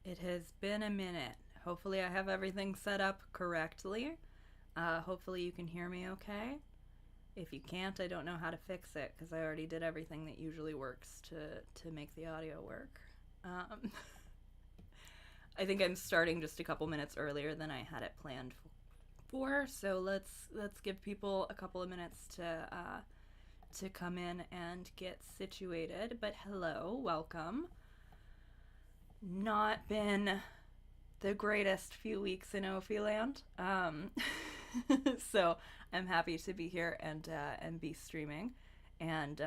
It has been a minute. Hopefully, I have everything set up correctly. Hopefully, you can hear me okay. If you can't, I don't know how to fix it because I already did everything that usually works to make the audio work. Um, I think I'm starting just a couple minutes earlier than I had it planned for. So let's give people a couple of minutes to come in and get situated. But hello, welcome. Not been the greatest few weeks in Ophie land. So I'm happy to be here and be streaming. And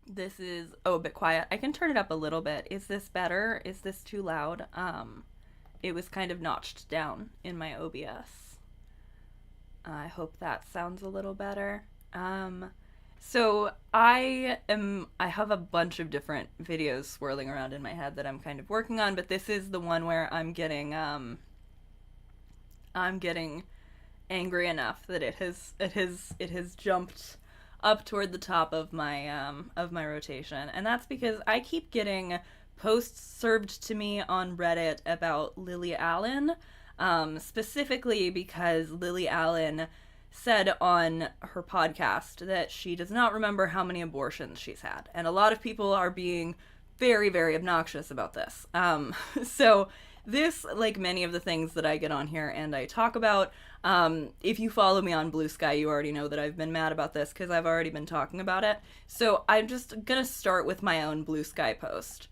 this is a bit quiet. I can turn it up a little bit. Is this better? Is this too loud? It was kind of notched down in my OBS. I hope that sounds a little better. So I have a bunch of different videos swirling around in my head that I'm kind of working on, but this is the one where I'm getting angry enough that it has jumped up toward the top of my rotation. And that's because I keep getting posts served to me on Reddit about Lily Allen, specifically because Lily Allen said on her podcast that she does not remember how many abortions she's had. And a lot of people are being very, very obnoxious about this. So this, like many of the things that I get on here and I talk about, if you follow me on Blue Sky, you already know that I've been mad about this because I've already been talking about it. So I'm just gonna start with my own Blue Sky post.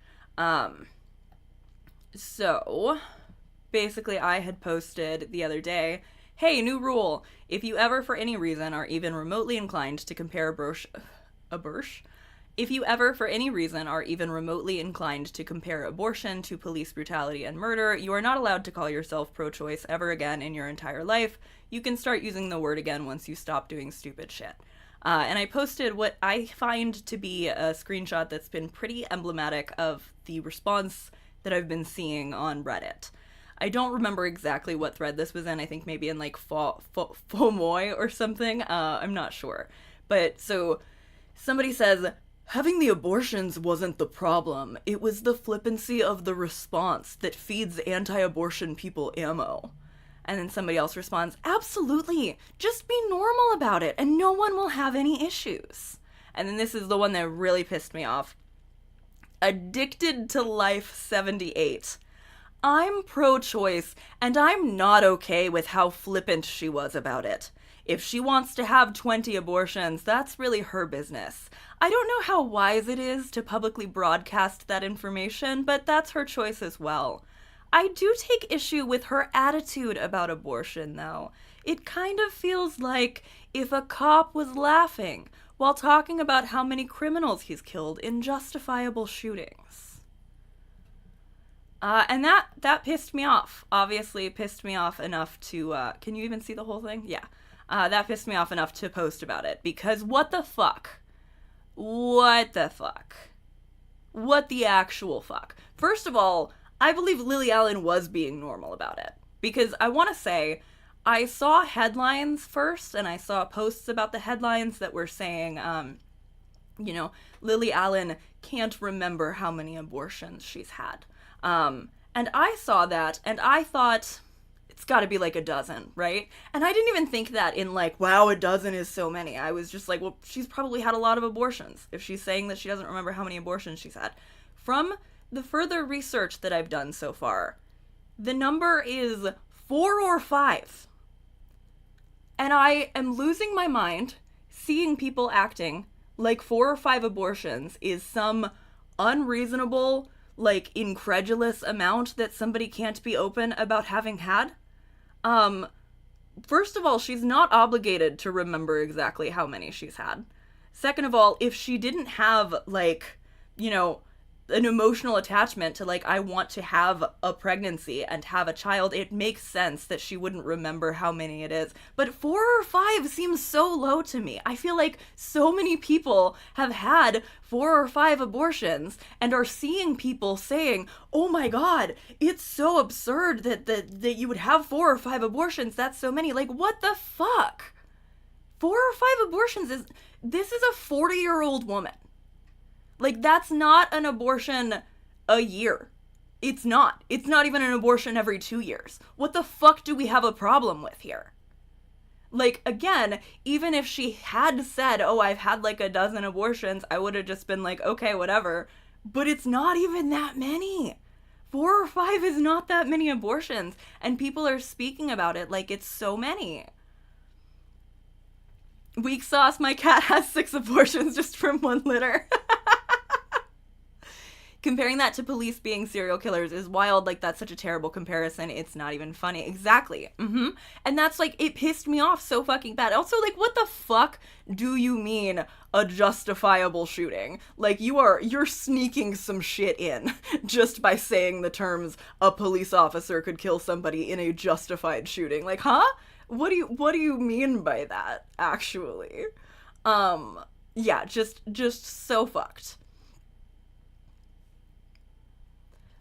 So basically I had posted the other day, hey, new rule. If you ever, for any reason, are even remotely inclined to compare if you ever, for any reason, are even remotely inclined to compare abortion to police brutality and murder, you are not allowed to call yourself pro-choice ever again in your entire life. You can start using the word again once you stop doing stupid shit. And I posted what I find to be a screenshot that's been pretty emblematic of the response that I've been seeing on Reddit. I don't remember exactly what thread this was in. I think maybe in like FOMOI or something. I'm not sure. But so somebody says, having the abortions wasn't the problem. It was the flippancy of the response that feeds anti-abortion people ammo. And then somebody else responds, absolutely. Just be normal about it and no one will have any issues. And then this is the one that really pissed me off. Addicted to Life 78. I'm pro-choice, and I'm not okay with how flippant she was about it. If she wants to have 20 abortions, that's really her business. I don't know how wise it is to publicly broadcast that information, but that's her choice as well. I do take issue with her attitude about abortion, though. It kind of feels like if a cop was laughing while talking about how many criminals he's killed in justifiable shootings. And that pissed me off. Obviously, it pissed me off enough to, can you even see the whole thing? Yeah. That pissed me off enough to post about it. Because what the fuck? What the fuck? What the actual fuck? First of all, I believe Lily Allen was being normal about it. Because I want to say, I saw headlines first, and I saw posts about the headlines that were saying, Lily Allen can't remember how many abortions she's had. And I saw that, and I thought, it's gotta be like a dozen, right? And I didn't even think that in like, wow, a dozen is so many. I was just like, well, she's probably had a lot of abortions, if she's saying that she doesn't remember how many abortions she's had. From the further research that I've done so far, the number is 4 or 5. And I am losing my mind seeing people acting like 4 or 5 abortions is some unreasonable, like, incredulous amount that somebody can't be open about having had. First of all, she's not obligated to remember exactly how many she's had. Second of all, if she didn't have, like, an emotional attachment to, like, I want to have a pregnancy and have a child, it makes sense that she wouldn't remember how many it is. But 4 or 5 seems so low to me. I feel like so many people have had 4 or 5 abortions and are seeing people saying, oh my god, it's so absurd that you would have 4 or 5 abortions, that's so many. Like, what the fuck? 4 or 5 abortions this is a 40-year-old woman. Like, that's not an abortion a year. It's not. It's not even an abortion every 2 years. What the fuck do we have a problem with here? Like, again, even if she had said, oh, I've had like a dozen abortions, I would have just been like, okay, whatever. But it's not even that many. 4 or 5 is not that many abortions. And people are speaking about it like it's so many. Weak sauce, my cat has 6 abortions just from 1 litter. Comparing that to police being serial killers is wild. Like, that's such a terrible comparison. It's not even funny. Exactly. And that's, like, it pissed me off so fucking bad. Also, like, what the fuck do you mean a justifiable shooting? Like, you're sneaking some shit in just by saying the terms, a police officer could kill somebody in a justified shooting. Like, huh? What do you mean by that, actually? Yeah, just so fucked.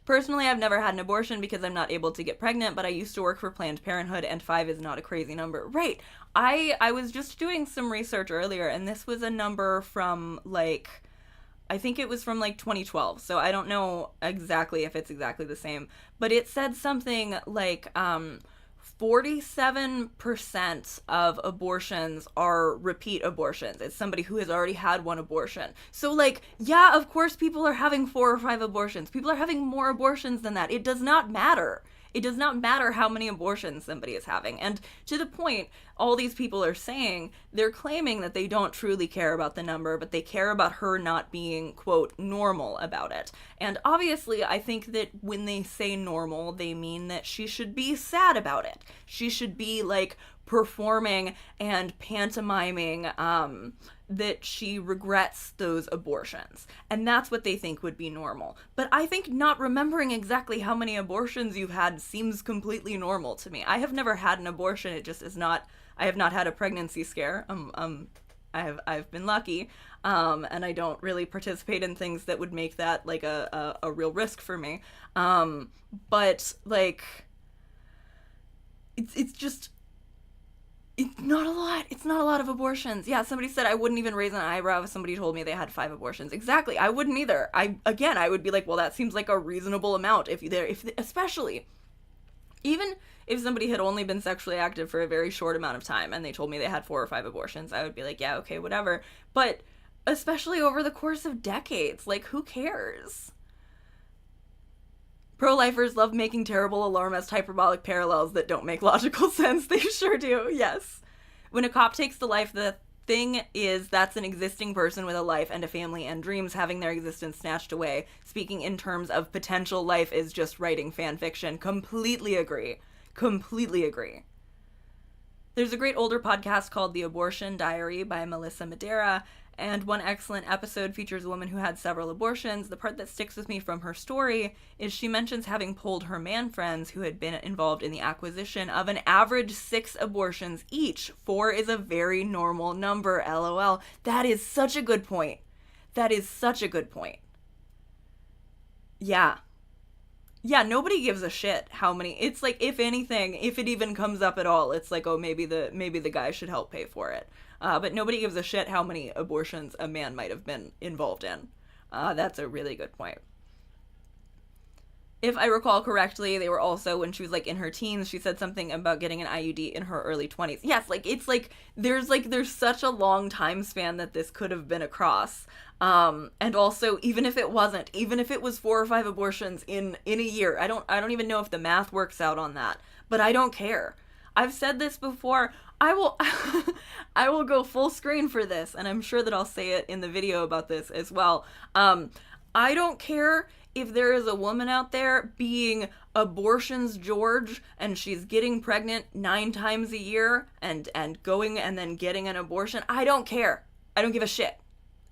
Personally, I've never had an abortion because I'm not able to get pregnant, but I used to work for Planned Parenthood, and 5 is not a crazy number. Right. I was just doing some research earlier, and this was a number from, like, I think it was from, like, 2012, so I don't know exactly if it's exactly the same, but it said something like, 47% of abortions are repeat abortions. It's somebody who has already had 1 abortion. So, like, yeah, of course people are having 4 or 5 abortions. People are having more abortions than that. It does not matter. It does not matter how many abortions somebody is having. And to the point, all these people are saying, they're claiming that they don't truly care about the number, but they care about her not being, quote, normal about it. And obviously, I think that when they say normal, they mean that she should be sad about it. She should be, like, performing and pantomiming, that she regrets those abortions. And that's what they think would be normal. But I think not remembering exactly how many abortions you've had seems completely normal to me. I have never had an abortion. It just is not, I have not had a pregnancy scare. I've been lucky. And I don't really participate in things that would make that like a real risk for me. But like, it's just, it's not a lot. It's not a lot of abortions. Yeah, somebody said I wouldn't even raise an eyebrow if somebody told me they had 5 abortions. Exactly. I wouldn't either. I would be like, well, that seems like a reasonable amount especially even if somebody had only been sexually active for a very short amount of time and they told me they had 4 or 5 abortions, I would be like, yeah, okay, whatever. But especially over the course of decades, like, who cares? Pro-lifers love making terrible alarmist hyperbolic parallels that don't make logical sense. They sure do, yes. When a cop takes the life, the thing is that's an existing person with a life and a family and dreams having their existence snatched away. Speaking in terms of potential life is just writing fan fiction. Completely agree. Completely agree. There's a great older podcast called The Abortion Diary by Melissa Madera, and one excellent episode features a woman who had several abortions. The part that sticks with me from her story is she mentions having polled her man friends who had been involved in the acquisition of an average 6 abortions each. 4 is a very normal number, LOL. That is such a good point. That is such a good point. Yeah. Yeah, nobody gives a shit how many. It's like, if anything, if it even comes up at all, it's like, oh, maybe the guy should help pay for it. But nobody gives a shit how many abortions a man might have been involved in. That's a really good point. If I recall correctly, they were also, when she was like in her teens, she said something about getting an IUD in her early 20s. Yes, like, it's like there's such a long time span that this could have been across. And also, even if it wasn't, even if it was 4 or 5 abortions in a year, I don't even know if the math works out on that, but I don't care. I've said this before. I will go full screen for this, and I'm sure that I'll say it in the video about this as well. I don't care if there is a woman out there being abortions George and she's getting pregnant 9 times a year and going and then getting an abortion. I don't care. I don't give a shit.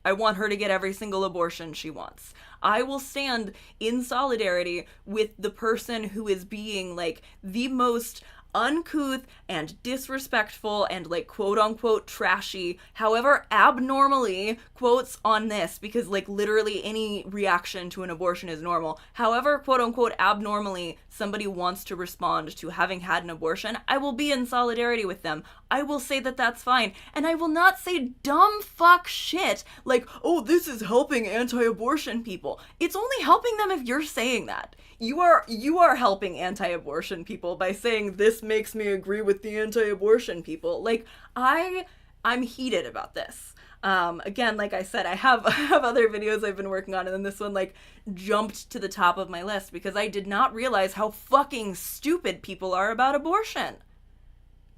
I want her to get every single abortion she wants. I will stand in solidarity with the person who is being like the most uncouth and disrespectful and like quote unquote trashy, however abnormally, quotes on this, because like literally any reaction to an abortion is normal, however quote unquote abnormally somebody wants to respond to having had an abortion, I will be in solidarity with them. I will say that that's fine. And I will not say dumb fuck shit like, oh, this is helping anti-abortion people. It's only helping them if you're saying that. You are helping anti-abortion people by saying this makes me agree with the anti-abortion people. Like, I'm heated about this. Again, like I said, I have other videos I've been working on, and then this one like jumped to the top of my list because I did not realize how fucking stupid people are about abortion.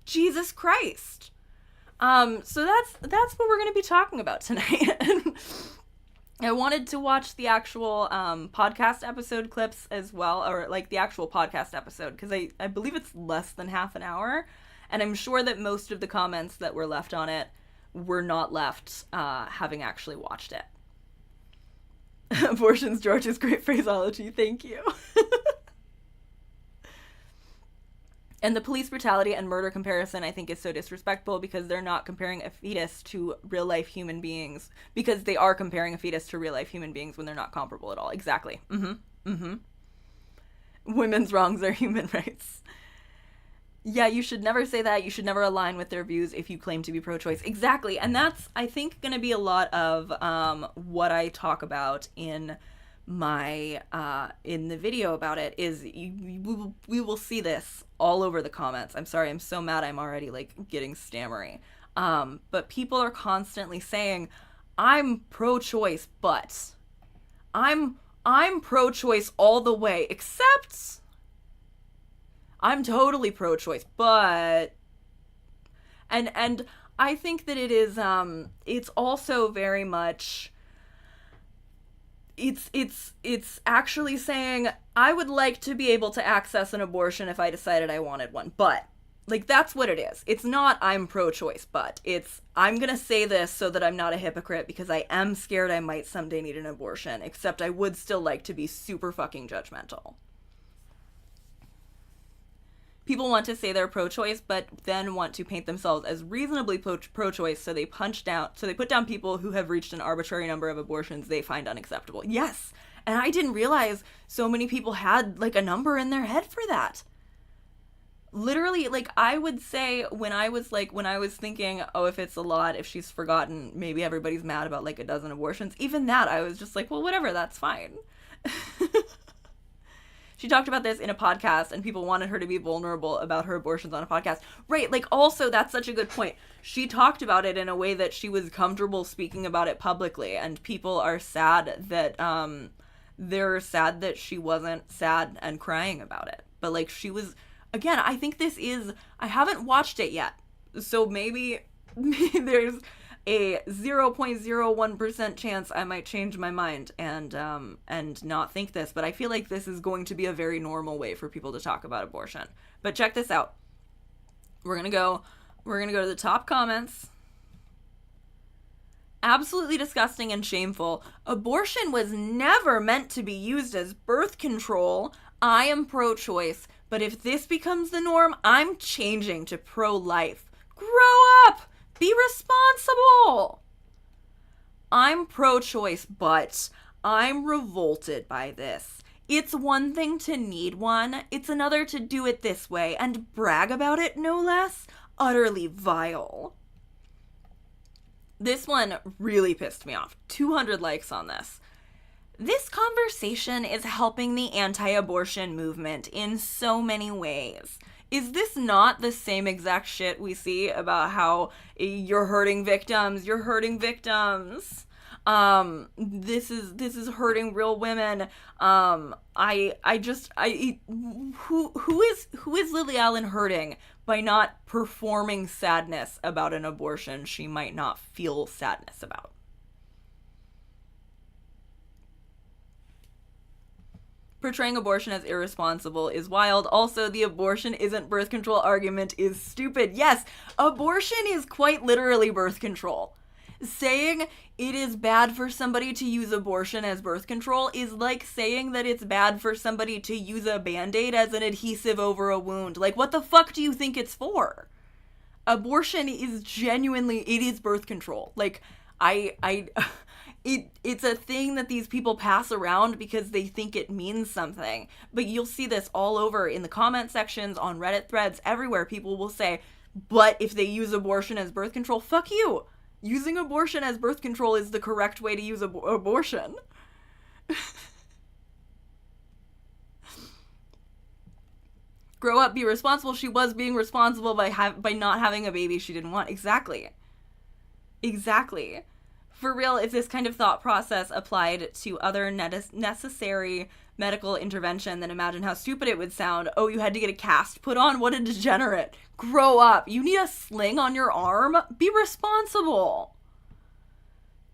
Jesus Christ. So that's what we're going to be talking about tonight. I wanted to watch the actual podcast episode clips as well, or like the actual podcast episode, because I believe it's less than half an hour, and I'm sure that most of the comments that were left on it were not left having actually watched it. Abortion's George's great phraseology, thank you. And the police brutality and murder comparison, I think, is so disrespectful because they're not comparing a fetus to real-life human beings. Because they are comparing a fetus to real-life human beings when they're not comparable at all. Exactly. Women's wrongs are human rights. Yeah, you should never say that. You should never align with their views if you claim to be pro-choice. Exactly. And that's, I think, going to be a lot of what I talk about in my in the video about it is we will see this all over the comments. I'm sorry, I'm so mad I'm already like getting stammery. But people are constantly saying, I'm pro-choice, but I'm pro-choice all the way, except I'm totally pro-choice, but and I think that it is it's also very much it's actually saying I would like to be able to access an abortion if I decided I wanted one, but like that's what it is. It's not I'm pro-choice, but it's I'm gonna say this so that I'm not a hypocrite because I am scared I might someday need an abortion, except I would still like to be super fucking judgmental. People want to say they're pro-choice, but then want to paint themselves as reasonably pro-choice, so they put down people who have reached an arbitrary number of abortions they find unacceptable. Yes, and I didn't realize so many people had like a number in their head for that. Literally, like I would say when I was thinking, oh, if it's a lot, if she's forgotten, maybe everybody's mad about like a dozen abortions. Even that, I was just like, well, whatever, that's fine. She talked about this in a podcast, and people wanted her to be vulnerable about her abortions on a podcast. Right, like, also, that's such a good point. She talked about it in a way that she was comfortable speaking about it publicly, and people are sad that, they're sad that she wasn't sad and crying about it. But, like, she was, again, I think this is, I haven't watched it yet, so maybe there's a 0.01% chance I might change my mind and not think this, but I feel like this is going to be a very normal way for people to talk about abortion. But check this out. We're gonna go to the top comments. Absolutely disgusting and shameful. Abortion was never meant to be used as birth control. I am pro-choice, but if this becomes the norm, I'm changing to pro-life. Grow up! Be responsible! I'm pro-choice, but I'm revolted by this. It's one thing to need one, it's another to do it this way, and brag about it, no less. Utterly vile. This one really pissed me off. 200 likes on this. This conversation is helping the anti-abortion movement in so many ways. Is this not the same exact shit we see about how you're hurting victims? You're hurting victims. This is hurting real women. Who is Lily Allen hurting by not performing sadness about an abortion she might not feel sadness about? Portraying abortion as irresponsible is wild. Also, the abortion isn't birth control argument is stupid. Yes, abortion is quite literally birth control. Saying it is bad for somebody to use abortion as birth control is like saying that it's bad for somebody to use a Band-Aid as an adhesive over a wound. Like, what the fuck do you think it's for? Abortion is genuinely, it is birth control. Like, It's a thing that these people pass around because they think it means something. But you'll see this all over in the comment sections, on Reddit threads, everywhere. People will say, But if they use abortion as birth control, fuck you. Using abortion as birth control is the correct way to use abortion. Grow up, be responsible. She was being responsible by not having a baby she didn't want. Exactly. Exactly. For real, if this kind of thought process applied to other necessary medical intervention, then imagine how stupid it would sound. Oh, you had to get a cast put on? What a degenerate. Grow up. You need a sling on your arm? Be responsible.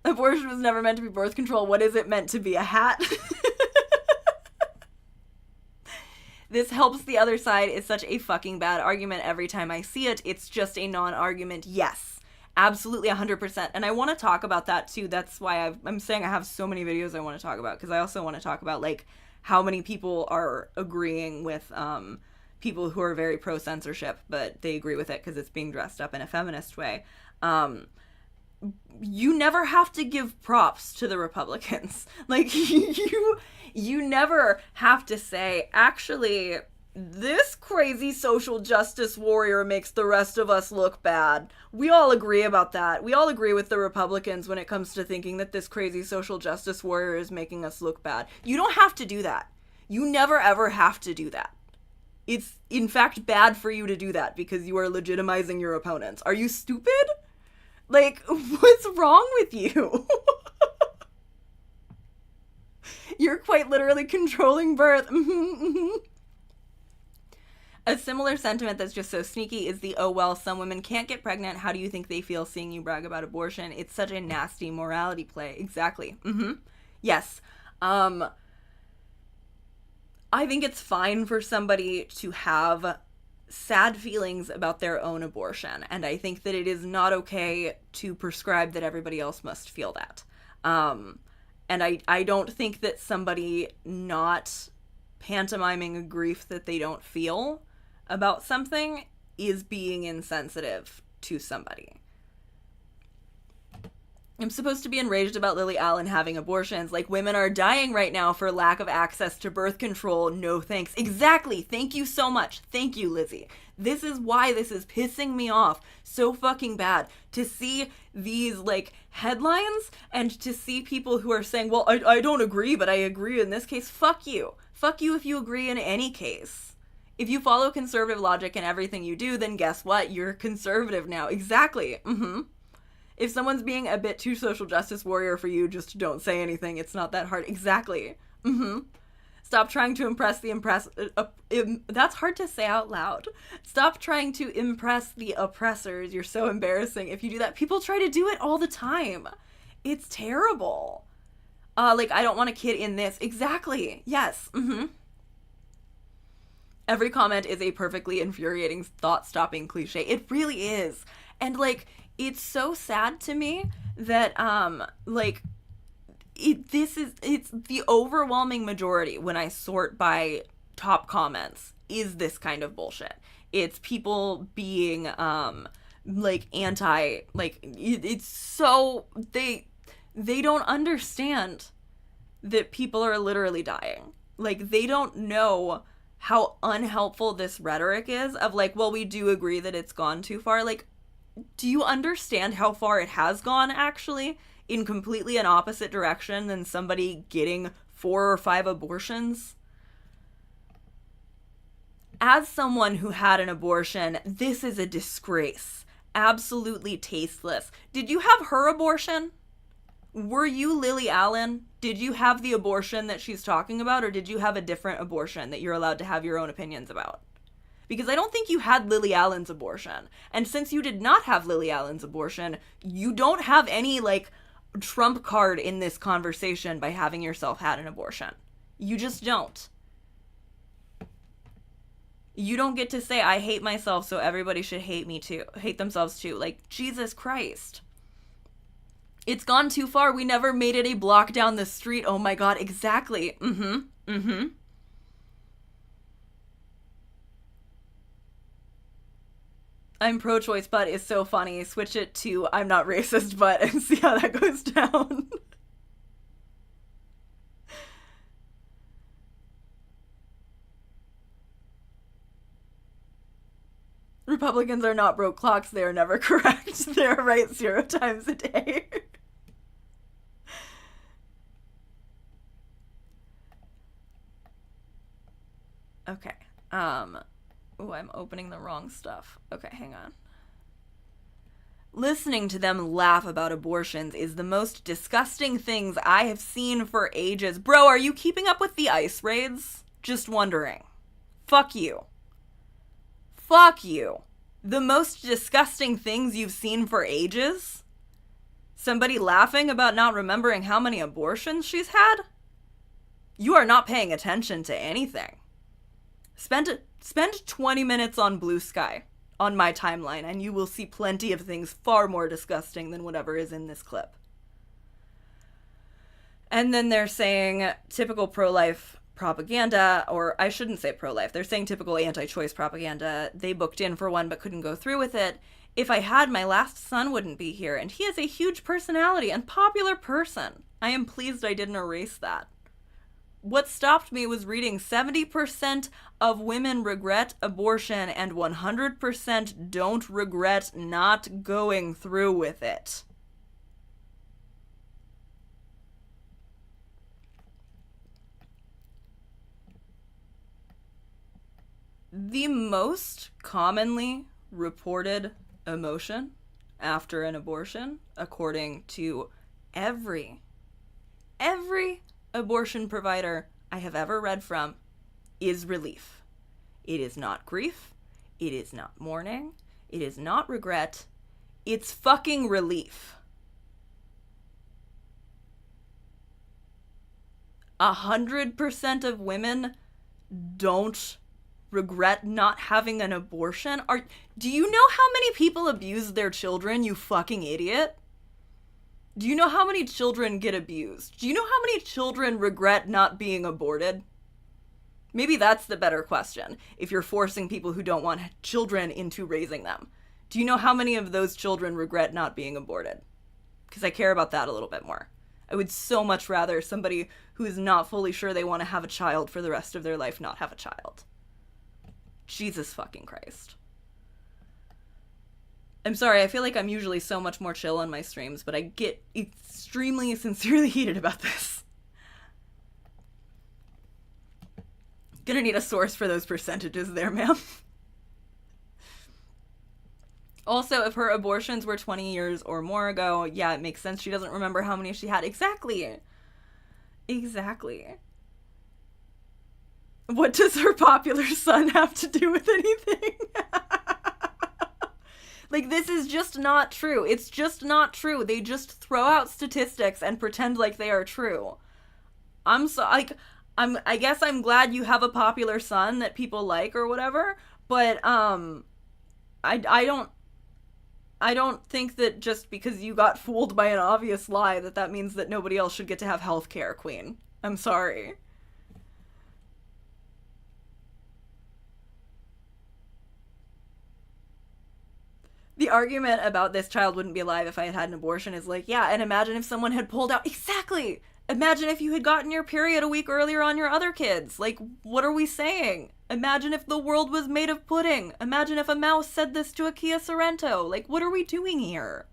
Abortion was never meant to be birth control. What is it meant to be? A hat? This helps the other side is such a fucking bad argument every time I see it. It's just a non-argument. Yes. Absolutely 100%. And I want to talk about that too. That's why I'm saying I have so many videos I want to talk about, because I also want to talk about like how many people are agreeing with people who are very pro-censorship, but they agree with it because it's being dressed up in a feminist way. You never have to give props to the Republicans. Like, you never have to say, actually, this crazy social justice warrior makes the rest of us look bad. We all agree about that. We all agree with the Republicans when it comes to thinking that this crazy social justice warrior is making us look bad. You don't have to do that. You never ever have to do that. It's, in fact, bad for you to do that because you are legitimizing your opponents. Are you stupid? Like, what's wrong with you? You're quite literally controlling birth. A similar sentiment that's just so sneaky is the, oh, well, some women can't get pregnant. How do you think they feel seeing you brag about abortion? It's such a nasty morality play. Exactly. Yes. I think it's fine for somebody to have sad feelings about their own abortion. And I think that it is not okay to prescribe that everybody else must feel that. And I don't think that somebody not pantomiming a grief that they don't feel about something is being insensitive to somebody. I'm supposed to be enraged about Lily Allen having abortions. Like, women are dying right now for lack of access to birth control. No thanks. Exactly. Thank you so much. Thank you, Lizzie. This is why this is pissing me off so fucking bad. To see these, like, headlines and to see people who are saying, well, I don't agree, but I agree in this case. Fuck you. Fuck you if you agree in any case. If you follow conservative logic in everything you do, then guess what? You're conservative now. Exactly. If someone's being a bit too social justice warrior for you, just don't say anything. It's not that hard. Exactly. Stop trying to impress the that's hard to say out loud. Stop trying to impress the oppressors. You're so embarrassing if you do that. People try to do it all the time. It's terrible. Like, I don't want a kid in this. Exactly. Yes. Every comment is a perfectly infuriating thought-stopping cliche. It really is. And, like, it's so sad to me that, it's the overwhelming majority when I sort by top comments is this kind of bullshit. It's people being, anti, it's so, they don't understand that people are literally dying. Like, they don't know how unhelpful this rhetoric is of, like, well, we do agree that it's gone too far. Like, do you understand how far it has gone, actually, in completely an opposite direction than somebody getting 4 or 5 abortions? As someone who had an abortion, this is a disgrace. Absolutely tasteless. Did you have her abortion? Were you Lily Allen? Did you have the abortion that she's talking about, or did you have a different abortion that you're allowed to have your own opinions about? Because I don't think you had Lily Allen's abortion. And since you did not have Lily Allen's abortion, you don't have any, like, trump card in this conversation by having yourself had an abortion. You just don't. You don't get to say, I hate myself, so everybody should hate me too. Hate themselves too. Like, Jesus Christ. It's gone too far. We never made it a block down the street. Oh my God, exactly. I'm pro-choice, but is so funny. Switch it to I'm not racist, but, and see how that goes down. Republicans are not broke clocks. They are never correct. They are right 0 times a day. Okay. Oh, I'm opening the wrong stuff. Okay, hang on. Listening to them laugh about abortions is the most disgusting things I have seen for ages. Bro, are you keeping up with the ICE raids? Just wondering. Fuck you. Fuck you. The most disgusting things you've seen for ages? Somebody laughing about not remembering how many abortions she's had? You are not paying attention to anything. Spend 20 minutes on Blue Sky on my timeline, and you will see plenty of things far more disgusting than whatever is in this clip. And then they're saying typical pro-life propaganda, or I shouldn't say pro-life, they're saying typical anti-choice propaganda. They booked in for one but couldn't go through with it. If I had, my last son wouldn't be here, and he is a huge personality and popular person. I am pleased I didn't erase that. What stopped me was reading 70% of women regret abortion and 100% don't regret not going through with it. The most commonly reported emotion after an abortion, according to every abortion provider I have ever read from, is relief. It is not grief. It is not mourning. It is not regret. It's fucking relief. 100% of women don't regret not having an abortion. Do you know how many people abuse their children, you fucking idiot? Do you know how many children get abused? Do you know how many children regret not being aborted? Maybe that's the better question, if you're forcing people who don't want children into raising them. Do you know how many of those children regret not being aborted? Because I care about that a little bit more. I would so much rather somebody who is not fully sure they want to have a child for the rest of their life not have a child. Jesus fucking Christ. I'm sorry, I feel like I'm usually so much more chill on my streams, but I get extremely sincerely heated about this. Gonna need a source for those percentages there, ma'am. Also, if her abortions were 20 years or more ago, yeah, it makes sense she doesn't remember how many she had. Exactly. Exactly. What does her popular son have to do with anything? Like, this is just not true. It's just not true. They just throw out statistics and pretend like they are true. I guess I'm glad you have a popular son that people like or whatever, but, I don't think that just because you got fooled by an obvious lie that means that nobody else should get to have healthcare, queen. I'm sorry. The argument about this child wouldn't be alive if I had had an abortion is like, yeah, and imagine if someone had pulled out. Exactly! Imagine if you had gotten your period a week earlier on your other kids. Like, what are we saying? Imagine if the world was made of pudding. Imagine if a mouse said this to a Kia Sorento. Like, what are we doing here?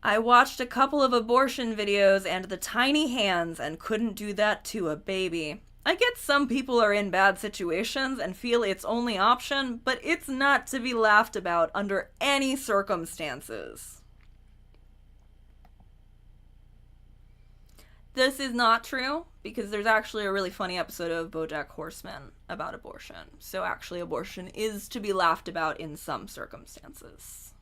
I watched a couple of abortion videos and the tiny hands and couldn't do that to a baby. I get some people are in bad situations and feel it's only option, but it's not to be laughed about under any circumstances. This is not true, because there's actually a really funny episode of BoJack Horseman about abortion. So actually abortion is to be laughed about in some circumstances.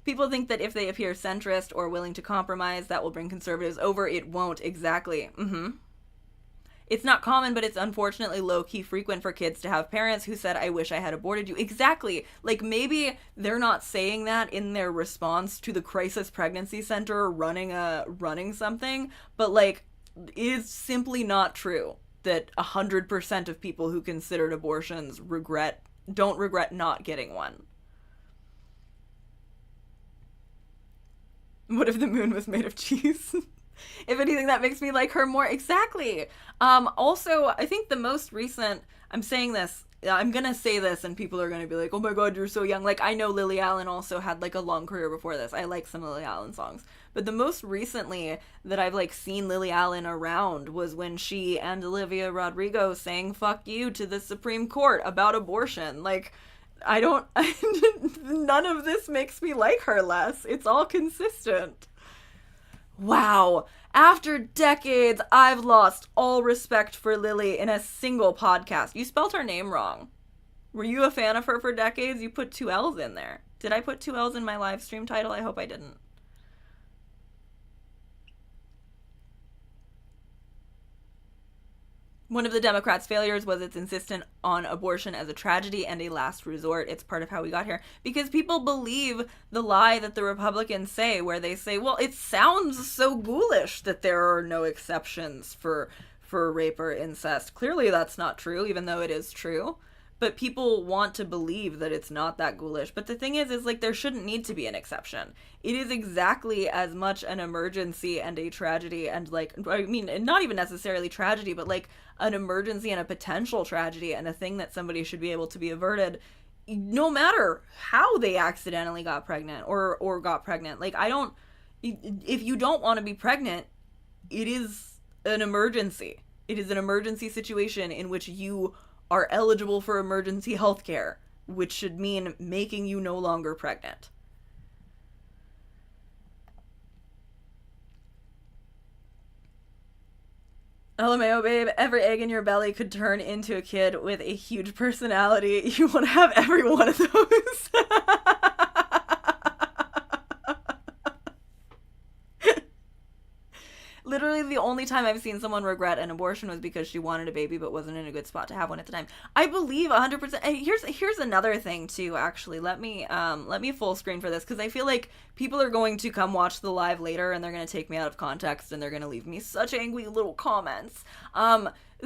People think that if they appear centrist or willing to compromise, that will bring conservatives over. It won't, exactly. It's not common, but it's unfortunately low-key frequent for kids to have parents who said, I wish I had aborted you. Exactly. Like, maybe they're not saying that in their response to the crisis pregnancy center running something, but, like, it is simply not true that 100% of people who considered abortions don't regret not getting one. What if the moon was made of cheese? If anything, that makes me like her more. Exactly. Also, I think the most recent, I'm saying this, I'm gonna say this and people are gonna be like, oh my god, you're so young. Like, I know Lily Allen also had like a long career before this. I like some Lily Allen songs. But the most recently that I've like seen Lily Allen around was when she and Olivia Rodrigo sang fuck you to the Supreme Court about abortion. Like, I don't, none of this makes me like her less. It's all consistent. Wow. After decades, I've lost all respect for Lily in a single podcast. You spelled her name wrong. Were you a fan of her for decades? You put two L's in there. Did I put two L's in my live stream title? I hope I didn't. One of the Democrats' failures was its insistence on abortion as a tragedy and a last resort. It's part of how we got here. Because people believe the lie that the Republicans say, where they say, well, it sounds so ghoulish that there are no exceptions for rape or incest. Clearly that's not true, even though it is true. But people want to believe that it's not that ghoulish. But the thing is like, there shouldn't need to be an exception. It is exactly as much an emergency and a tragedy and like, I mean, not even necessarily tragedy, but like an emergency and a potential tragedy and a thing that somebody should be able to be averted no matter how they accidentally got pregnant or got pregnant. Like, if you don't want to be pregnant, it is an emergency. It is an emergency situation in which you are eligible for emergency health care, which should mean making you no longer pregnant. LMAO, babe, every egg in your belly could turn into a kid with a huge personality. You want to have every one of those. Literally the only time I've seen someone regret an abortion was because she wanted a baby but wasn't in a good spot to have one at the time. I believe 100%. Here's another thing too, actually. Let me full screen for this, because I feel like people are going to come watch the live later and they're going to take me out of context and they're going to leave me such angry little comments.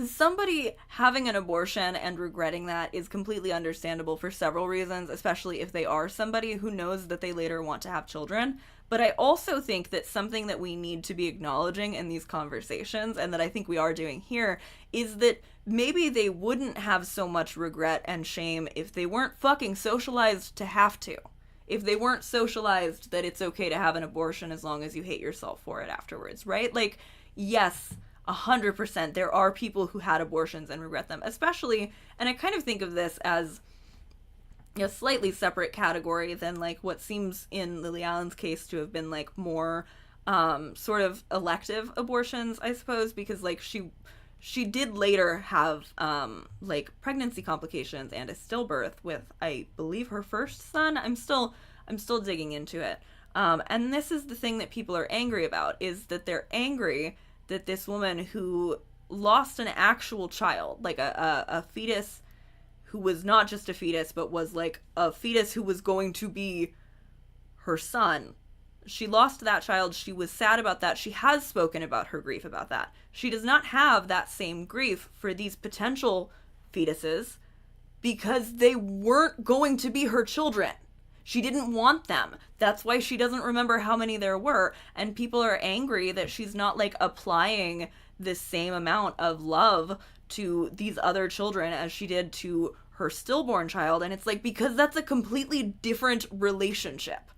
Somebody having an abortion and regretting that is completely understandable for several reasons, especially if they are somebody who knows that they later want to have children. But I also think that something that we need to be acknowledging in these conversations, and that I think we are doing here, is that maybe they wouldn't have so much regret and shame if they weren't fucking socialized to have to. If they weren't socialized that it's okay to have an abortion as long as you hate yourself for it afterwards, right? Like, yes, 100%, there are people who had abortions and regret them, especially, and I kind of think of this as a slightly separate category than like what seems in Lily Allen's case to have been like more sort of elective abortions, I suppose, because like she did later have like pregnancy complications and a stillbirth with, I believe, her first son. I'm still digging into it. And this is the thing that people are angry about, is that they're angry that this woman who lost an actual child, like a fetus who was not just a fetus, but was like a fetus who was going to be her son. She lost that child. She was sad about that. She has spoken about her grief about that. She does not have that same grief for these potential fetuses because they weren't going to be her children. She didn't want them. That's why she doesn't remember how many there were. And people are angry that she's not like applying the same amount of love to these other children as she did to her stillborn child. And it's like, because that's a completely different relationship.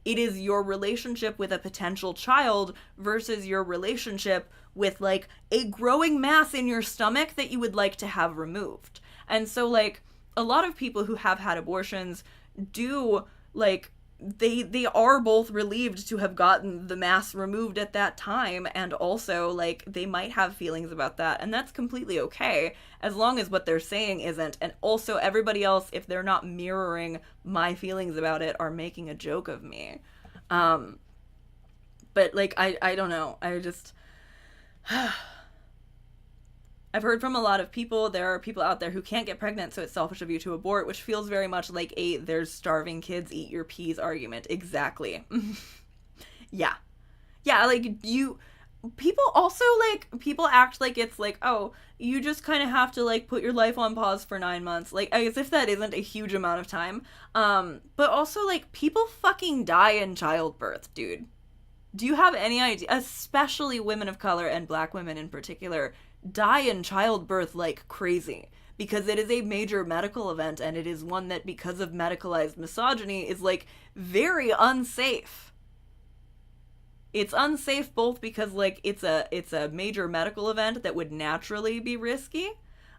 It is your relationship with a potential child versus your relationship with like a growing mass in your stomach that you would like to have removed. And so like a lot of people who have had abortions do like, they are both relieved to have gotten the mass removed at that time, and also like they might have feelings about that, and that's completely okay as long as what they're saying isn't, and also everybody else, if they're not mirroring my feelings about it, are making a joke of me. But like I don't know, I just I've heard from a lot of people, there are people out there who can't get pregnant, so it's selfish of you to abort, which feels very much like a there's starving kids, eat your peas argument. Exactly. Yeah. Yeah, like, people also, like, people act like it's like, oh, you just kind of have to, like, put your life on pause for 9 months. Like, as if that isn't a huge amount of time. But also, like, people fucking die in childbirth, dude. Do you have any idea, especially women of color and black women in particular, die in childbirth like crazy? Because it is a major medical event, and it is one that, because of medicalized misogyny, is like very unsafe. It's unsafe both because like it's a major medical event that would naturally be risky,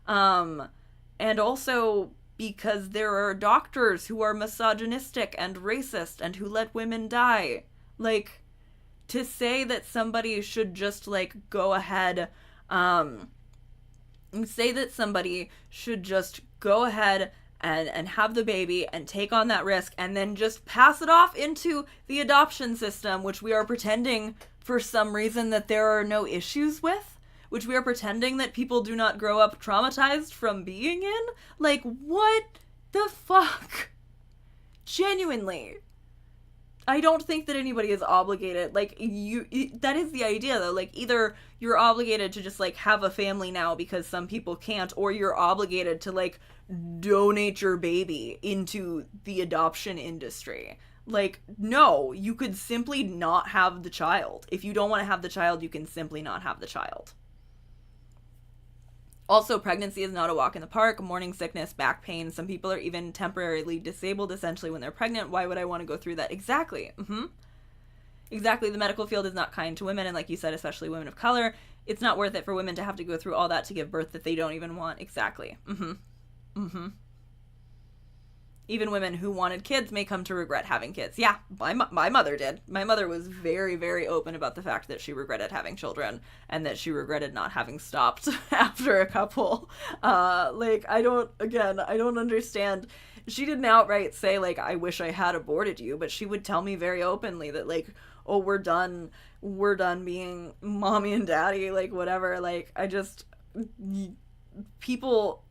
and also because there are doctors who are misogynistic and racist and who let women die. Like, to say that somebody should just like go ahead, say that somebody should just go ahead and have the baby and take on that risk and then just pass it off into the adoption system, which we are pretending for some reason that there are no issues with, which we are pretending that people do not grow up traumatized from being in. Like, what the fuck? Genuinely. I don't think that anybody is obligated. Like, that is the idea, though. Like, either you're obligated to just, like, have a family now because some people can't, or you're obligated to, like, donate your baby into the adoption industry. Like, no, you could simply not have the child. If you don't want to have the child, you can simply not have the child. Also, pregnancy is not a walk in the park. Morning sickness, back pain. Some people are even temporarily disabled, essentially, when they're pregnant. Why would I want to go through that? Exactly. Exactly. The medical field is not kind to women, and like you said, especially women of color. It's not worth it for women to have to go through all that to give birth that they don't even want. Exactly. Even women who wanted kids may come to regret having kids. Yeah, my mother did. My mother was very, very open about the fact that she regretted having children and that she regretted not having stopped after a couple. I don't understand. She didn't outright say, like, I wish I had aborted you, but she would tell me very openly that, like, oh, we're done being mommy and daddy, like, whatever. Like, people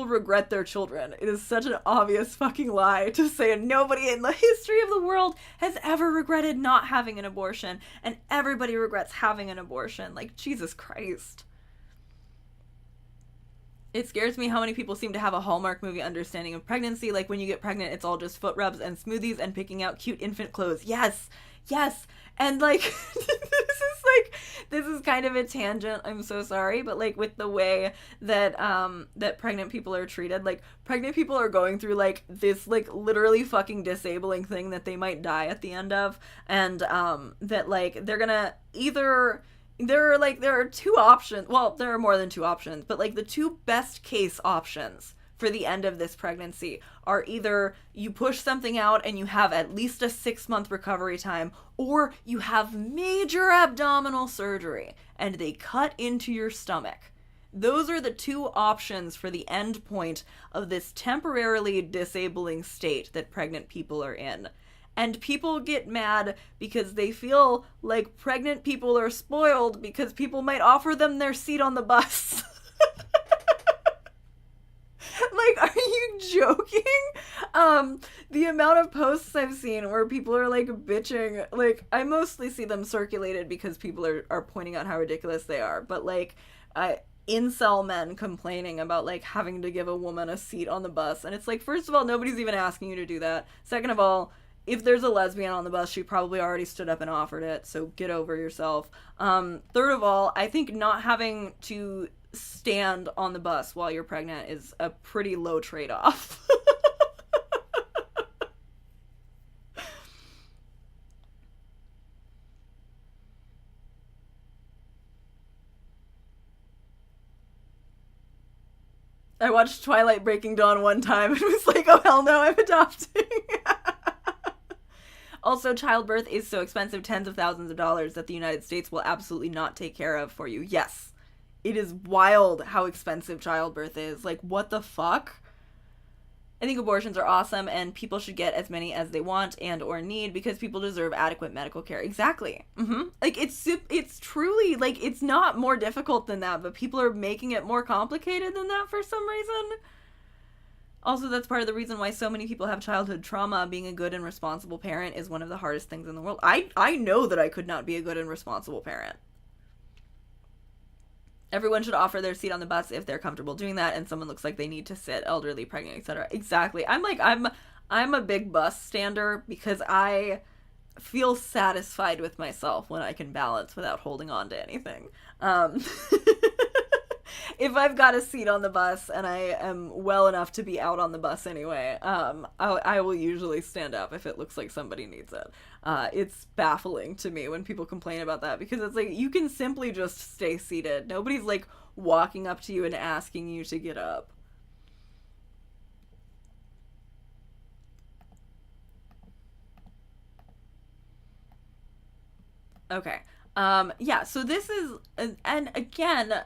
regret their children. It is such an obvious fucking lie to say nobody in the history of the world has ever regretted not having an abortion, and everybody regrets having an abortion. Like, Jesus Christ. It scares me how many people seem to have a Hallmark movie understanding of pregnancy. Like, when you get pregnant, it's all just foot rubs and smoothies and picking out cute infant clothes. Yes. And, like, this is kind of a tangent, I'm so sorry, but, like, with the way that, that pregnant people are treated, like, pregnant people are going through, like, this, like, literally fucking disabling thing that they might die at the end of, and, that, like, they're gonna either... There are two options. Well, there are more than two options, but, like, the two best case options for the end of this pregnancy are either you push something out and you have at least a 6-month recovery time, or you have major abdominal surgery and they cut into your stomach. Those are the two options for the end point of this temporarily disabling state that pregnant people are in. And people get mad because they feel like pregnant people are spoiled because people might offer them their seat on the bus. Like, are you joking? The amount of posts I've seen where people are, like, bitching, like, I mostly see them circulated because people are pointing out how ridiculous they are, but, like, incel men complaining about, like, having to give a woman a seat on the bus, and it's like, first of all, nobody's even asking you to do that. Second of all, if there's a lesbian on the bus, she probably already stood up and offered it, so get over yourself. Third of all, I think not having to stand on the bus while you're pregnant is a pretty low trade-off. I watched Twilight Breaking Dawn one time and was like, oh hell no, I'm adopting. Also, childbirth is so expensive, tens of thousands of dollars, that the United States will absolutely not take care of for you. Yes. It is wild how expensive childbirth is. Like, what the fuck? I think abortions are awesome, and people should get as many as they want and or need because people deserve adequate medical care. Exactly. Like, it's truly, like, it's not more difficult than that, but people are making it more complicated than that for some reason. Also, that's part of the reason why so many people have childhood trauma. Being a good and responsible parent is one of the hardest things in the world. I know that I could not be a good and responsible parent. Everyone should offer their seat on the bus if they're comfortable doing that, and someone looks like they need to sit, elderly, pregnant, etc. Exactly. I'm a big bus stander because I feel satisfied with myself when I can balance without holding on to anything. If I've got a seat on the bus and I am well enough to be out on the bus anyway, I will usually stand up if it looks like somebody needs it. It's baffling to me when people complain about that, because it's like, you can simply just stay seated. Nobody's like walking up to you and asking you to get up. Okay. Yeah, so this is, and again,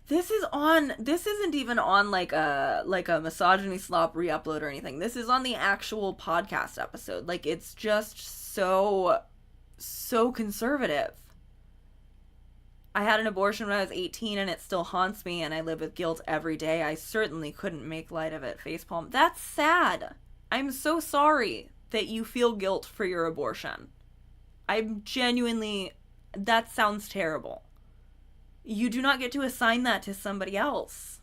this isn't even on like a misogyny slop re-upload or anything. This is on the actual podcast episode. Like, it's just so conservative. I had an abortion when I was 18 and it still haunts me and I live with guilt every day. I certainly couldn't make light of it. Facepalm. That's sad. I'm so sorry that you feel guilt for your abortion. I'm genuinely, that sounds terrible. You do not get to assign that to somebody else.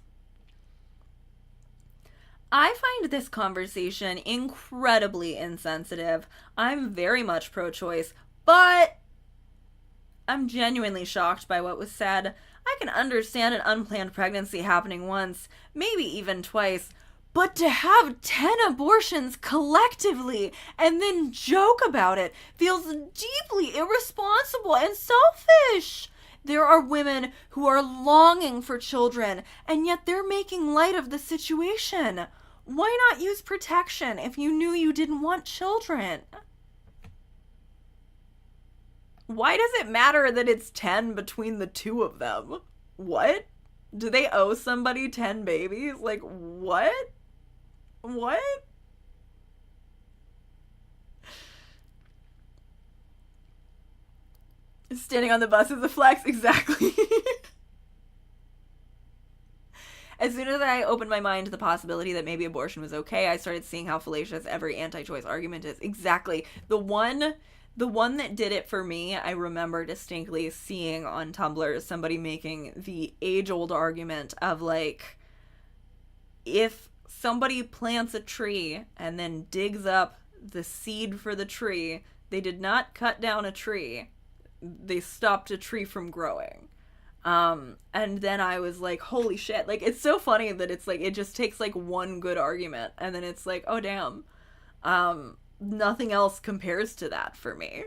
I find this conversation incredibly insensitive. I'm very much pro-choice, but I'm genuinely shocked by what was said. I can understand an unplanned pregnancy happening once, maybe even twice, but to have 10 abortions collectively and then joke about it feels deeply irresponsible and selfish. There are women who are longing for children, and yet they're making light of the situation. Why not use protection if you knew you didn't want children? Why does it matter that it's 10 between the two of them? What? Do they owe somebody 10 babies? Like, what? What? Standing on the bus is a flex, exactly. As soon as I opened my mind to the possibility that maybe abortion was okay, I started seeing how fallacious every anti-choice argument is. Exactly. The one that did it for me, I remember distinctly seeing on Tumblr somebody making the age-old argument of, like, if somebody plants a tree and then digs up the seed for the tree, they did not cut down a tree. They stopped a tree from growing. And then I was like, holy shit. Like, it's so funny that it's like, it just takes like one good argument and then it's like, oh damn. Nothing else compares to that for me.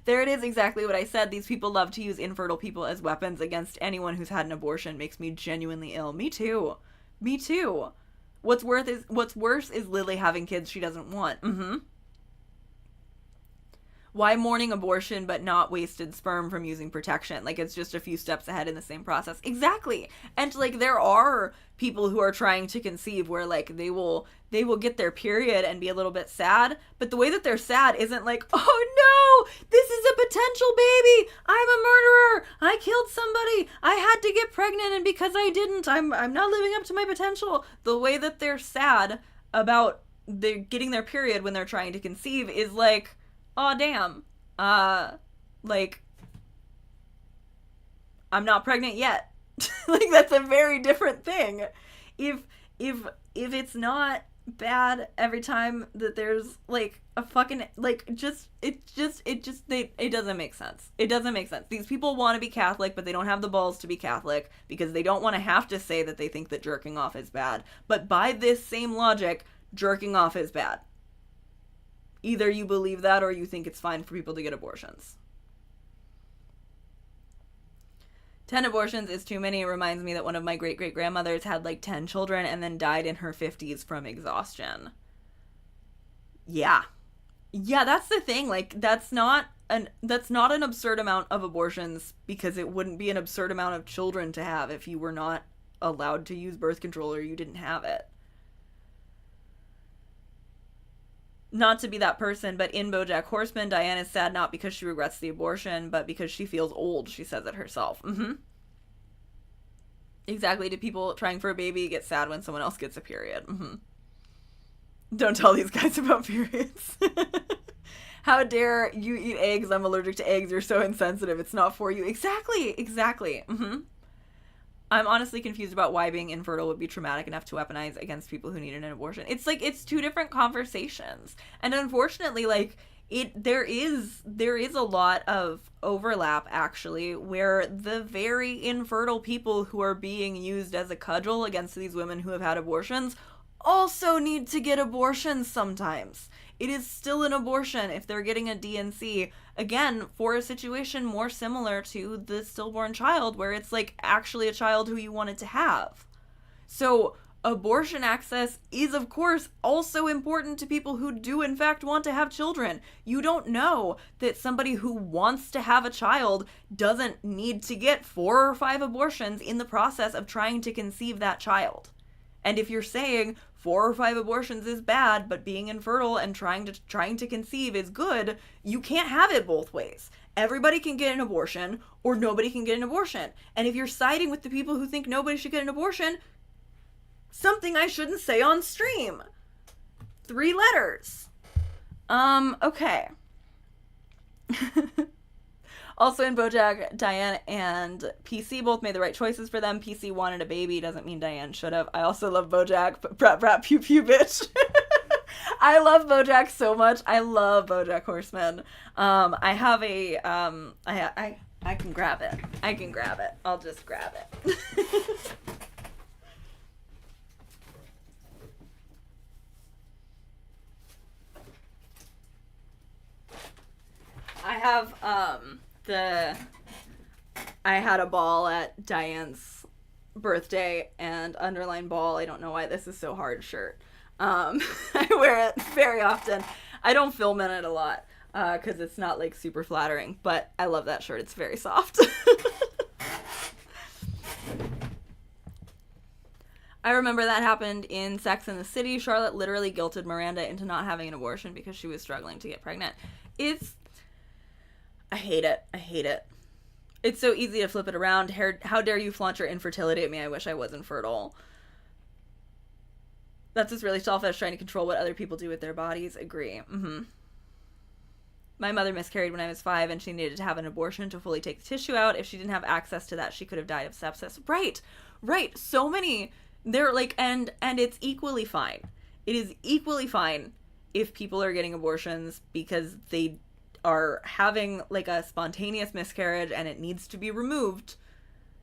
There it is, exactly what I said. These people love to use infertile people as weapons against anyone who's had an abortion. Makes me genuinely ill. Me too. Me too. What's worse is Lily having kids she doesn't want. Why mourning abortion but not wasted sperm from using protection? Like, it's just a few steps ahead in the same process. Exactly. And like, there are people who are trying to conceive where like they will get their period and be a little bit sad, but the way that they're sad isn't like, oh no, this is a potential baby, I'm a murderer, I killed somebody, I had to get pregnant and because I didn't, I'm not living up to my potential. The way that they're sad about getting their period when they're trying to conceive is like, oh damn, like, I'm not pregnant yet. Like, that's a very different thing. If it's not bad every time that there's like a fucking, like, it doesn't make sense. It doesn't make sense. These people want to be Catholic, but they don't have the balls to be Catholic because they don't want to have to say that they think that jerking off is bad. But by this same logic, jerking off is bad. Either you believe that or you think it's fine for people to get abortions. 10 abortions is too many. It reminds me that one of my great-great-grandmothers had like 10 children and then died in her 50s from exhaustion. Yeah. Yeah, that's the thing. Like, that's not an absurd amount of abortions because it wouldn't be an absurd amount of children to have if you were not allowed to use birth control or you didn't have it. Not to be that person, but in BoJack Horseman, Diane is sad not because she regrets the abortion, but because she feels old. She says it herself. Exactly. Do people trying for a baby get sad when someone else gets a period? Don't tell these guys about periods. How dare you eat eggs? I'm allergic to eggs. You're so insensitive. It's not for you. Exactly. I'm honestly confused about why being infertile would be traumatic enough to weaponize against people who needed an abortion. It's like, it's two different conversations. And unfortunately, like, there is a lot of overlap, actually, where the very infertile people who are being used as a cudgel against these women who have had abortions also need to get abortions sometimes. It is still an abortion if they're getting a D&C, again, for a situation more similar to the stillborn child, where it's like actually a child who you wanted to have. So abortion access is, of course, also important to people who do in fact want to have children. You don't know that somebody who wants to have a child doesn't need to get 4 or 5 abortions in the process of trying to conceive that child. And if you're saying 4 or 5 abortions is bad, but being infertile and trying to conceive is good, you can't have it both ways. Everybody can get an abortion, or nobody can get an abortion. And if you're siding with the people who think nobody should get an abortion, something I shouldn't say on stream. 3 letters. Okay. Also in BoJack, Diane and PC both made the right choices for them. PC wanted a baby, doesn't mean Diane should have. I also love BoJack, but brat brat pew pew bitch. I love BoJack so much. I love BoJack Horseman. I have a I can grab it. I can grab it. I'll just grab it. I have I had a ball at Diane's birthday, and underline ball, I don't know why this is so hard, shirt. I wear it very often. I don't film in it a lot because it's not like super flattering, but I love that shirt. It's very soft. I remember that happened in Sex and the City. Charlotte literally guilted Miranda into not having an abortion because she was struggling to get pregnant. I hate it. I hate it. It's so easy to flip it around. How dare you flaunt your infertility at me? I wish I was infertile. That's just really selfish, trying to control what other people do with their bodies. Agree. My mother miscarried when I was 5, and she needed to have an abortion to fully take the tissue out. If she didn't have access to that, she could have died of sepsis. Right. So many. They're like, and it's equally fine. It is equally fine if people are getting abortions because they are having like a spontaneous miscarriage and it needs to be removed,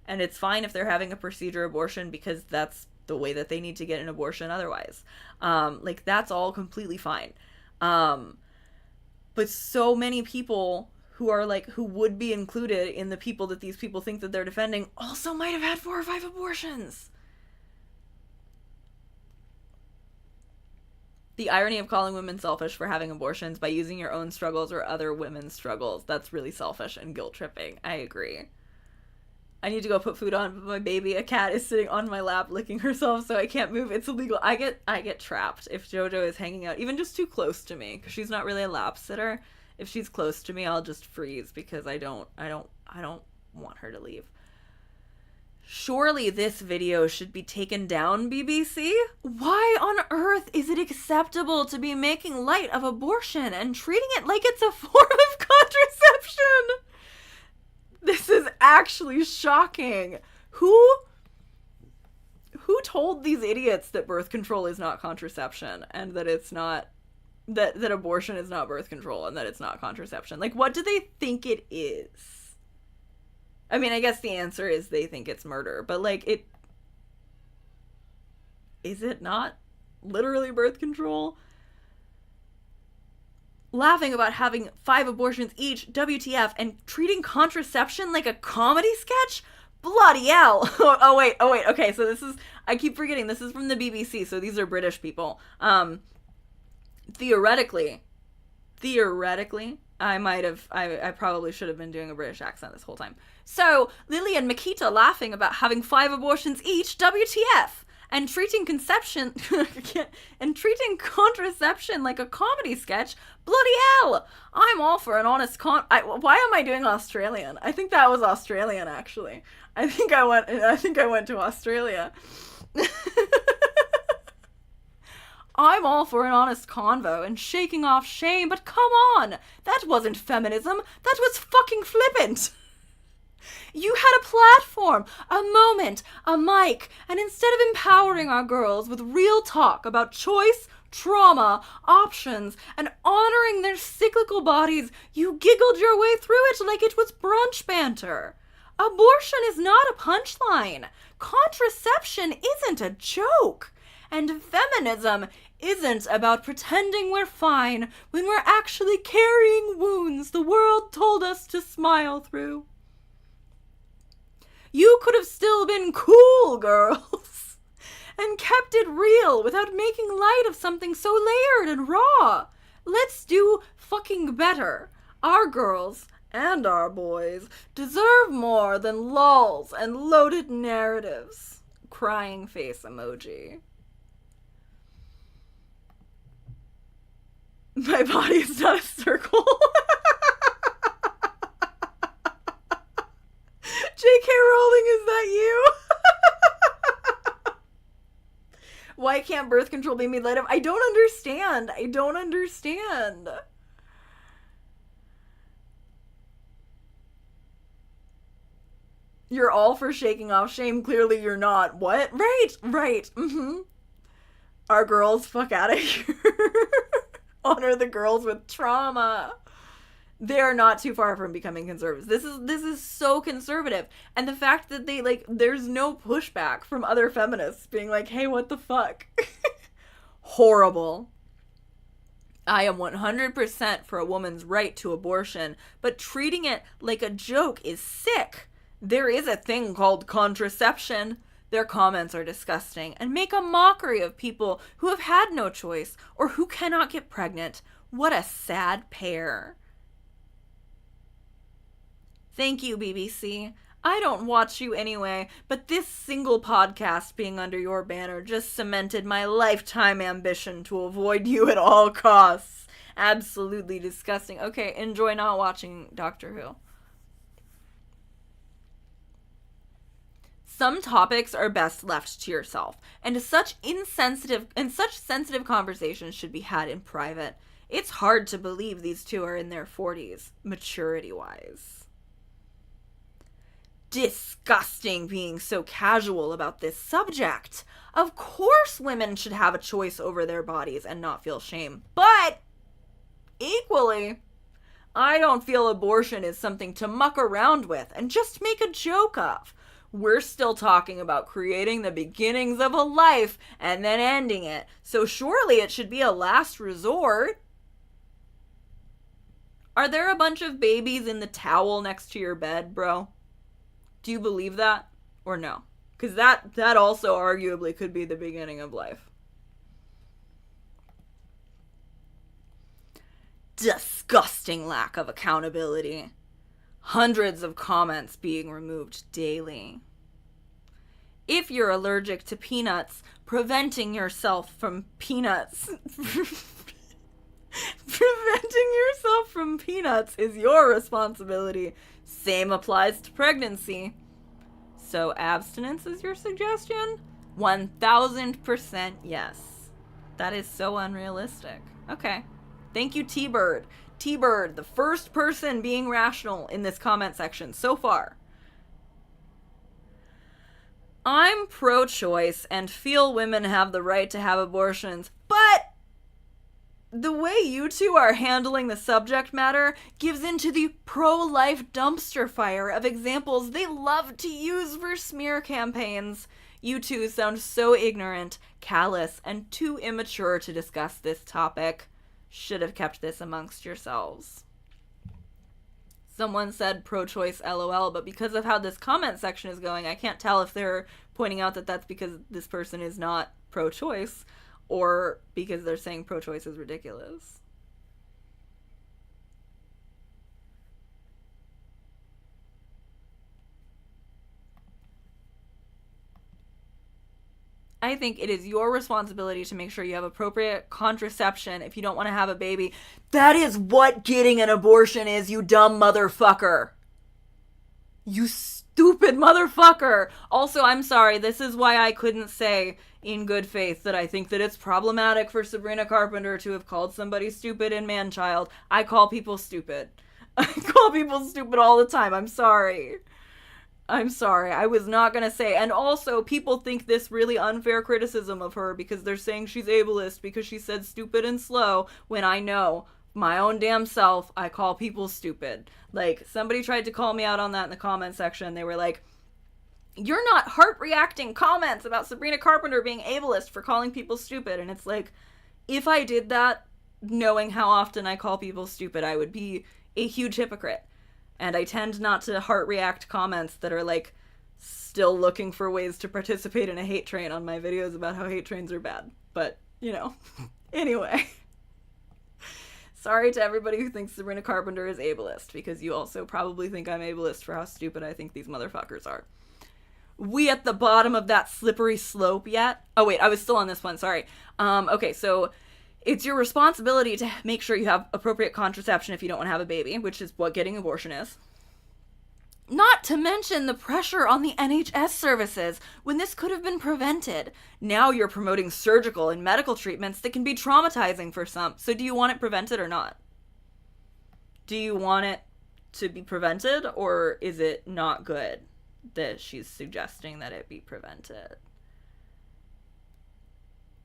and it's fine if they're having a procedure abortion because that's the way that they need to get an abortion otherwise. Like, that's all completely fine. But so many people who are like, who would be included in the people that these people think that they're defending also might have had 4 or 5 abortions. The irony of calling women selfish for having abortions by using your own struggles or other women's struggles. That's really selfish and guilt-tripping. I agree. I need to go put food on my baby. A cat is sitting on my lap licking herself, so I can't move. It's illegal. I get trapped if JoJo is hanging out, even just too close to me, because she's not really a lap sitter. If she's close to me, I'll just freeze because I don't want her to leave. Surely this video should be taken down, BBC? Why on earth is it acceptable to be making light of abortion and treating it like it's a form of contraception? This is actually shocking. Who told these idiots that birth control is not contraception and that it's not, that abortion is not birth control and that it's not contraception? Like, what do they think it is? I mean, I guess the answer is they think it's murder, but like, is it not literally birth control? Laughing about having 5 abortions each, WTF, and treating contraception like a comedy sketch? Bloody hell. Oh wait, okay, so this is, I keep forgetting, this is from the BBC, so these are British people. Theoretically, I probably should have been doing a British accent this whole time. So, Lily and Makita laughing about having 5 abortions each, WTF, and treating contraception like a comedy sketch, bloody hell. I'm all for an honest why am I doing Australian? I think that was Australian, actually. I think I went to Australia. I'm all for an honest convo and shaking off shame, but come on! That wasn't feminism, that was fucking flippant! You had a platform, a moment, a mic, and instead of empowering our girls with real talk about choice, trauma, options, and honoring their cyclical bodies, you giggled your way through it like it was brunch banter. Abortion is not a punchline. Contraception isn't a joke. And feminism isn't about pretending we're fine when we're actually carrying wounds the world told us to smile through. You could have still been cool, girls, and kept it real without making light of something so layered and raw. Let's do fucking better. Our girls and our boys deserve more than lulls and loaded narratives. Crying face emoji. My body is not a circle. J.K. Rowling, is that you? Why can't birth control be made light of? I don't understand. You're all for shaking off shame. Clearly you're not. What? Right. Our girls, fuck out of here. Honor the girls with trauma. They're not too far from becoming conservatives. This is so conservative. And the fact that they, there's no pushback from other feminists being like, hey, what the fuck? Horrible. I am 100% for a woman's right to abortion, but treating it like a joke is sick. There is a thing called contraception. Their comments are disgusting and make a mockery of people who have had no choice or who cannot get pregnant. What a sad pair. Thank you, BBC. I don't watch you anyway, but this single podcast being under your banner just cemented my lifetime ambition to avoid you at all costs. Absolutely disgusting. Okay, enjoy not watching Doctor Who. Some topics are best left to yourself, and such sensitive conversations should be had in private. It's hard to believe these two are in their 40s, maturity-wise. Disgusting being so casual about this subject. Of course women should have a choice over their bodies and not feel shame. But, equally, I don't feel abortion is something to muck around with and just make a joke of. We're still talking about creating the beginnings of a life and then ending it. So surely it should be a last resort. Are there a bunch of babies in the towel next to your bed, bro? Do you believe that or no? Because that also arguably could be the beginning of life. Disgusting lack of accountability. Hundreds of comments being removed daily. If you're allergic to peanuts, preventing yourself from peanuts is your responsibility. Same applies to pregnancy. So abstinence is your suggestion? 1000% yes. That is so unrealistic. Okay. Thank you, T-Bird. T-Bird, the first person being rational in this comment section so far. I'm pro-choice and feel women have the right to have abortions, but the way you two are handling the subject matter gives into the pro-life dumpster fire of examples they love to use for smear campaigns. You two sound so ignorant, callous, and too immature to discuss this topic. Should have kept this amongst yourselves. Someone said pro-choice LOL, but because of how this comment section is going, I can't tell if they're pointing out that that's because this person is not pro-choice or because they're saying pro-choice is ridiculous. I think it is your responsibility to make sure you have appropriate contraception if you don't want to have a baby. That is what getting an abortion is, you dumb motherfucker. You stupid motherfucker. Also, I'm sorry, this is why I couldn't say in good faith that I think that it's problematic for Sabrina Carpenter to have called somebody stupid in man-child. I call people stupid. I call people stupid all the time. I'm sorry. I'm sorry. I was not going to say. And also, people think this really unfair criticism of her because they're saying she's ableist because she said stupid and slow, when I know my own damn self, I call people stupid. Like, somebody tried to call me out on that in the comment section. They were like, you're not heart-reacting comments about Sabrina Carpenter being ableist for calling people stupid. And it's like, if I did that, knowing how often I call people stupid, I would be a huge hypocrite. And I tend not to heart-react comments that are, like, still looking for ways to participate in a hate train on my videos about how hate trains are bad. But, you know. Anyway. Sorry to everybody who thinks Sabrina Carpenter is ableist, because you also probably think I'm ableist for how stupid I think these motherfuckers are. We at the bottom of that slippery slope yet? Oh, wait, I was still on this one, sorry. Okay, so it's your responsibility to make sure you have appropriate contraception if you don't want to have a baby, which is what getting abortion is. Not to mention the pressure on the NHS services when this could have been prevented. Now you're promoting surgical and medical treatments that can be traumatizing for some. So do you want it prevented or not? Do you want it to be prevented, or is it not good that she's suggesting that it be prevented?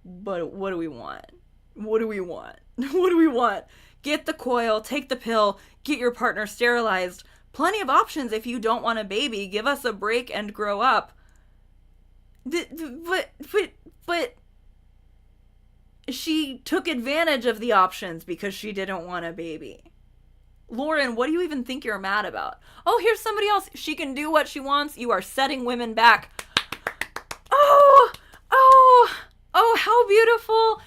But what do we want? What do we want? What do we want? Get the coil, take the pill, get your partner sterilized. Plenty of options if you don't want a baby. Give us a break and grow up. But she took advantage of the options because she didn't want a baby. Lauren, what do you even think you're mad about? Oh, here's somebody else. She can do what she wants. You are setting women back. Oh, how beautiful.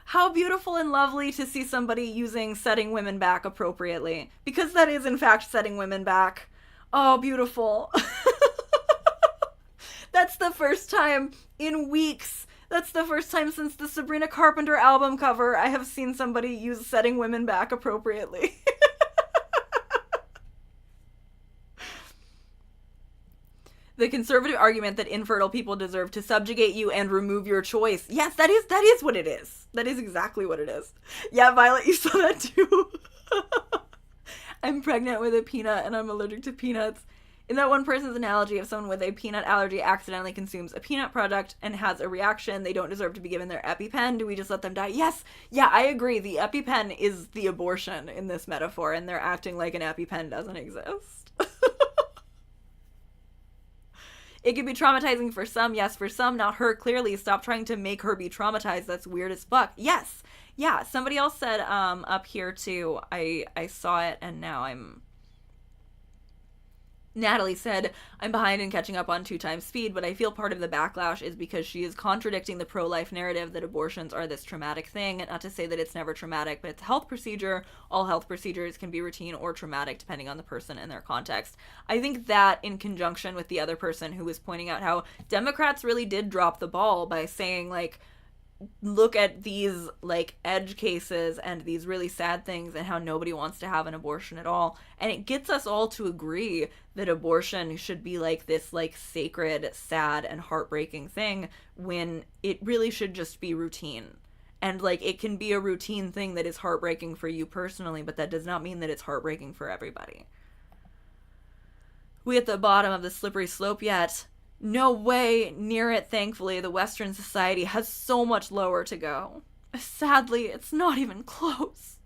How beautiful and lovely to see somebody using setting women back appropriately. Because that is, in fact, setting women back. Oh, beautiful. That's the first time in weeks. That's the first time since the Sabrina Carpenter album cover I have seen somebody use setting women back appropriately. The conservative argument that infertile people deserve to subjugate you and remove your choice. Yes, that is what it is. That is exactly what it is. Yeah, Violet, you saw that too. I'm pregnant with a peanut and I'm allergic to peanuts. In that one person's analogy, if someone with a peanut allergy accidentally consumes a peanut product and has a reaction, they don't deserve to be given their EpiPen. Do we just let them die? Yes. Yeah, I agree. The EpiPen is the abortion in this metaphor, and they're acting like an EpiPen doesn't exist. It could be traumatizing for some, yes. For some, not her, clearly. Stop trying to make her be traumatized. That's weird as fuck. Yes. Yeah, somebody else said up here, too. I saw it, and now I'm... Natalie said, I'm behind in catching up on 2 times speed, but I feel part of the backlash is because she is contradicting the pro-life narrative that abortions are this traumatic thing. Not to say that it's never traumatic, but it's a health procedure. All health procedures can be routine or traumatic depending on the person and their context. I think that in conjunction with the other person who was pointing out how Democrats really did drop the ball by saying, like, look at these, like, edge cases and these really sad things and how nobody wants to have an abortion at all. And it gets us all to agree that abortion should be, like, this, like, sacred, sad, and heartbreaking thing when it really should just be routine. And, like, it can be a routine thing that is heartbreaking for you personally, but that does not mean that it's heartbreaking for everybody. We at the bottom of the slippery slope yet? No way near it, thankfully. The Western society has so much lower to go. Sadly, it's not even close.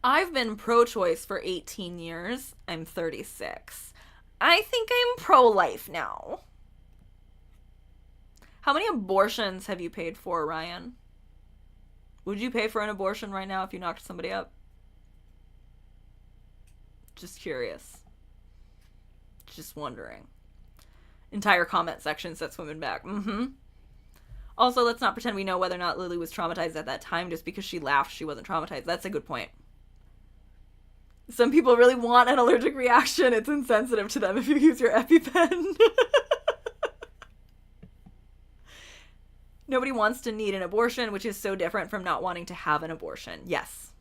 I've been pro-choice for 18 years. I'm 36. I think I'm pro-life now. How many abortions have you paid for, Ryan? Would you pay for an abortion right now if you knocked somebody up? Just curious. Just wondering. Entire comment section sets women back. Also, let's not pretend we know whether or not Lily was traumatized at that time. Just because she laughed, she wasn't traumatized. That's a good point. Some people really want an allergic reaction. It's insensitive to them if you use your EpiPen. Nobody wants to need an abortion, which is so different from not wanting to have an abortion. Yes.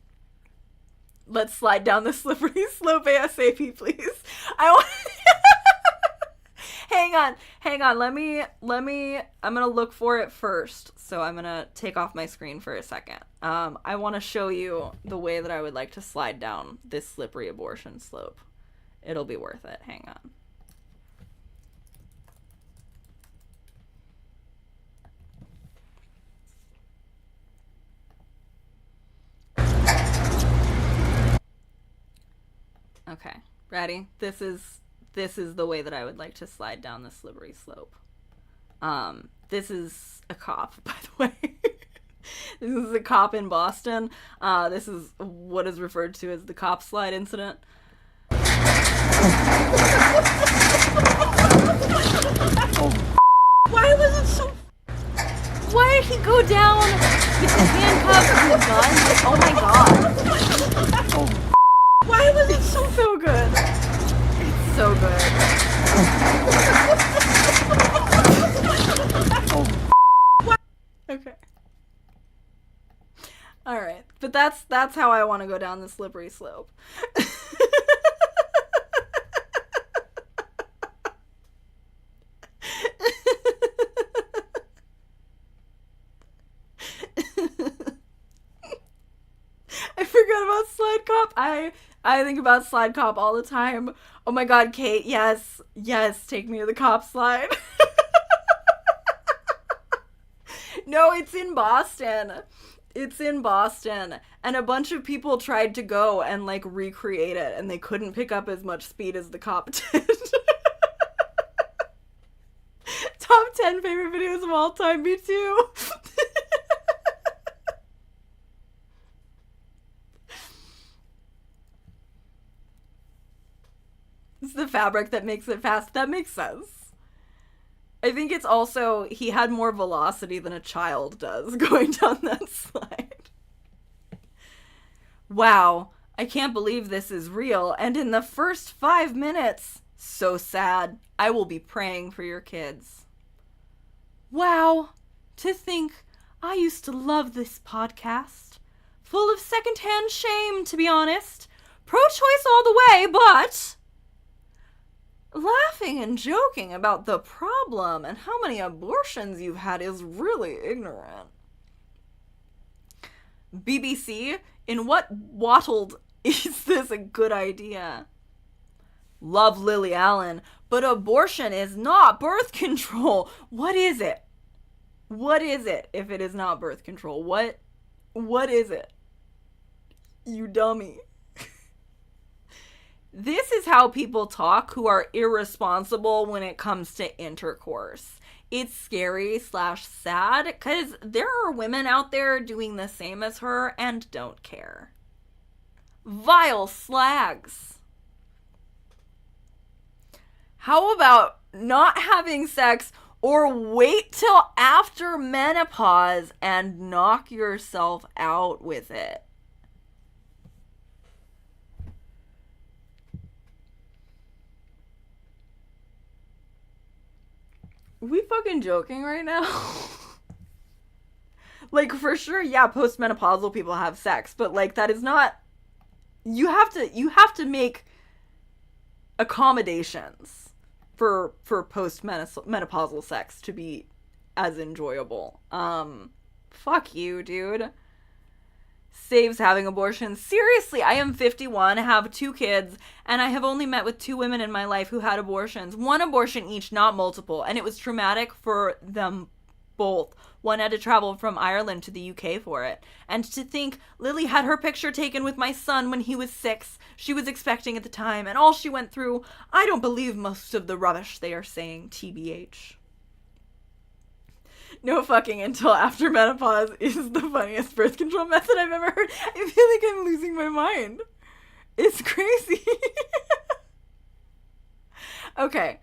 Let's slide down the slippery slope ASAP, please. I want... Hang on. Let me, I'm going to look for it first. So I'm going to take off my screen for a second. I want to show you the way that I would like to slide down this slippery abortion slope. It'll be worth it. Hang on. Okay, ready? This is the way that I would like to slide down the slippery slope. This is a cop, by the way. This is a cop in Boston. This is what is referred to as the cop slide incident. Why was it so... Why did he go down with the handcuffs and the gun? Like, oh my god. Why was it so good? It's so good. Okay. Alright. But that's how I want to go down the slippery slope. I forgot about Slide Cop. I think about Slide Cop all the time. Oh my god, Kate, yes, take me to the cop slide. No, it's in Boston. It's in Boston. And a bunch of people tried to go and, like, recreate it, and they couldn't pick up as much speed as the cop did. Top 10 favorite videos of all time, me too. It's the fabric that makes it fast. That makes sense. I think it's also, he had more velocity than a child does going down that slide. Wow, I can't believe this is real. And in the first 5 minutes, so sad. I will be praying for your kids. Wow, to think I used to love this podcast. Full of secondhand shame, to be honest. Pro-choice all the way, but... laughing and joking about the problem and how many abortions you've had is really ignorant. BBC, in what wattled is this a good idea? Love Lily Allen, but abortion is not birth control. What is it? What is it if it is not birth control? What is it? You dummy. This is how people talk who are irresponsible when it comes to intercourse. It's scary / sad because there are women out there doing the same as her and don't care. Vile slags. How about not having sex or wait till after menopause and knock yourself out with it? Are we fucking joking right now? Like, for sure, yeah, postmenopausal people have sex, but, like, that is not... You have to make accommodations for postmenopausal sex to be as enjoyable. Fuck you, dude. Saves having abortions. Seriously, I am 51, have 2 kids, and I have only met with 2 women in my life who had abortions. 1 abortion each, not multiple, and it was traumatic for them both. One had to travel from Ireland to the UK for it. And to think Lily had her picture taken with my son when he was 6. She was expecting at the time, and all she went through, I don't believe most of the rubbish they are saying, TBH. No fucking until after menopause is the funniest birth control method I've ever heard. I feel like I'm losing my mind. It's crazy. Okay.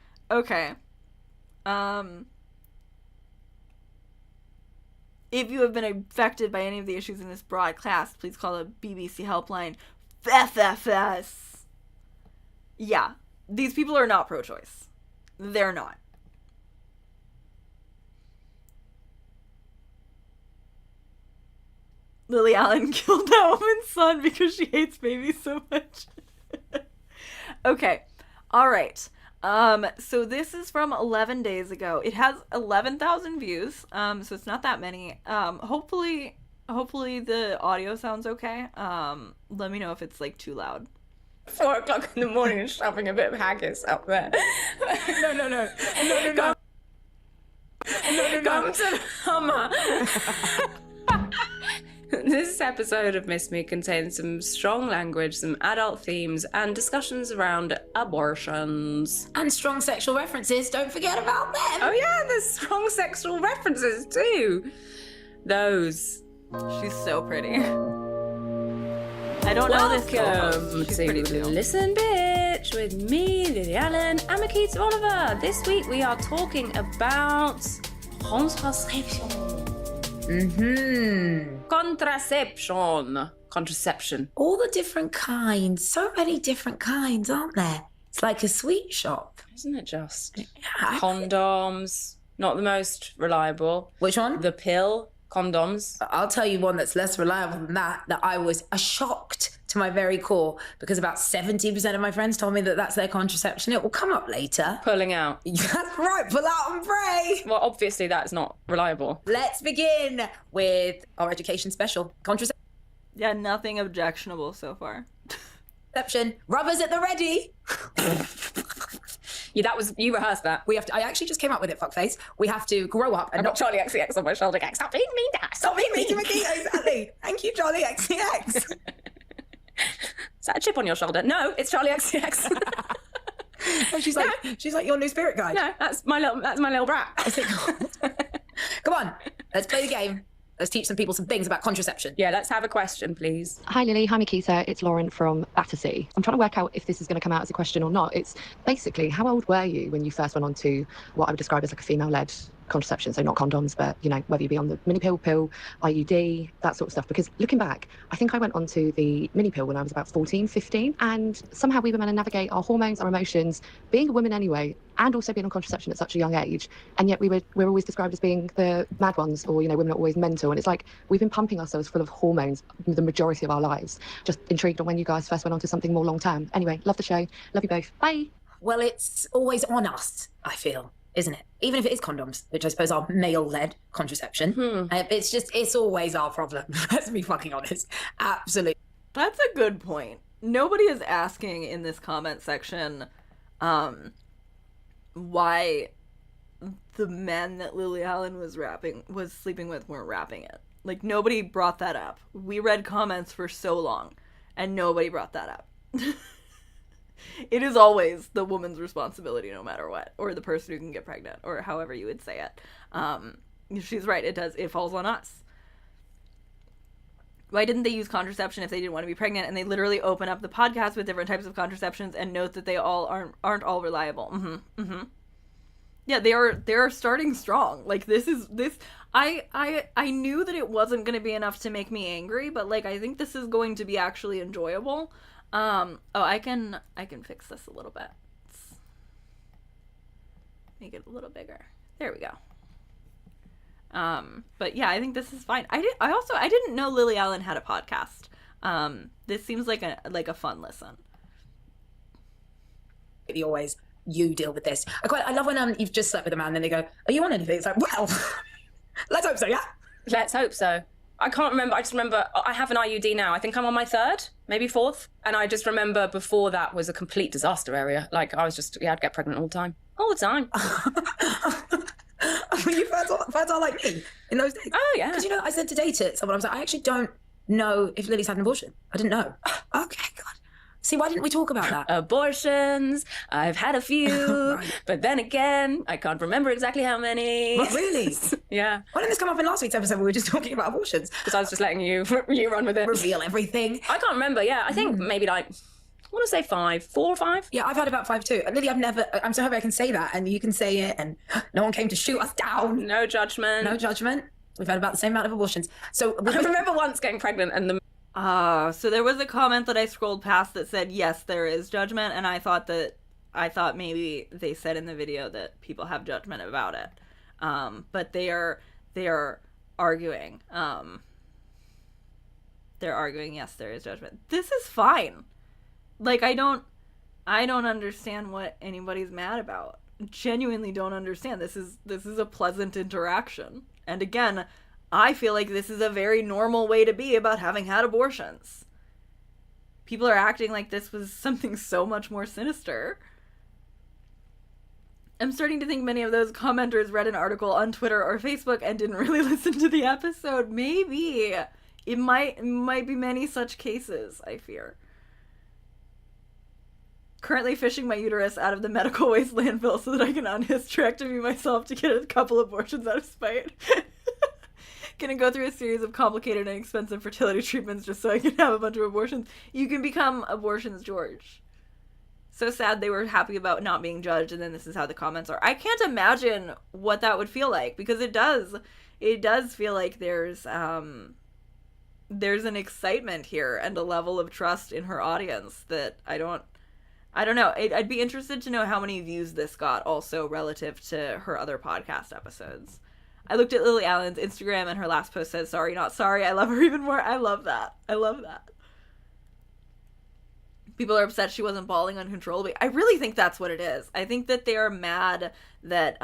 If you have been affected by any of the issues in this broadcast, please call the BBC helpline FFS. Yeah, these people are not pro-choice. They're not. Lily Allen killed that woman's son because she hates babies so much. Okay. All right. So this is from 11 days ago. It has 11,000 views. So it's not that many. Hopefully the audio sounds okay. Let me know if it's like too loud. 4 o'clock in the morning and shoving a bit of haggis up there. No. Come to the Hummer. This episode of Miss Me contains some strong language, some adult themes, and discussions around abortions. And strong sexual references, don't forget about them. Oh yeah, there's strong sexual references too. Those. She's so pretty. I don't know this girl. Welcome She's to pretty too. Listen Bitch with me, Lily Allen, and Makita Oliver. This week we are talking about contraception. Contraception. All the different kinds. So many different kinds, aren't there? It's like a sweet shop. Isn't it just? Yeah. Condoms, not the most reliable. Which one? The pill, condoms. I'll tell you one that's less reliable than that I was shocked to my very core, because about 70% of my friends told me that that's their contraception. It will come up later. Pulling out. That's right, pull out and pray. Well, obviously that's not reliable. Let's begin with our education special. Contraception. Yeah, nothing objectionable so far. Rubbers at the ready. Yeah, you rehearsed that. We have to. I actually just came up with it, fuckface. We have to grow up and I've got Charlie XCX on my shoulder going, stop being mean to her. Stop being mean to Makita, exactly. Thank you, Charlie XCX. Is that a chip on your shoulder? No, it's Charlie XCX. And she's like your new spirit guide. No, that's my little brat. I think, come on, let's play the game. Let's teach some people some things about contraception. Yeah, let's have a question, please. Hi Lily, hi Makita, it's Lauren from Battersea. I'm trying to work out if this is going to come out as a question or not. It's basically, how old were you when you first went on to what I would describe as like a female-led contraception, so not condoms, but whether you be on the mini pill, IUD, that sort of stuff? Because looking back, I think I went onto the mini pill when I was about 14, 15, and somehow we women navigate our hormones, our emotions, being a woman anyway, and also being on contraception at such a young age, and yet we're always described as being the mad ones, or women are always mental, and it's like we've been pumping ourselves full of hormones the majority of our lives. Just intrigued on when you guys first went on to something more long term. Anyway, love the show, love you both, bye. Well, it's always on us, I feel, isn't it? Even if it is condoms, which I suppose are male-led contraception. It's always our problem. Let's be fucking honest. Absolutely. That's a good point. Nobody is asking in this comment section why the men that Lily Allen was sleeping with weren't rapping it. Like, nobody brought that up. We read comments for so long, and nobody brought that up. It is always the woman's responsibility, no matter what, or the person who can get pregnant, or however you would say it. She's right. It falls on us. Why didn't they use contraception if they didn't want to be pregnant? And they literally open up the podcast with different types of contraceptions and note that they all aren't all reliable. Yeah, they are starting strong. Like, this. I knew that it wasn't going to be enough to make me angry, but like, I think this is going to be actually enjoyable. I can fix this a little bit. Let's make it a little bigger. There we go. But yeah, I think this is fine. I didn't know Lily Allen had a podcast. This seems like a fun listen. You deal with this. I love when you've just slept with a man and then they go, are you on anything? It's like, well, let's hope so, yeah? Let's hope so. I can't remember. I just remember I have an IUD now. I think I'm on my 3rd, maybe 4th. And I just remember before that was a complete disaster area. Like, I was just, I'd get pregnant all the time. All the time. Were you fertile like me in those days? Oh, yeah. Because, I said today to someone, I was like, I actually don't know if Lily's had an abortion. I didn't know. Okay, God. See, why didn't we talk about that? Abortions. I've had a few. Right. But then again, I can't remember exactly how many. What, really? Yeah. Why didn't this come up in last week's episode? We were just talking about abortions. Because I was just letting you run with it. Reveal everything. I can't remember, yeah. I think maybe like, I want to say 5, 4 or 5. Yeah, I've had about 5 too. Lily, I'm so happy I can say that, and you can say it, and no one came to shoot us down. No judgment. No judgment. We've had about the same amount of abortions. So I remember once getting pregnant and the... So there was a comment that I scrolled past that said, yes, there is judgment, and I thought maybe they said in the video that people have judgment about it. But they are arguing. They're arguing, yes, there is judgment. This is fine. Like, I don't understand what anybody's mad about. Genuinely don't understand. This is a pleasant interaction. And again, I feel like this is a very normal way to be about having had abortions. People are acting like this was something so much more sinister. I'm starting to think many of those commenters read an article on Twitter or Facebook and didn't really listen to the episode. Maybe. It might be many such cases, I fear. Currently fishing my uterus out of the medical waste landfill so that I can unhysterectomy myself to get a couple abortions out of spite. Gonna go through a series of complicated and expensive fertility treatments just so I can have a bunch of abortions. You can become abortions, George. So sad they were happy about not being judged, and then this is how the comments are. I can't imagine what that would feel like, because it does feel like there's an excitement here and a level of trust in her audience that I don't know. I'd be interested to know how many views this got also relative to her other podcast episodes. I looked at Lily Allen's Instagram and her last post says, "Sorry, not sorry. I love her even more." I love that. People are upset she wasn't bawling uncontrollably. I really think that's what it is. I think that they're mad that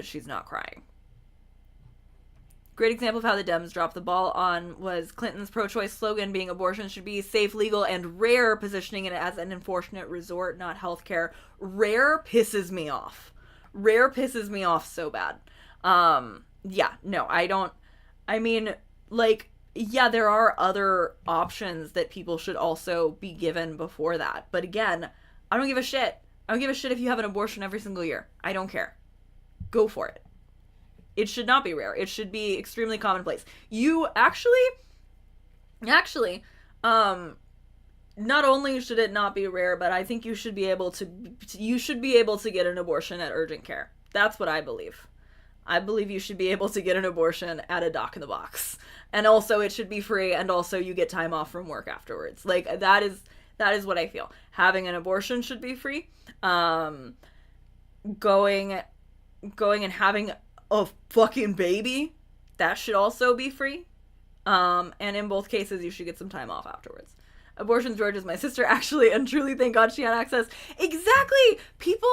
she's not crying. Great example of how the Dems dropped the ball on was Clinton's pro-choice slogan being abortion should be safe, legal, and rare, positioning it as an unfortunate resort, not healthcare. Rare pisses me off. Rare pisses me off so bad. There are other options that people should also be given before that. But again, I don't give a shit. I don't give a shit if you have an abortion every single year. I don't care. Go for it. It should not be rare. It should be extremely commonplace. You actually, not only should it not be rare, but I think you should be able to get an abortion at urgent care. That's what I believe. I believe you should be able to get an abortion at a doc in the box. And also it should be free, and also you get time off from work afterwards. Like, that is what I feel. Having an abortion should be free. Going and having a fucking baby, that should also be free. And in both cases, you should get some time off afterwards. Abortions, George, is my sister, actually, and truly thank God she had access. Exactly! People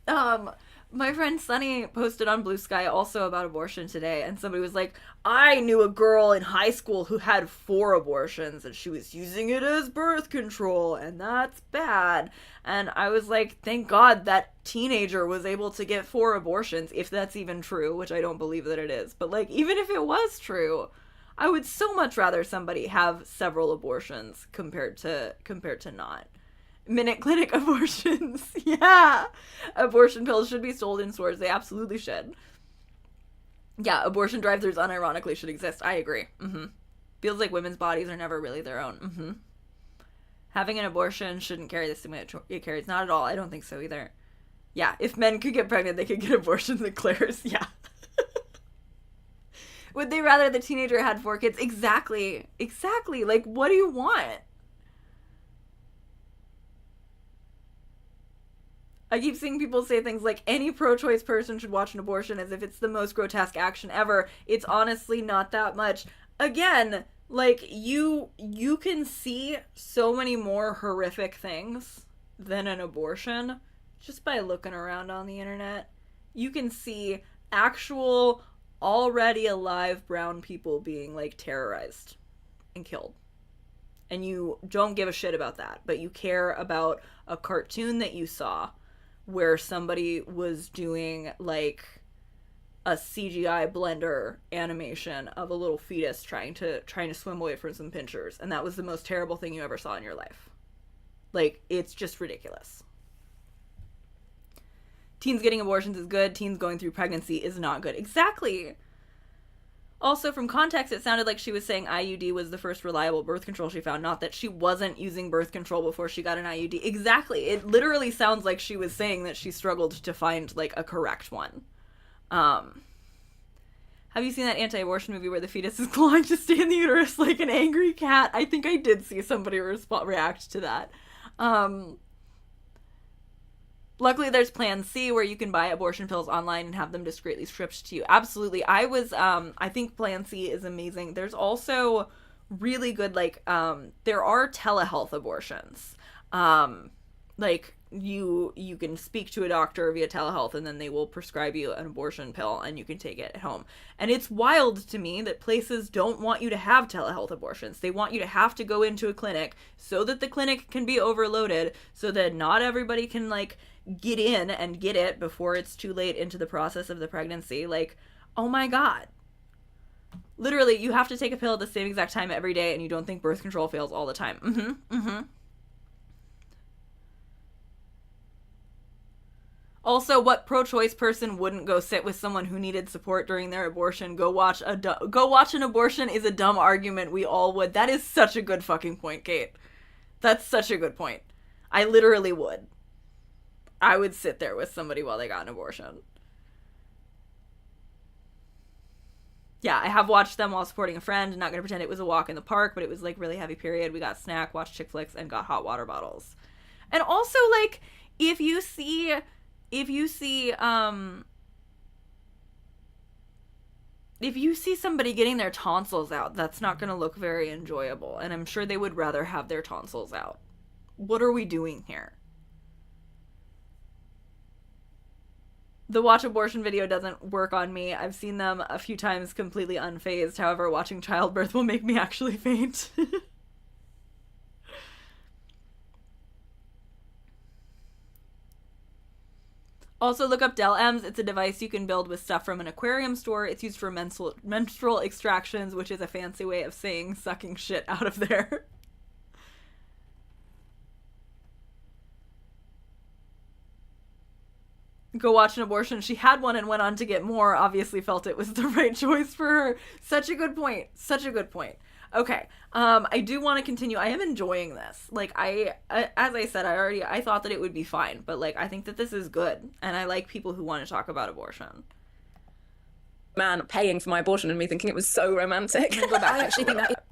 are... my friend Sunny posted on Blue Sky also about abortion today, and somebody was like, I knew a girl in high school who had 4 abortions, and she was using it as birth control, and that's bad. And I was like, thank God that teenager was able to get 4 abortions, if that's even true, which I don't believe that it is. But, like, even if it was true, I would so much rather somebody have several abortions compared to not. Minute Clinic abortions. Yeah. Abortion pills should be sold in stores. They absolutely should. Yeah, abortion drive-thrus unironically should exist. I agree. Feels like women's bodies are never really their own. Having an abortion shouldn't carry the stigma it carries. Not at all. I don't think so either. Yeah, if men could get pregnant, they could get abortions and Claire's. Yeah. Would they rather the teenager had 4 kids? Exactly. Like, what do you want? I keep seeing people say things like, any pro-choice person should watch an abortion, as if it's the most grotesque action ever. It's honestly not that much. Again, like, you can see so many more horrific things than an abortion just by looking around on the internet. You can see actual, already alive brown people being, like, terrorized and killed. And you don't give a shit about that, but you care about a cartoon that you saw where somebody was doing, like, a CGI blender animation of a little fetus trying to swim away from some pinchers, and that was the most terrible thing you ever saw in your life. Like, it's just ridiculous. Teens getting abortions is good. Teens going through pregnancy is not good. Exactly. Also, from context, it sounded like she was saying IUD was the first reliable birth control she found, not that she wasn't using birth control before she got an IUD. Exactly. It literally sounds like she was saying that she struggled to find, like, a correct one. Have you seen that anti-abortion movie where the fetus is clawing to stay in the uterus like an angry cat? I think I did see somebody react to that. Luckily, there's Plan C, where you can buy abortion pills online and have them discreetly shipped to you. Absolutely. I think Plan C is amazing. There's also really good, like, there are telehealth abortions. Like, you can speak to a doctor via telehealth, and then they will prescribe you an abortion pill and you can take it at home. And it's wild to me that places don't want you to have telehealth abortions. They want you to have to go into a clinic so that the clinic can be overloaded, so that not everybody can like get in and get it before it's too late into the process of the pregnancy. Like, oh my God. Literally, you have to take a pill at the same exact time every day, and you don't think birth control fails all the time. Also, what pro-choice person wouldn't go sit with someone who needed support during their abortion? Go watch an abortion is a dumb argument. We all would. That is such a good fucking point, Kate. That's such a good point. I literally would. I would sit there with somebody while they got an abortion. Yeah, I have watched them while supporting a friend. I'm not going to pretend it was a walk in the park, but it was like really heavy period. We got snack, watched chick flicks, and got hot water bottles. And also, like, if you see somebody getting their tonsils out, that's not going to look very enjoyable. And I'm sure they would rather have their tonsils out. What are we doing here? The watch abortion video doesn't work on me. I've seen them a few times completely unfazed. However, watching childbirth will make me actually faint. Also, look up Del-Ems. It's a device you can build with stuff from an aquarium store. It's used for menstrual extractions, which is a fancy way of saying sucking shit out of there. Go watch an abortion. She had one and went on to get more. Obviously felt it was the right choice for her. Such a good point. Such a good point. Okay. I do want to continue. I am enjoying this. Like, as I said, I thought that it would be fine, but like, I think that this is good. And I like people who want to talk about abortion. Man paying for my abortion and me thinking it was so romantic. I actually think that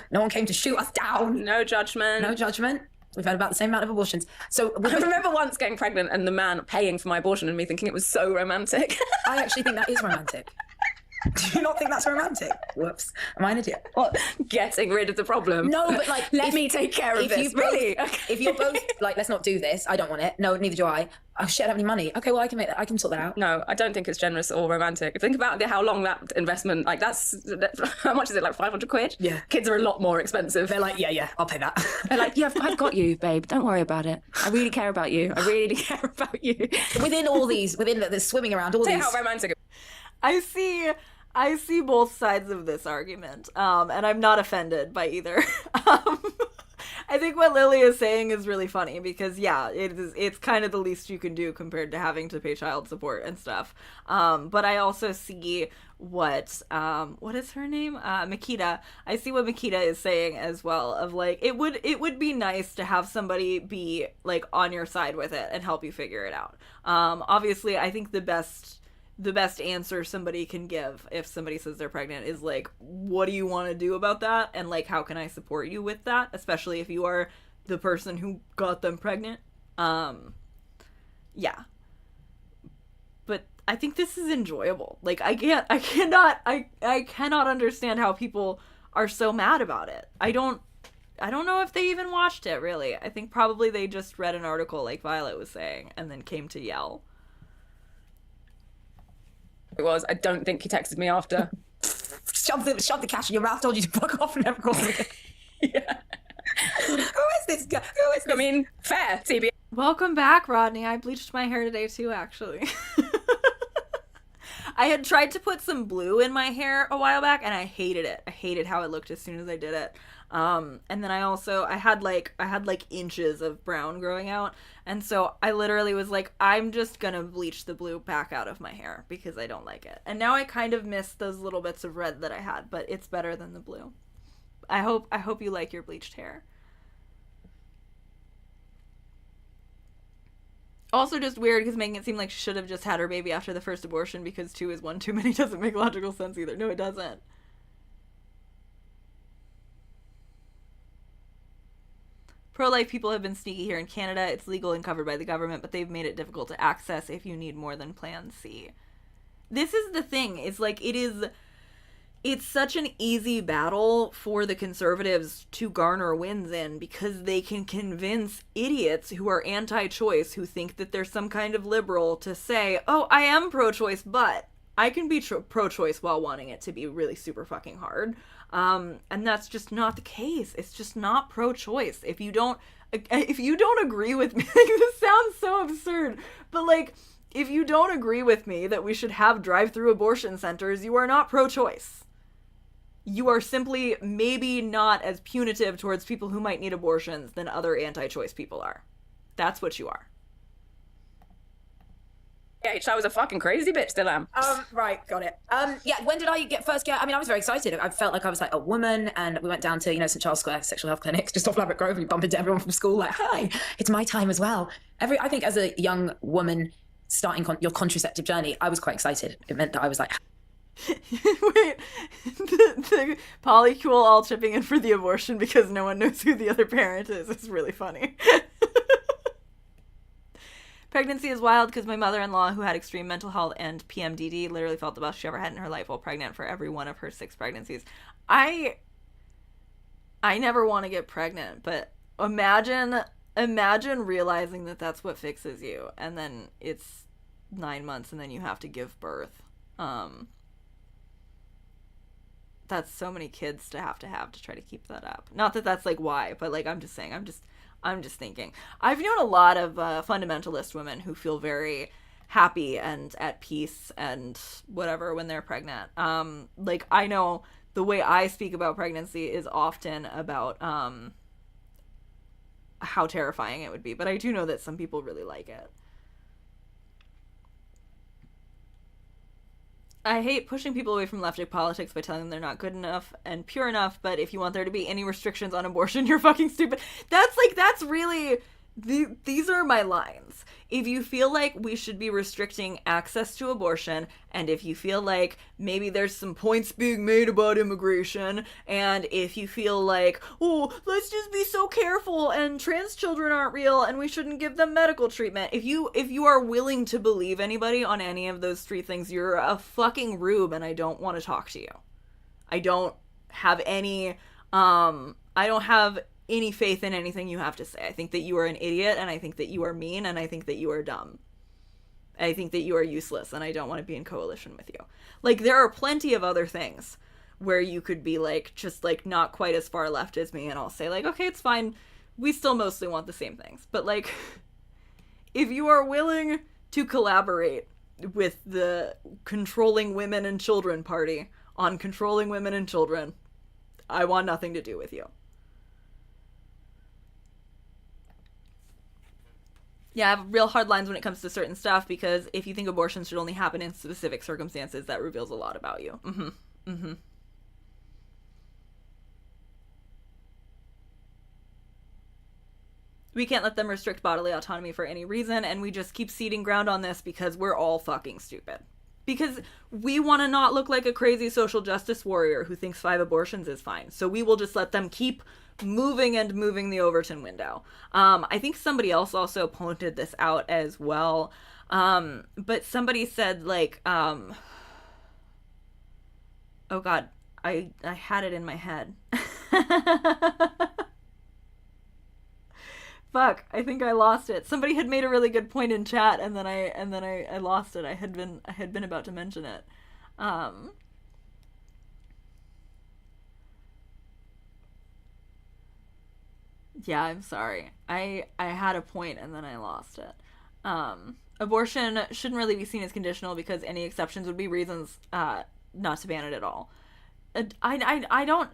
no one came to shoot us down. No judgment. No judgment. We've had about the same amount of abortions. So I remember once getting pregnant and the man paying for my abortion and me thinking it was so romantic. I actually think that is romantic. Do you not think that's romantic? Whoops. Am I an idiot? What? Getting rid of the problem. No, but like... Let me take care of this. Really? If you're both like, let's not do this. I don't want it. No, neither do I. Oh shit, I don't have any money. Okay, well, I can make that. I can sort that out. No, I don't think it's generous or romantic. Think about how long that investment, like how much is it, like 500 quid? Yeah. Kids are a lot more expensive. They're like, yeah, I'll pay that. They're like, yeah, I've got you, babe. Don't worry about it. I really care about you. I really care about you. Within the swimming around all these... how romantic. I see both sides of this argument, and I'm not offended by either. I think what Lily is saying is really funny because, yeah, it's kind of the least you can do compared to having to pay child support and stuff. But I also see what is her name? Makita. I see what Makita is saying as well, of like, it would be nice to have somebody be like on your side with it and help you figure it out. Obviously, I think the best answer somebody can give if somebody says they're pregnant is like, what do you want to do about that? And like, how can I support you with that? Especially if you are the person who got them pregnant. Yeah. But I think this is enjoyable. Like, I cannot understand how people are so mad about it. I don't know if they even watched it, really. I think probably they just read an article like Violet was saying and then came to yell. It was. I don't think he texted me after. Shove the cash in your mouth, told you to fuck off and never call me again. Yeah. Who is this guy? Who is this? I mean, fair, TB. Welcome back, Rodney. I bleached my hair today too, actually. I had tried to put some blue in my hair a while back and I hated it. I hated how it looked as soon as I did it. And then I had like inches of brown growing out. And so I literally was like, I'm just gonna bleach the blue back out of my hair because I don't like it. And now I kind of miss those little bits of red that I had, but it's better than the blue. I hope you like your bleached hair. Also just weird because making it seem like she should have just had her baby after the first abortion because 2 is 1 too many doesn't make logical sense either. No, it doesn't. Pro-life people have been sneaky here in Canada. It's legal and covered by the government, but they've made it difficult to access if you need more than Plan C. This is the thing. It's like, it it's such an easy battle for the conservatives to garner wins in, because they can convince idiots who are anti-choice, who think that they're some kind of liberal, to say, oh, I am pro-choice, but I can be pro-choice while wanting it to be really super fucking hard. And that's just not the case. It's just not pro-choice. If you don't agree with me, like, this sounds so absurd, but like, if you don't agree with me that we should have drive-through abortion centers, you are not pro-choice. You are simply maybe not as punitive towards people who might need abortions than other anti-choice people are. That's what you are. Yeah, I was a fucking crazy bitch, still am. Right, got it. Yeah, when did I first get, I mean, I was very excited. I felt like I was like a woman, and we went down to, St. Charles Square Sexual Health Clinic, just off Laverick Grove, and we bumped into everyone from school, like, hi, it's my time as well. I think as a young woman starting your contraceptive journey, I was quite excited. It meant that I was like... Wait, the polycule all chipping in for the abortion because no one knows who the other parent is really funny. Pregnancy is wild because my mother-in-law, who had extreme mental health and PMDD, literally felt the best she ever had in her life while pregnant for every one of her 6 pregnancies. I never want to get pregnant, but imagine realizing that that's what fixes you, and then it's 9 months and then you have to give birth. That's so many kids to have to try to keep that up. Not that that's like why, but like, I'm just saying, I'm just thinking. I've known a lot of fundamentalist women who feel very happy and at peace and whatever when they're pregnant. Like, I know the way I speak about pregnancy is often about how terrifying it would be, but I do know that some people really like it. I hate pushing people away from left-wing politics by telling them they're not good enough and pure enough, but if you want there to be any restrictions on abortion, you're fucking stupid. That's really... These are my lines. If you feel like we should be restricting access to abortion, and if you feel like maybe there's some points being made about immigration, and if you feel like, oh, let's just be so careful and trans children aren't real and we shouldn't give them medical treatment, if you are willing to believe anybody on any of those 3 things, you're a fucking rube and I don't want to talk to you. I don't have any faith in anything you have to say. I think that you are an idiot, and I think that you are mean, and I think that you are dumb. I think that you are useless, and I don't want to be in coalition with you. Like, there are plenty of other things where you could be, like, just, like, not quite as far left as me, and I'll say, like, okay, it's fine. We still mostly want the same things. But, like, if you are willing to collaborate with the controlling women and children party on controlling women and children, I want nothing to do with you. Yeah, I have real hard lines when it comes to certain stuff, because if you think abortion should only happen in specific circumstances, that reveals a lot about you. We can't let them restrict bodily autonomy for any reason, and we just keep ceding ground on this because we're all fucking stupid. Because we want to not look like a crazy social justice warrior who thinks 5 abortions is fine. So we will just let them keep moving the Overton window. I think somebody else also pointed this out as well. But somebody said, like, oh God, I had it in my head. Fuck, I think I lost it. Somebody had made a really good point in chat, and then I lost it. I had been about to mention it. Yeah, I'm sorry. I had a point and then I lost it. Abortion shouldn't really be seen as conditional because any exceptions would be reasons not to ban it at all. I don't...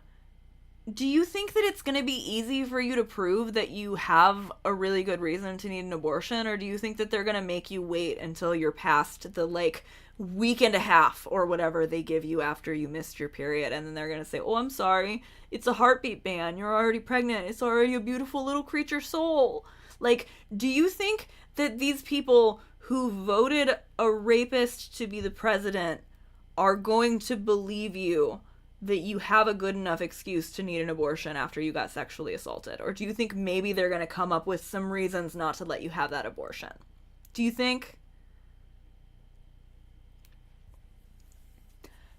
Do you think that it's going to be easy for you to prove that you have a really good reason to need an abortion, or do you think that they're going to make you wait until you're past the, like, week and a half or whatever they give you after you missed your period, and then they're going to say, oh, I'm sorry, it's a heartbeat ban, you're already pregnant, it's already a beautiful little creature soul? Like, do you think that these people who voted a rapist to be the president are going to believe you that you have a good enough excuse to need an abortion after you got sexually assaulted? Or do you think maybe they're going to come up with some reasons not to let you have that abortion? Do you think?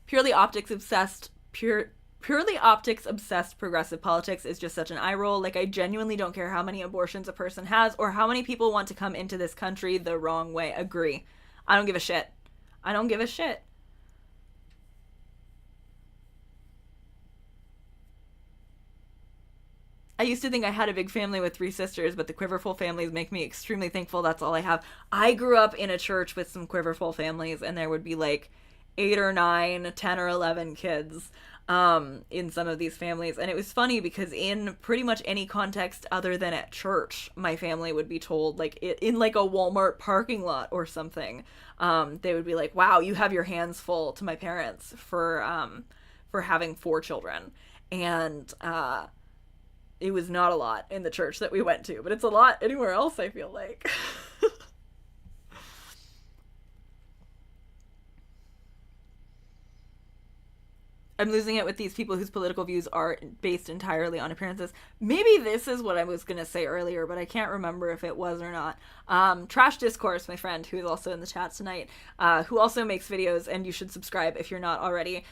Purely optics obsessed purely optics obsessed progressive politics is just such an eye roll. Like, I genuinely don't care how many abortions a person has or how many people want to come into this country the wrong way. Agree. I don't give a shit. I don't give a shit. I used to think I had a big family with 3 sisters, but the quiverful families make me extremely thankful that's all I have. I grew up in a church with some quiverful families, and there would be like 8 or 9, 10 or 11 kids in some of these families. And it was funny because in pretty much any context other than at church, my family would be told, like in like a Walmart parking lot or something, they would be like, wow, you have your hands full, to my parents for having 4 children. And it was not a lot in the church that we went to, but it's a lot anywhere else, I feel like. I'm losing it with these people whose political views are based entirely on appearances. Maybe this is what I was going to say earlier, but I can't remember if it was or not. Trash Discourse, my friend, who is also in the chat tonight, who also makes videos, and you should subscribe if you're not already,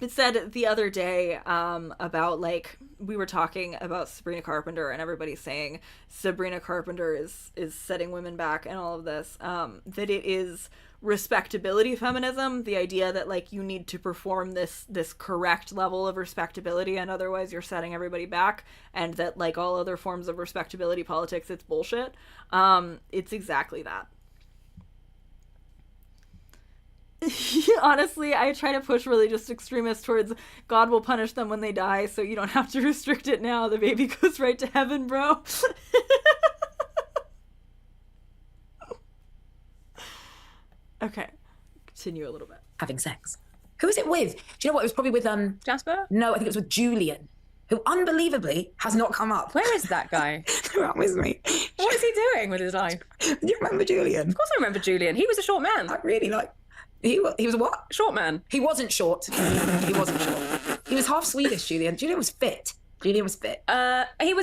it said the other day about, like, we were talking about Sabrina Carpenter, and everybody's saying Sabrina Carpenter is setting women back and all of this, that it is respectability feminism, the idea that, like, you need to perform this correct level of respectability and otherwise you're setting everybody back, and that, like all other forms of respectability politics, it's bullshit. It's exactly that. Honestly, I try to push religious extremists towards God will punish them when they die, so you don't have to restrict it now. The baby goes right to heaven, bro. Okay, continue a little bit. Having sex. Who was it with? Do you know what? It was probably with Jasper? No, I think it was with Julian, who unbelievably has not come up. Where is that guy? Around with me. What is he doing with his life? Do you remember Julian? Of course I remember Julian. He was a short man. I really like. He was a what? Short man. He wasn't short. He wasn't short. He was half Swedish, Julian. Julian was fit. He was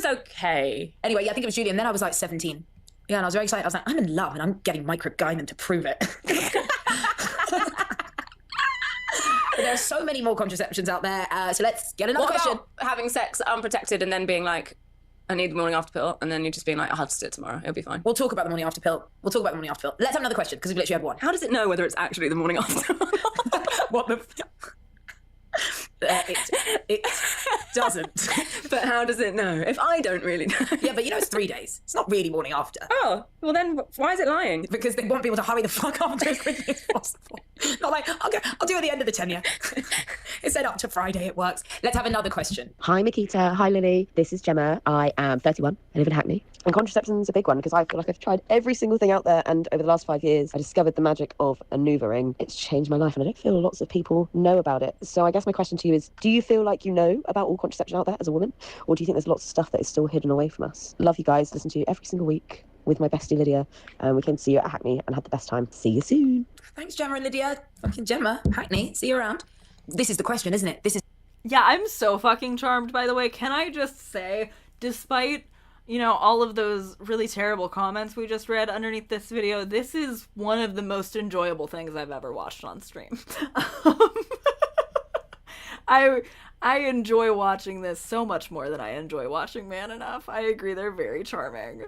okay. Anyway, yeah, I think it was Julian. Then I was like 17. Yeah, and I was very excited. I was like, I'm in love, and I'm getting microgynon to prove it. But there are so many more contraceptions out there, so let's get another question. What about having sex unprotected and then being like, I need the morning after pill, and then you just being like, I'll just do it tomorrow, it'll be fine. We'll talk about the morning after pill. Let's have another question, because we've literally had one. How does it know whether it's actually the morning after? What the... It doesn't. But how does it know? If I don't really know. Yeah, but you know it's 3 days. It's not really morning after. Oh, well then why is it lying? Because they want people to hurry the fuck up as quickly as possible. Not like, I'll do it at the end of the tenure. It's set up to Friday, it works. Let's have another question. Hi, Mikita. Hi, Lily. This is Gemma. I am 31. I live in Hackney. And contraception's a big one because I feel like I've tried every single thing out there, and over the last 5 years, I discovered the magic of a ring. It's changed my life, and I don't feel lots of people know about it. So I guess my question to you is, do you feel like you know about all contraception out there as a woman? Or do you think there's lots of stuff that is still hidden away from us? Love you guys. Listen to you every single week with my bestie Lydia. We came to see you at Hackney and had the best time. See you soon. Thanks, Gemma and Lydia. Fucking Gemma, Hackney. See you around. This is the question, isn't it? Yeah, I'm so fucking charmed, by the way. Can I just say, despite, you know, all of those really terrible comments we just read underneath this video, this is one of the most enjoyable things I've ever watched on stream. I enjoy watching this so much more than I enjoy watching Man Enough. I agree, they're very charming.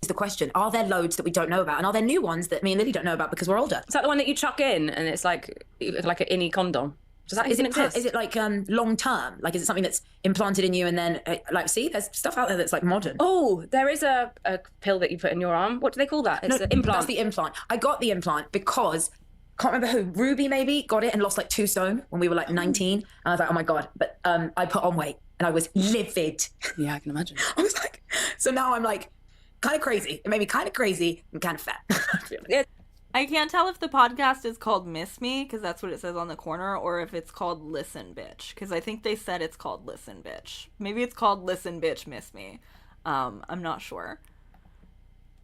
Is the question, are there loads that we don't know about? And are there new ones that me and Lily don't know about because we're older? Is that the one that you chuck in and it's like an innie condom? Does that even exist? Is it like long term? Like, is it something that's implanted in you and then, like, see, there's stuff out there that's like modern. Oh, there is a pill that you put in your arm. What do they call that? It's an implant. That's the implant. I got the implant because, can't remember who, Ruby maybe, got it and lost like 2 stone when we were like 19. And I was like, oh my God. But I put on weight and I was livid. Yeah, I can imagine. I was like, so now I'm like kind of crazy. It made me kind of crazy and kind of fat. Yeah. I can't tell if the podcast is called Miss Me, because that's what it says on the corner, or if it's called Listen Bitch, because I think they said it's called Listen Bitch. Maybe it's called Listen Bitch Miss Me. I'm not sure.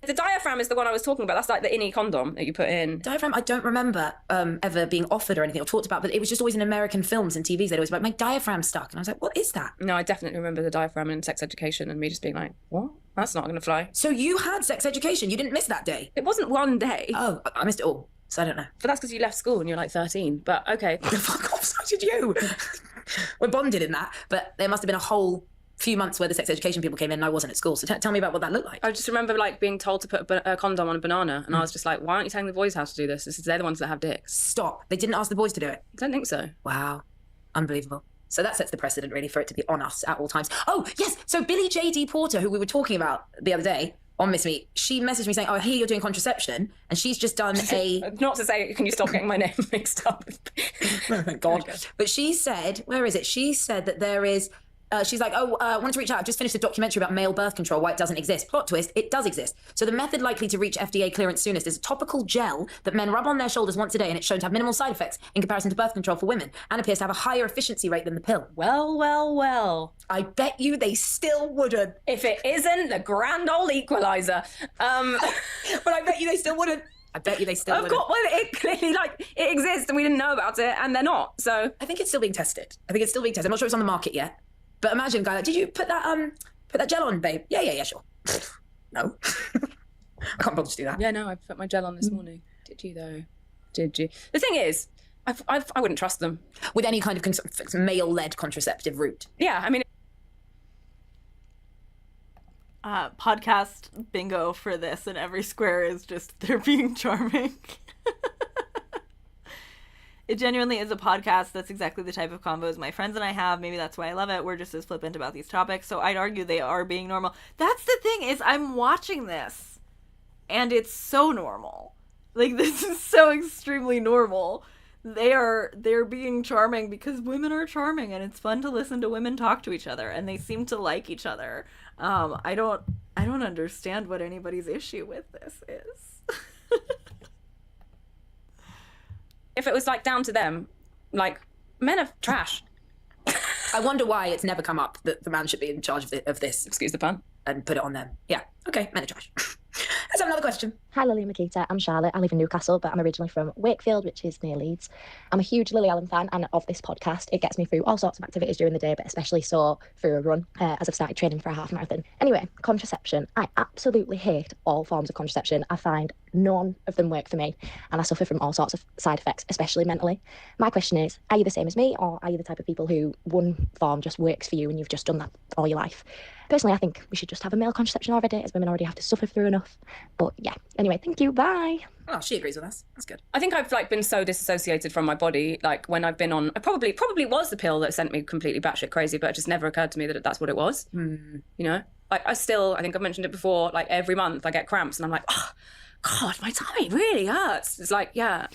The diaphragm is the one I was talking about. That's like the innie condom that you put in. Diaphragm, I don't remember ever being offered or anything or talked about, but it was just always in American films and TVs. They'd always be like, my diaphragm's stuck. And I was like, what is that? No, I definitely remember the diaphragm in sex education and me just being like, what? That's not going to fly. So you had sex education. You didn't miss that day? It wasn't one day. Oh, I missed it all. So I don't know. But that's because you left school and you're like 13. But okay. Fuck off, so did you. We're bonded in that. But there must have been a whole few months where the sex education people came in and I wasn't at school. So tell me about what that looked like. I just remember like being told to put a condom on a banana, and I was just like, why aren't you telling the boys how to do this? They're the ones that have dicks. Stop. They didn't ask the boys to do it. I don't think so. Wow. Unbelievable. So that sets the precedent, really, for it to be on us at all times. Oh, yes. So Billie J.D. Porter, who we were talking about the other day on Miss Me, she messaged me saying, oh, I hear you're doing contraception. And she's just done a... Not to say, can you stop getting my name mixed up? Oh, thank God. But she said, where is it? She said that there is... she's like, I wanted to reach out. I've just finished a documentary about male birth control, why it doesn't exist. Plot twist, it does exist. So the method likely to reach FDA clearance soonest is a topical gel that men rub on their shoulders once a day, and it's shown to have minimal side effects in comparison to birth control for women, and appears to have a higher efficiency rate than the pill. Well. I bet you they still wouldn't. If it isn't the grand old equalizer. But I bet you they still wouldn't. I bet you they still wouldn't. Of course, well, it clearly, like, it exists and we didn't know about it, and they're not, so... I think it's still being tested. I'm not sure it's on the market yet. But imagine, guy, like, did you put that gel on, babe? Yeah, sure. No. I can't bother to do that. Yeah, no, I put my gel on this morning. Did you, though? Did you? The thing is, I wouldn't trust them. With any kind of male-led contraceptive route. Yeah, I mean... Podcast bingo for this, and every square is just they're being charming. It genuinely is a podcast that's exactly the type of combos my friends and I have. Maybe that's why I love it. We're just as flippant about these topics. So I'd argue they are being normal. That's the thing, is I'm watching this and it's so normal. Like, this is so extremely normal. They're being charming because women are charming, and it's fun to listen to women talk to each other, and they seem to like each other. I don't understand what anybody's issue with this is. If it was, like, down to them, like, men are trash. I wonder why it's never come up that the man should be in charge of this. Excuse the pun. And put it on them. Yeah, okay, men are trash. Let's have another question. Hi Lily and Makita, I'm Charlotte. I live in Newcastle, but I'm originally from Wakefield, which is near Leeds. I'm a huge Lily Allen fan, and of this podcast, it gets me through all sorts of activities during the day, but especially so through a run, as I've started training for a half marathon. Anyway, contraception. I absolutely hate all forms of contraception. I find none of them work for me, and I suffer from all sorts of side effects, especially mentally. My question is, are you the same as me, or are you the type of people who one form just works for you and you've just done that all your life? Personally, I think we should just have a male contraception already, as women already have to suffer through enough. But yeah, anyway, thank you, bye. Oh, she agrees with us. That's good. I think I've, like, been so disassociated from my body, like, when I've been on... It probably was the pill that sent me completely batshit crazy, but it just never occurred to me that that's what it was. You know? Like, I think I've mentioned it before, like, every month I get cramps and I'm like, oh, God, my tummy really hurts. It's like, yeah...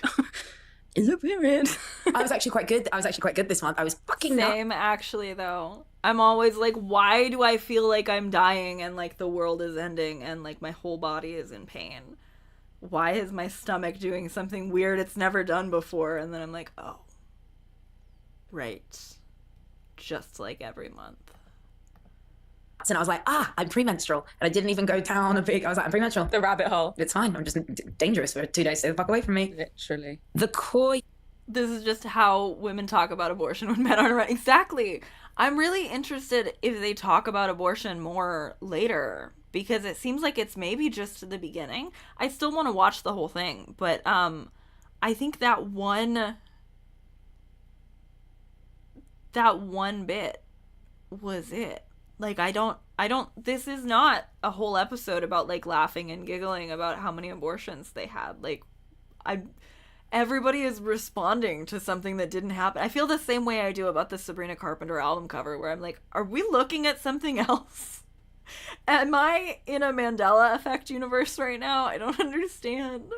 It's a period. I was actually quite good this month. I was fucking Same, actually, though. I'm always like, why do I feel like I'm dying and, like, the world is ending and, like, my whole body is in pain? Why is my stomach doing something weird it's never done before? And then I'm like, oh, right. Just like every month. And I was like, I'm premenstrual. And I didn't even go down I was like, I'm premenstrual. The rabbit hole. It's fine. I'm just dangerous for 2 days. Stay the fuck away from me. Literally. The core... This is just how women talk about abortion when men aren't around. Exactly. I'm really interested if they talk about abortion more later, because it seems like it's maybe just the beginning. I still want to watch the whole thing, but I think that one bit was it. Like, I don't, this is not a whole episode about, like, laughing and giggling about how many abortions they had. Like, everybody is responding to something that didn't happen. I feel the same way I do about the Sabrina Carpenter album cover, where I'm like, are we looking at something else? Am I in a Mandela effect universe right now? I don't understand.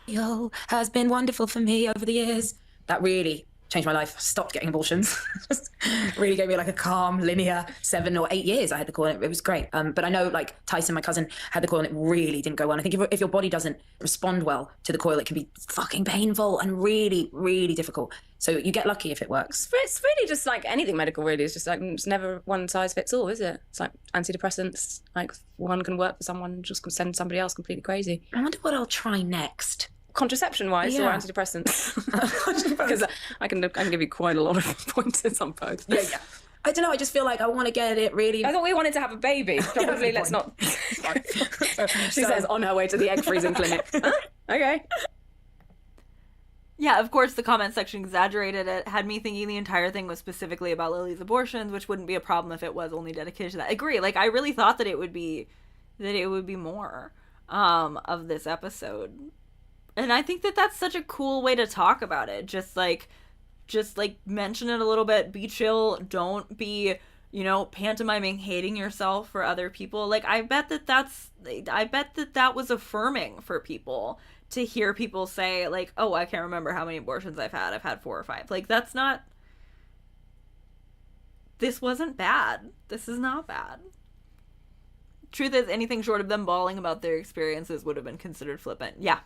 Yo has been wonderful for me over the years. That really changed my life. Stopped getting abortions. Just really gave me like a calm, linear 7 or 8 years I had the coil. It was great. But I know, like, Tyson, my cousin, had the coil and it really didn't go well. And I think if your body doesn't respond well to the coil, it can be fucking painful and really, really difficult. So you get lucky if it works. It's really just like anything medical, really. It's just like, it's never one size fits all, is it? It's like antidepressants. Like, one can work for someone, just can send somebody else completely crazy. I wonder what I'll try next. Contraception-wise, or antidepressants? Because I can give you quite a lot of pointers on both. Yeah. I don't know, I just feel like I want to get it really... I thought we wanted to have a baby. Probably let's not... She says on her way to the egg freezing clinic. Huh? Okay. Yeah, of course, the comment section exaggerated it, had me thinking the entire thing was specifically about Lily's abortions, which wouldn't be a problem if it was only dedicated to that. I agree. Like, I really thought that it would be more of this episode. And I think that that's such a cool way to talk about it. Just mention it a little bit, be chill, don't be, pantomiming hating yourself for other people. Like, I bet that was affirming for people to hear people say, like, oh, I can't remember how many abortions I've had 4 or 5. Like, this wasn't bad. This is not bad. Truth is, anything short of them bawling about their experiences would have been considered flippant. Yeah,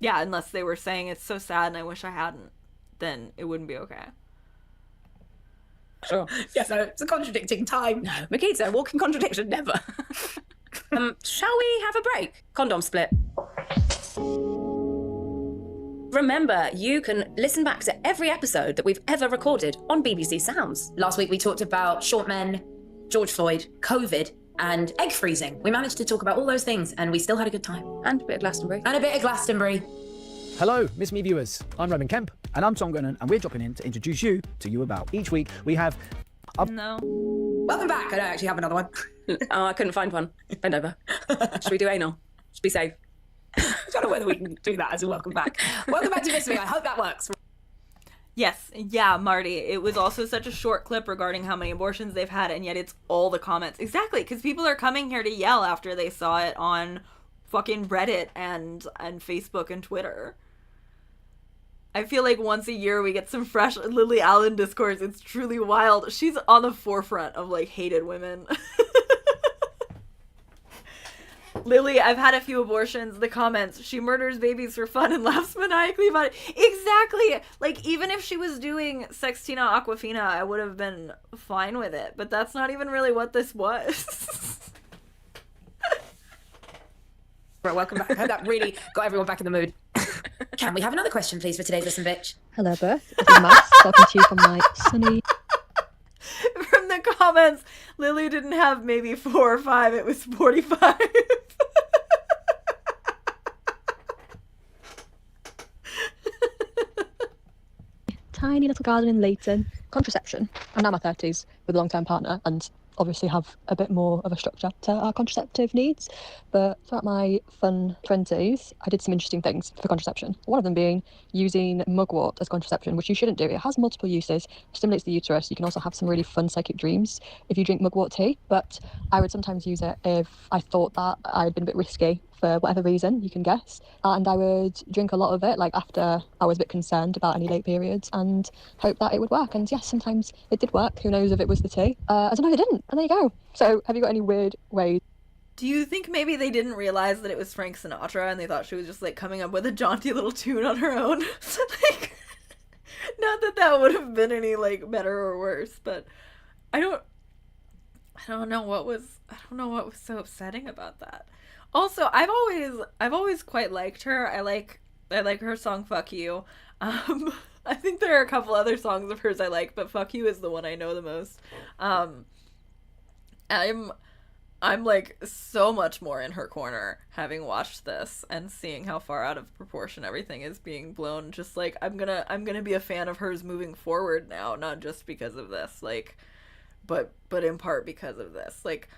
unless they were saying it's so sad and I wish I hadn't, then it wouldn't be okay. Sure. Yeah, so it's a contradicting time. No, Makita, walking contradiction, never. Shall we have a break? Condom split. Remember, you can listen back to every episode that we've ever recorded on BBC Sounds. Last week we talked about short men, George Floyd, COVID, and egg freezing. We managed to talk about all those things, and we still had a good time. And a bit of Glastonbury. Hello, Miss Me viewers. I'm Roman Kemp. And I'm Tom Grennan, and we're dropping in to introduce you to You About. Each week we have... No. Welcome back. I don't actually have another one. Oh, I couldn't find one. Bend over. Should we do anal? Should be safe. I don't know whether we can do that as a welcome back. Welcome back to Miss Me. I hope that works. Yes, yeah, Marty. It was also such a short clip regarding how many abortions they've had, and yet it's all the comments. Exactly, because people are coming here to yell after they saw it on fucking Reddit and Facebook and Twitter. I feel like once a year we get some fresh Lily Allen discourse. It's truly wild. She's on the forefront of, like, hated women. Lily, I've had a few abortions. The comments, she murders babies for fun and laughs maniacally about it. Exactly. Like, even if she was doing Sextina Aquafina, I would have been fine with it. But that's not even really what this was. Right, welcome back. I hope that really got everyone back in the mood. Can we have another question, please, for today's Listen Bitch? Hello, Beth. It's Max talking to you from my sunny... From the comments, Lily didn't have maybe 4 or 5. It was 45. Tiny little garden in Leighton. Contraception. I'm now in my 30s with a long-term partner and obviously have a bit more of a structure to our contraceptive needs. But throughout my fun 20s, I did some interesting things for contraception. One of them being using mugwort as contraception, which you shouldn't do. It has multiple uses. It stimulates the uterus. You can also have some really fun psychic dreams if you drink mugwort tea. But I would sometimes use it if I thought that I had been a bit risky for whatever reason, you can guess. And I would drink a lot of it, like after I was a bit concerned about any late periods, and hope that it would work. And yes, sometimes it did work. Who knows if it was the tea? I don't know if it didn't. And there you go. So have you got any weird ways? Do you think maybe they didn't realize that it was Frank Sinatra and they thought she was just, like, coming up with a jaunty little tune on her own? Like, not that that would have been any, like, better or worse, but I don't know what was so upsetting about that. Also, I've always quite liked her. I like her song "Fuck You." I think there are a couple other songs of hers I like, but "Fuck You" is the one I know the most. I'm like so much more in her corner having watched this and seeing how far out of proportion everything is being blown. Just like I'm gonna be a fan of hers moving forward now, not just because of this, like, but in part because of this. Like,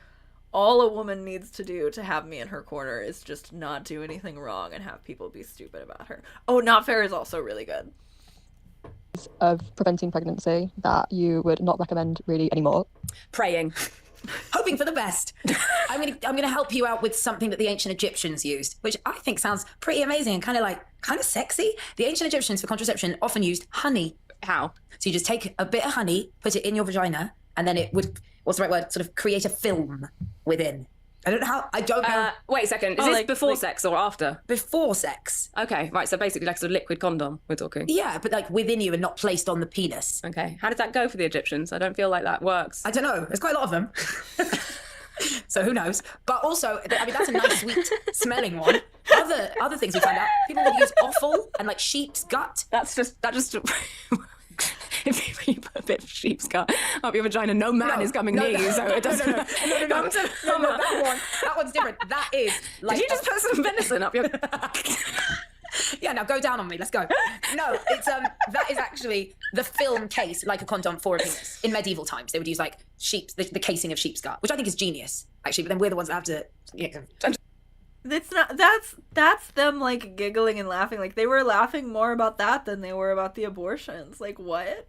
all a woman needs to do to have me in her corner is just not do anything wrong and have people be stupid about her. Oh, Not Fair is also really good. Of preventing pregnancy that you would not recommend really anymore? Praying. Hoping for the best. I'm gonna help you out with something that the ancient Egyptians used, which I think sounds pretty amazing and kind of sexy. The ancient Egyptians for contraception often used honey. How? So you just take a bit of honey, put it in your vagina, and then it would, what's the right word, sort of create a film within. I don't know. Wait a second. Is this before sex or after? Before sex. Okay, right. So basically like a sort of liquid condom we're talking. Yeah, but like within you and not placed on the penis. Okay. How did that go for the Egyptians? I don't feel like that works. I don't know. There's quite a lot of them. So who knows? But also, I mean, that's a nice, sweet smelling one. Other things we found out, people would use offal and like sheep's gut. That just if you put a bit of sheep's gut up your vagina, no man is coming near you, so it doesn't. No, that one's different. That is like. Did you just put some venison up your? Yeah, now go down on me. Let's go. No, it's that is actually the film case, like a condom for a penis. In medieval times, they would use like the casing of sheep's gut, which I think is genius, actually. But then we're the ones that have to. Yeah. It's not. That's them like giggling and laughing. Like they were laughing more about that than they were about the abortions. Like what?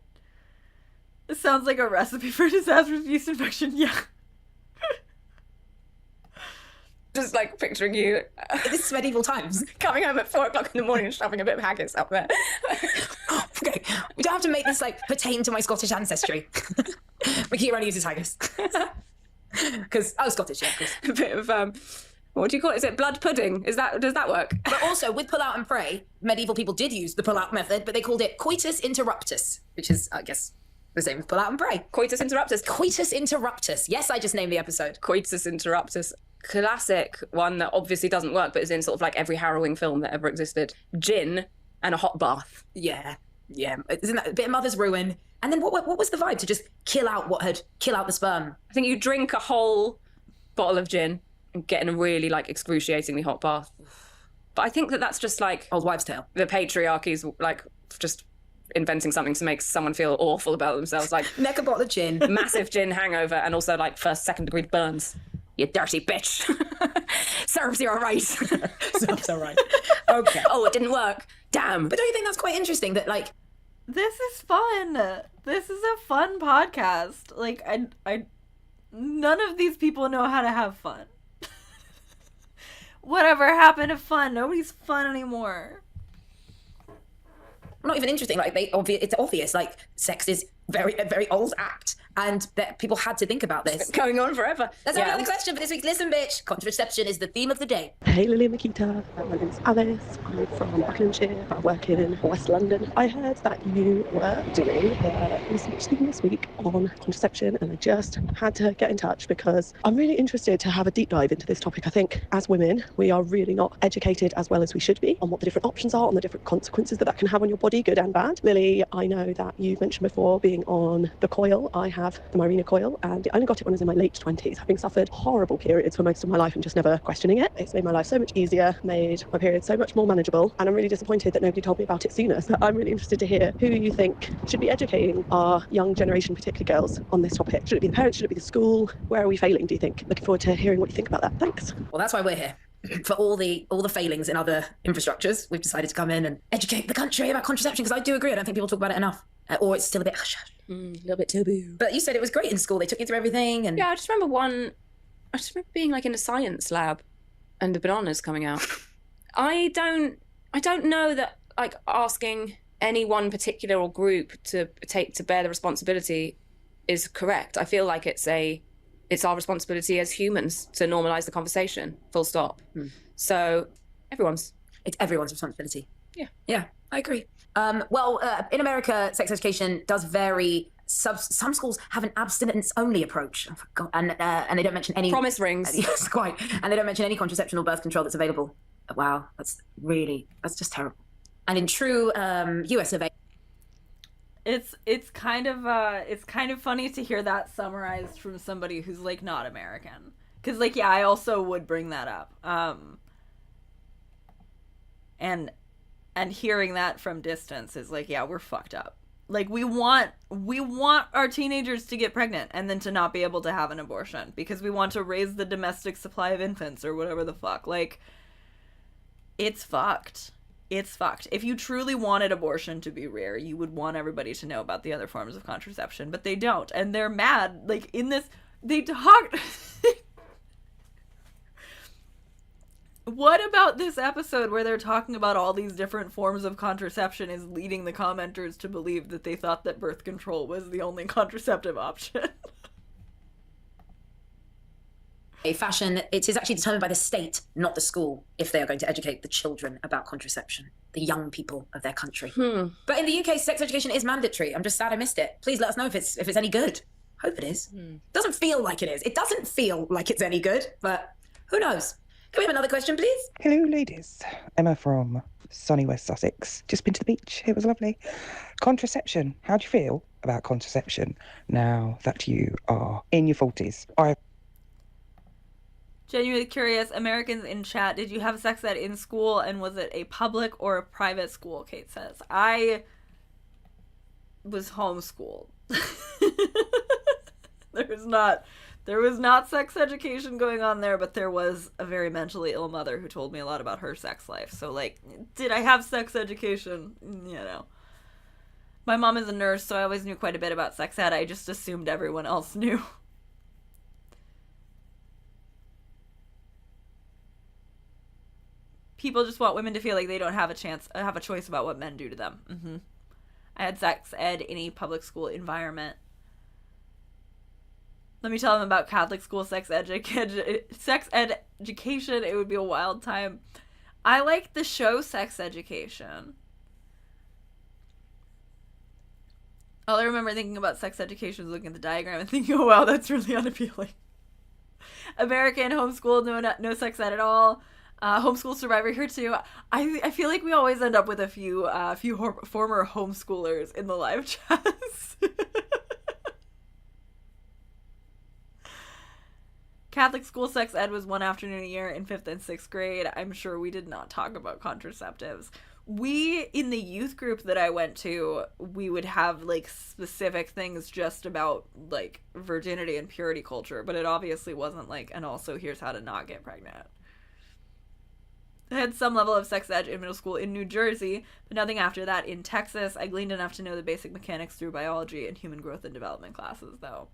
It sounds like a recipe for disastrous yeast infection. Yeah. Just like picturing you. This is medieval times. Coming home at 4 o'clock in the morning and shoving a bit of haggis up there. Okay, we don't have to make this like pertain to my Scottish ancestry. Mickey only uses haggis. Because I was Scottish, yeah, of course. A bit of what do you call it? Is it blood pudding? Does that work? But also with pull out and pray, medieval people did use the pull out method, but they called it coitus interruptus, which is, I guess, the same as pull out and pray. Coitus interruptus. Coitus interruptus. Yes, I just named the episode. Coitus interruptus. Classic one that obviously doesn't work, but is in sort of like every harrowing film that ever existed. Gin and a hot bath. Yeah. Isn't that a bit of Mother's Ruin? And then what was the vibe to just kill out the sperm? I think you drink a whole bottle of gin and get in a really like excruciatingly hot bath. But I think that's just like old wives' tale. The patriarchy's like just inventing something to make someone feel awful about themselves. Like neck a bottle of gin, massive gin hangover, and also like second degree burns. You dirty bitch. Serves you all right. Serves all right. Okay. Oh, it didn't work. Damn. But don't you think that's quite interesting that, like... This is fun. This is a fun podcast. Like, I none of these people know how to have fun. Whatever happened to fun? Nobody's fun anymore. Not even interesting. Like, it's obvious. Like, sex is a very old act, and that people had to think about this. It's going on forever. That's another question for this week's Listen Bitch. Contraception is the theme of the day. Hey Lily and Makita, my name's Alice. I'm from Buckinghamshire. I work in West London. I heard that you were doing a research thing this week on contraception, and I just had to get in touch because I'm really interested to have a deep dive into this topic. I think as women, we are really not educated as well as we should be on what the different options are, on the different consequences that can have on your body, good and bad. Lily, I know that you've mentioned before being on the coil. I have the Mirena coil, and I only got it when I was in my late 20s, having suffered horrible periods for most of my life and just never questioning it. It's made my life so much easier, made my periods so much more manageable, and I'm really disappointed that nobody told me about it sooner. So I'm really interested to hear who you think should be educating our young generation, particularly girls, on this topic. Should it be the parents? Should it be the school? Where are we failing, do you think? Looking forward to hearing what you think about that. Thanks. Well, that's why we're here. For all the failings in other infrastructures, we've decided to come in and educate the country about contraception, because I do agree, I don't think people talk about it enough. Or it's still a bit hush. A little bit taboo. But you said it was great in school. They took you through everything. And yeah, I just remember being like in a science lab and the bananas coming out. I don't know that like asking any one particular or group to bear the responsibility is correct. I feel like it's our responsibility as humans to normalize the conversation, full stop. So it's everyone's responsibility. Yeah, I agree. In America, sex education does vary. Some schools have an abstinence-only approach. I forgot. And they don't mention any... Promise rings. Yes, quite. And they don't mention any contraception or birth control that's available. Wow, that's just terrible. And in true US survey... It's kind of funny to hear that summarized from somebody who's like not American, because like I also would bring that up, and hearing that from distance is like, yeah, we're fucked up. Like we want our teenagers to get pregnant and then to not be able to have an abortion because we want to raise the domestic supply of infants or whatever the fuck. Like it's fucked. It's fucked. If you truly wanted abortion to be rare, you would want everybody to know about the other forms of contraception, but they don't. And they're mad. Like, in this, they talk... What about this episode where they're talking about all these different forms of contraception is leading the commenters to believe that they thought that birth control was the only contraceptive option? Fashion, it is actually determined by the state, not the school, if they are going to educate the children about contraception, the young people of their country. But in the UK, sex education is mandatory. I'm just sad I missed it. Please let us know if it's any good. Hope it is. Doesn't feel like it is. It doesn't feel like it's any good, but who knows? Can we have another question, please? Hello, ladies. Emma from sunny West Sussex. Just been to the beach. It was lovely. Contraception. How do you feel about contraception now that you are in your 40s? Genuinely curious, Americans in chat, did you have sex ed in school, and was it a public or a private school? Kate says. I was homeschooled. There was not sex education going on there, but there was a very mentally ill mother who told me a lot about her sex life. So, like, did I have sex education? You know. My mom is a nurse, so I always knew quite a bit about sex ed. I just assumed everyone else knew. People just want women to feel like they don't have a choice about what men do to them. Mm-hmm. I had sex ed in a public school environment. Let me tell them about Catholic school sex education. It would be a wild time. I like the show Sex Education. All I remember thinking about sex education was looking at the diagram and thinking, oh wow, that's really unappealing. American, homeschooled, no sex ed at all. Homeschool survivor here too. I feel like we always end up with a few former homeschoolers in the live chats. Catholic school sex ed was one afternoon a year in 5th and 6th grade. I'm sure we did not talk about contraceptives. In the youth group that I went to, we would have, like, specific things just about, like, virginity and purity culture, but it obviously wasn't, like, and also here's how to not get pregnant. I had some level of sex ed in middle school in New Jersey, but nothing after that in Texas. I gleaned enough to know the basic mechanics through biology and human growth and development classes, though.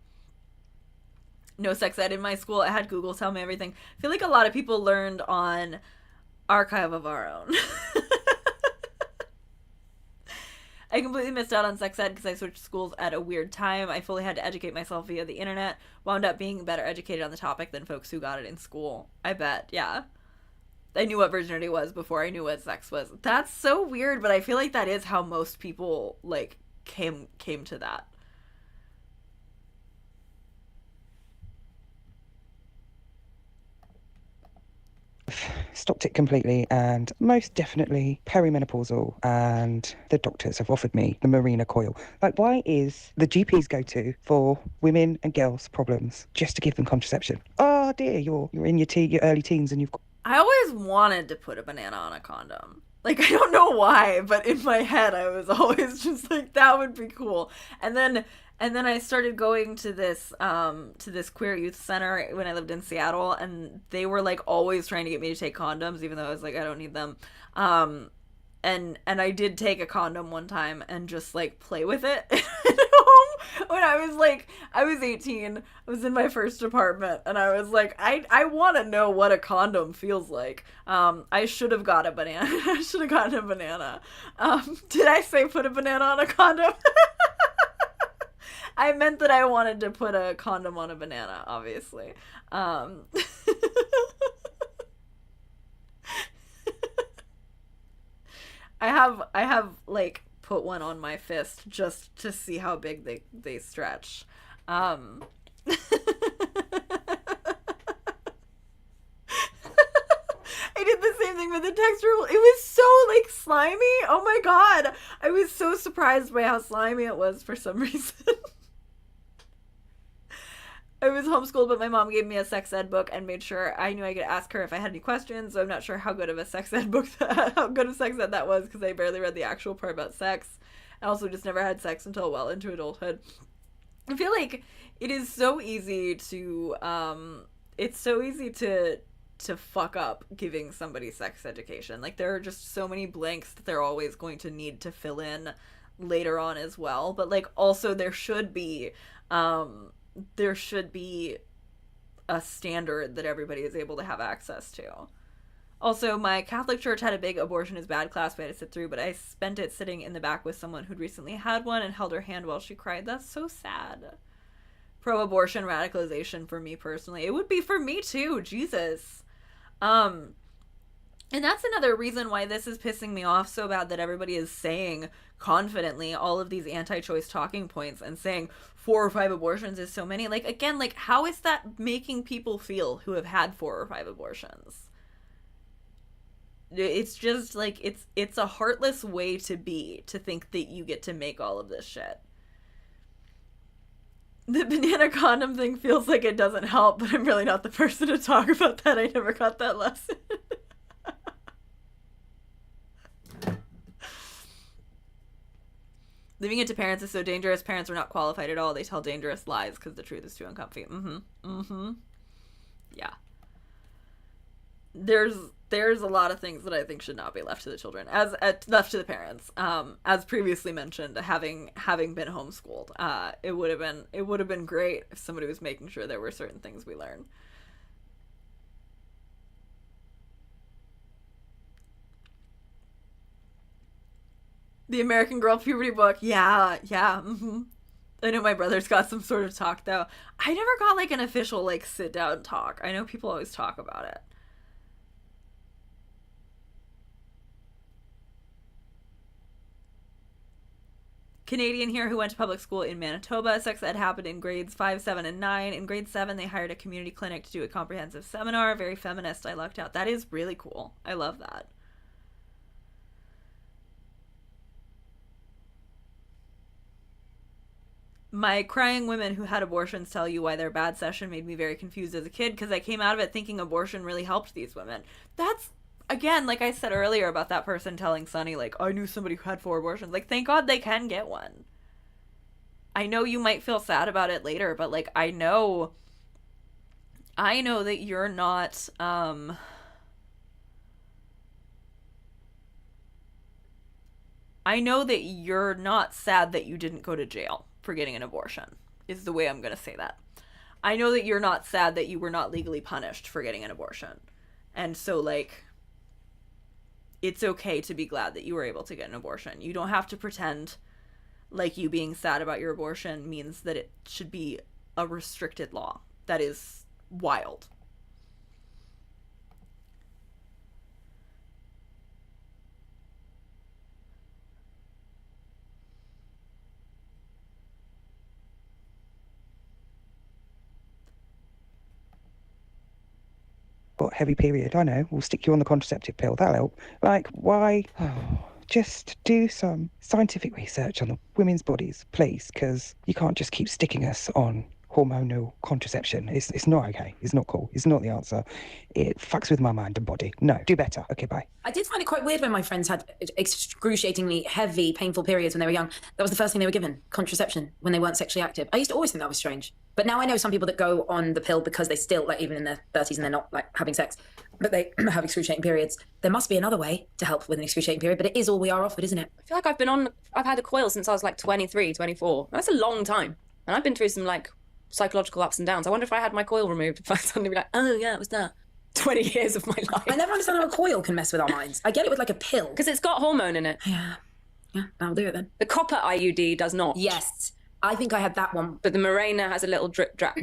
No sex ed in my school. I had Google tell me everything. I feel like a lot of people learned on Archive of Our Own. I completely missed out on sex ed because I switched schools at a weird time. I fully had to educate myself via the internet. Wound up being better educated on the topic than folks who got it in school. I bet, yeah. I knew what virginity was before I knew what sex was. That's so weird, but I feel like that is how most people, like, came to that. Stopped it completely, and most definitely perimenopausal, and the doctors have offered me the Marina coil. Like, why is the GP's go-to for women and girls' problems just to give them contraception? Oh dear, you're in your early teens and you've got... I always wanted to put a banana on a condom. Like, I don't know why, but in my head I was always just like, that would be cool. And then I started going to this queer youth center when I lived in Seattle, and they were, like, always trying to get me to take condoms, even though I was like, I don't need them. And I did take a condom one time and just, like, play with it at home when I was 18. I was in my first apartment, and I was like, I want to know what a condom feels like. I should have got a banana. I should have gotten a banana. Did I say put a banana on a condom? I meant that I wanted to put a condom on a banana, obviously. I have like put one on my fist just to see how big they stretch. I did the same thing with the texture. It was so, like, slimy. Oh my god. I was so surprised by how slimy it was for some reason. I was homeschooled, but my mom gave me a sex ed book and made sure I knew I could ask her if I had any questions. So I'm not sure how good of a sex ed book, how good of sex ed that was, because I barely read the actual part about sex. I also just never had sex until well into adulthood. I feel like it is so easy to, to fuck up giving somebody sex education. Like, there are just so many blanks that they're always going to need to fill in later on as well. But, like, also there should be a standard that everybody is able to have access to. Also, my Catholic church had a big abortion is bad class we had to sit through, but I spent it sitting in the back with someone who'd recently had one and held her hand while she cried. That's so sad. Pro-abortion radicalization for me personally. It would be for me too, Jesus. And that's another reason why this is pissing me off so bad, that everybody is saying confidently all of these anti-choice talking points and saying 4 or 5 abortions is so many. Like, again, like, how is that making people feel who have had 4 or 5 abortions? It's just, like, it's a heartless way to be, to think that you get to make all of this shit. The banana condom thing feels like it doesn't help, but I'm really not the person to talk about that. I never got that lesson. Leaving it to parents is so dangerous. Parents are not qualified at all. They tell dangerous lies because the truth is too uncomfy. Yeah. There's a lot of things that I think should not be left to the children, as left to the parents. As previously mentioned, having been homeschooled, it would have been great if somebody was making sure there were certain things we learn. The American Girl puberty book, yeah. I know my brother's got some sort of talk though. I never got like an official like sit down talk. I know people always talk about it. Canadian here who went to public school in Manitoba. Sex ed happened in grades 5, 7, and 9. In grade 7, they hired a community clinic to do a comprehensive seminar. Very feminist. I lucked out. That is really cool. I love that. My crying women who had abortions tell you why their bad session made me very confused as a kid, because I came out of it thinking abortion really helped these women. That's, again, like I said earlier about that person telling Sunny, like, I knew somebody who had 4 abortions. Like, thank God they can get one. I know you might feel sad about it later, but, like, I know that you're not, I know that you're not sad that you didn't go to jail for getting an abortion, is the way I'm going to say that. I know that you're not sad that you were not legally punished for getting an abortion. And so, like, it's okay to be glad that you were able to get an abortion. You don't have to pretend like you being sad about your abortion means that it should be a restricted law. That is wild. Got heavy period, I know, we'll stick you on the contraceptive pill, that'll help. Like, why? Just do some scientific research on the women's bodies, please, because you can't just keep sticking us on hormonal contraception. It's not okay. It's not cool. It's not the answer. It fucks with my mind and body. No, do better. Okay, bye. I did find it quite weird when my friends had excruciatingly heavy, painful periods when they were young. That was the first thing they were given, contraception, when they weren't sexually active. I used to always think that was strange. But now I know some people that go on the pill because they still, like, even in their 30s and they're not, like, having sex, but they have excruciating periods. There must be another way to help with an excruciating period, but it is all we are offered, isn't it? I feel like I've had a coil since I was like 23, 24. That's a long time. And I've been through some, like, psychological ups and downs. I wonder if I had my coil removed, if I'd suddenly be like, oh yeah, it was that. 20 years of my life. I never understand how a coil can mess with our minds. I get it with like a pill. Because it's got hormone in it. Yeah, I'll do it then. The copper IUD does not. Yes, I think I had that one. But the Mirena has a little drip drop.